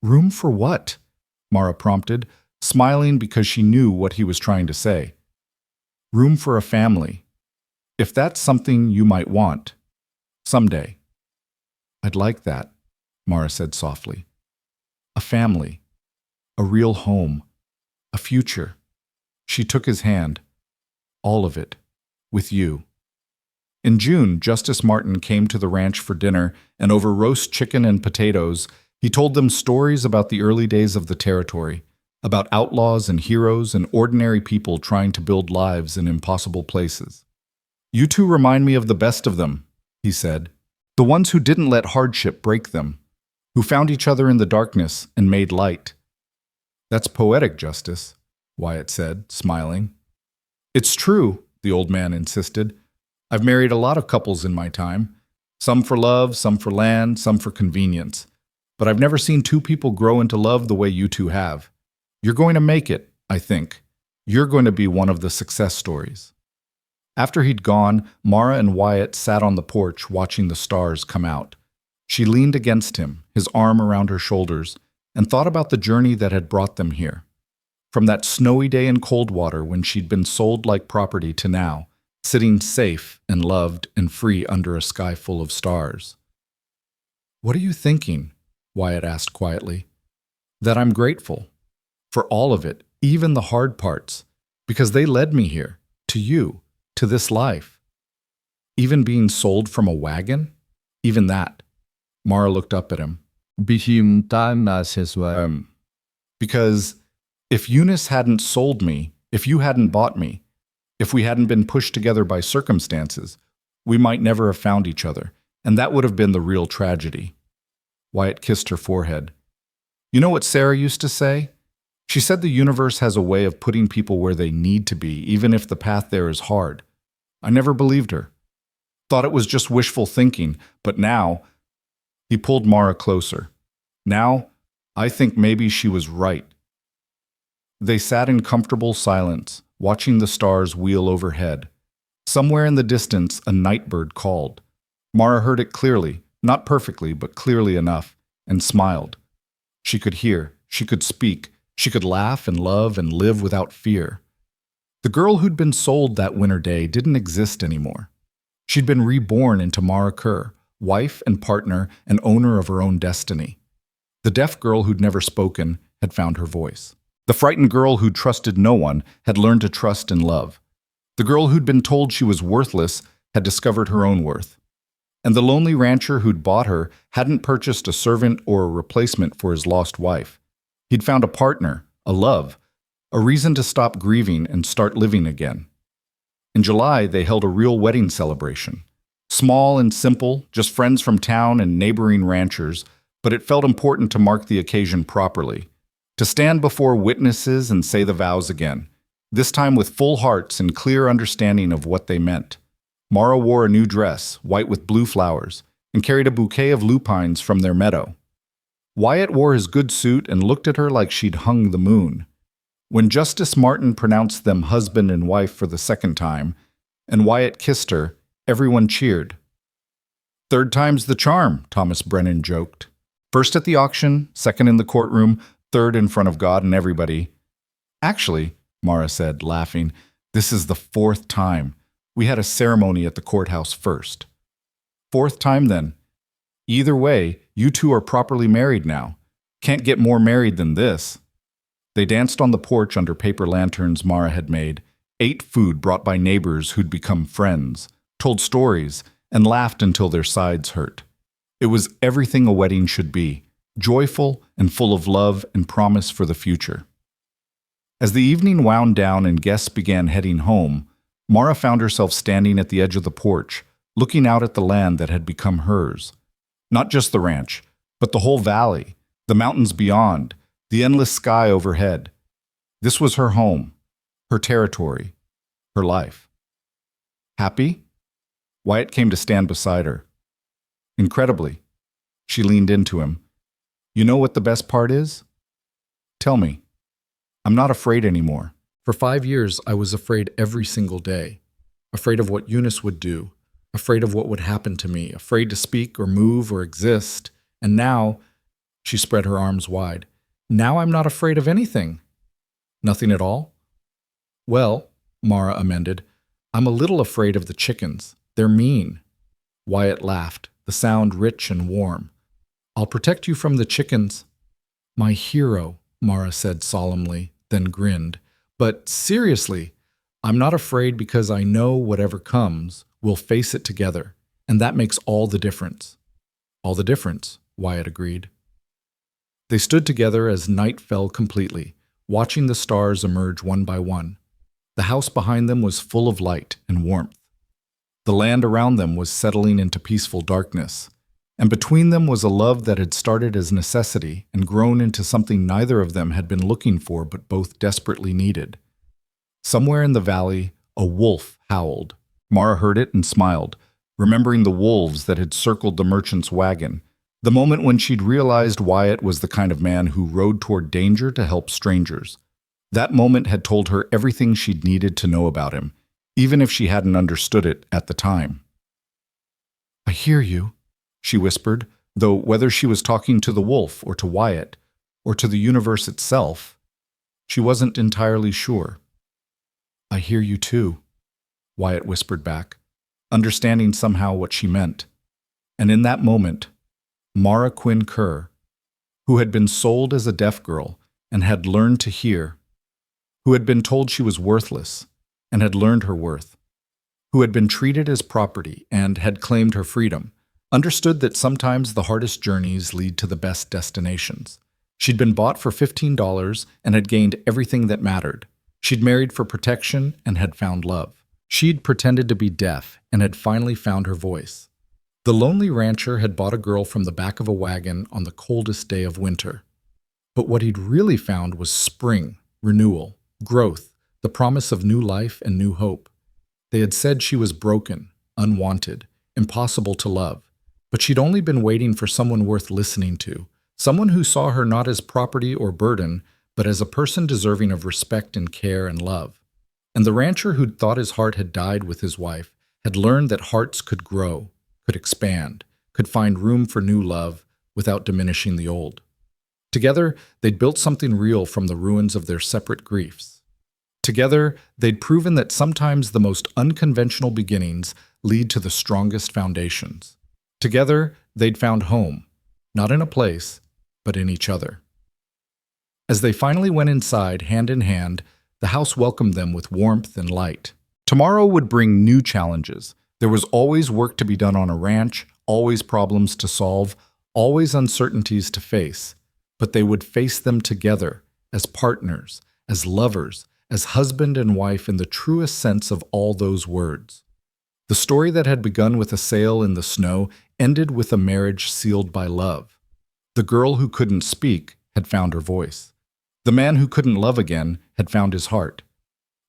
"Room for what?" Mara prompted, smiling because she knew what he was trying to say. "Room for a family. If that's something you might want. Someday." "I'd like that," Mara said softly. "A family. A real home. A future." She took his hand. All of it. With you. In June, Justice Martin came to the ranch for dinner, and over roast chicken and potatoes, he told them stories about the early days of the territory, about outlaws and heroes and ordinary people trying to build lives in impossible places. "You two remind me of the best of them," he said. "The ones who didn't let hardship break them, who found each other in the darkness and made light." "That's poetic, Justice," Wyatt said, smiling. "It's true," the old man insisted. "I've married a lot of couples in my time, some for love, some for land, some for convenience. But I've never seen two people grow into love the way you two have. You're going to make it, I think. You're going to be one of the success stories." After he'd gone, Mara and Wyatt sat on the porch watching the stars come out. She leaned against him, his arm around her shoulders, and thought about the journey that had brought them here. From that snowy day in Coldwater when she'd been sold like property to now, sitting safe and loved and free under a sky full of stars. "What are you thinking?" Wyatt asked quietly. "That I'm grateful. For all of it, even the hard parts, because they led me here, to you, to this life. Even being sold from a wagon? Even that." Mara looked up at him. Because if Eunice hadn't sold me, if you hadn't bought me, if we hadn't been pushed together by circumstances, we might never have found each other, and that would have been the real tragedy. Wyatt kissed her forehead. "You know what Sarah used to say? She said the universe has a way of putting people where they need to be, even if the path there is hard. I never believed her. Thought it was just wishful thinking, but now..." He pulled Mara closer. "Now, I think maybe she was right." They sat in comfortable silence, watching the stars wheel overhead. Somewhere in the distance, a nightbird called. Mara heard it clearly, not perfectly, but clearly enough, and smiled. She could hear, she could speak, she could laugh and love and live without fear. The girl who'd been sold that winter day didn't exist anymore. She'd been reborn into Mara Kerr, wife and partner and owner of her own destiny. The deaf girl who'd never spoken had found her voice. The frightened girl who'd trusted no one had learned to trust and love. The girl who'd been told she was worthless had discovered her own worth. And the lonely rancher who'd bought her hadn't purchased a servant or a replacement for his lost wife. He'd found a partner, a love, a reason to stop grieving and start living again. In July, they held a real wedding celebration. Small and simple, just friends from town and neighboring ranchers, but it felt important to mark the occasion properly. To stand before witnesses and say the vows again, this time with full hearts and clear understanding of what they meant. Mara wore a new dress, white with blue flowers, and carried a bouquet of lupines from their meadow. Wyatt wore his good suit and looked at her like she'd hung the moon. When Justice Martin pronounced them husband and wife for the second time, and Wyatt kissed her, everyone cheered. "Third time's the charm," Thomas Brennan joked. "First at the auction, second in the courtroom, third in front of God and everybody." "Actually," Mara said, laughing, "this is the fourth time. We had a ceremony at the courthouse first." "Fourth time, then. Either way, you two are properly married now. Can't get more married than this." They danced on the porch under paper lanterns Mara had made, ate food brought by neighbors who'd become friends, told stories, and laughed until their sides hurt. It was everything a wedding should be, joyful and full of love and promise for the future. As the evening wound down and guests began heading home, Mara found herself standing at the edge of the porch, looking out at the land that had become hers. Not just the ranch, but the whole valley, the mountains beyond, the endless sky overhead. This was her home, her territory, her life. "Happy?" Wyatt came to stand beside her. "Incredibly." She leaned into him. "You know what the best part is? Tell me. I'm not afraid anymore. For 5 years, I was afraid every single day. Afraid of what Eunice would do. Afraid of what would happen to me. Afraid to speak or move or exist. And now," she spread her arms wide, "now I'm not afraid of anything." "Nothing at all?" "Well," Mara amended, "I'm a little afraid of the chickens. They're mean." Wyatt laughed, the sound rich and warm. "I'll protect you from the chickens." "My hero," Mara said solemnly, then grinned. But seriously, I'm not afraid because I know whatever comes, we'll face it together. And that makes all the difference. All the difference, Wyatt agreed. They stood together as night fell completely, watching the stars emerge one by one. The house behind them was full of light and warmth. The land around them was settling into peaceful darkness. And between them was a love that had started as necessity and grown into something neither of them had been looking for but both desperately needed. Somewhere in the valley, a wolf howled. Mara heard it and smiled, remembering the wolves that had circled the merchant's wagon, the moment when she'd realized Wyatt was the kind of man who rode toward danger to help strangers. That moment had told her everything she'd needed to know about him, even if she hadn't understood it at the time. "I hear you," she whispered, though whether she was talking to the wolf or to Wyatt, or to the universe itself, she wasn't entirely sure. "I hear you too," Wyatt whispered back, understanding somehow what she meant. And in that moment, Mara Quinn Kerr, who had been sold as a deaf girl and had learned to hear, who had been told she was worthless and had learned her worth, who had been treated as property and had claimed her freedom, understood that sometimes the hardest journeys lead to the best destinations. She'd been bought for $15 and had gained everything that mattered. She'd married for protection and had found love. She'd pretended to be deaf and had finally found her voice. The lonely rancher had bought a girl from the back of a wagon on the coldest day of winter. But what he'd really found was spring, renewal, growth, the promise of new life and new hope. They had said she was broken, unwanted, impossible to love. But she'd only been waiting for someone worth listening to, someone who saw her not as property or burden, but as a person deserving of respect and care and love. And the rancher who'd thought his heart had died with his wife had learned that hearts could grow, could expand, could find room for new love without diminishing the old. Together, they'd built something real from the ruins of their separate griefs. Together, they'd proven that sometimes the most unconventional beginnings lead to the strongest foundations. Together, they'd found home, not in a place, but in each other. As they finally went inside, hand in hand, the house welcomed them with warmth and light. Tomorrow would bring new challenges. There was always work to be done on a ranch, always problems to solve, always uncertainties to face. But they would face them together, as partners, as lovers, as husband and wife in the truest sense of all those words. The story that had begun with a sail in the snow ended with a marriage sealed by love. The girl who couldn't speak had found her voice. The man who couldn't love again had found his heart.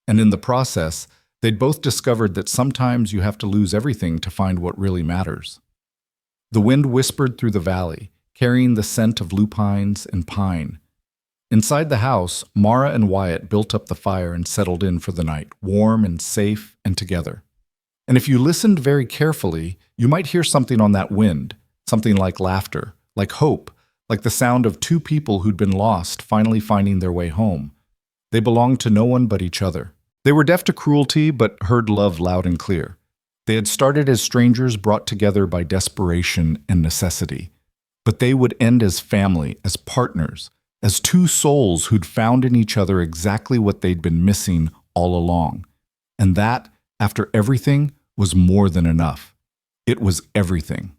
And in the process, they'd both discovered that sometimes you have to lose everything to find what really matters. The wind whispered through the valley, carrying the scent of lupines and pine. Inside the house, Mara and Wyatt built up the fire and settled in for the night, warm and safe and together. And if you listened very carefully, you might hear something on that wind, something like laughter, like hope, like the sound of two people who'd been lost finally finding their way home. They belonged to no one but each other. They were deaf to cruelty, but heard love loud and clear. They had started as strangers brought together by desperation and necessity. But they would end as family, as partners, as two souls who'd found in each other exactly what they'd been missing all along. And that, after everything, was more than enough. It was everything.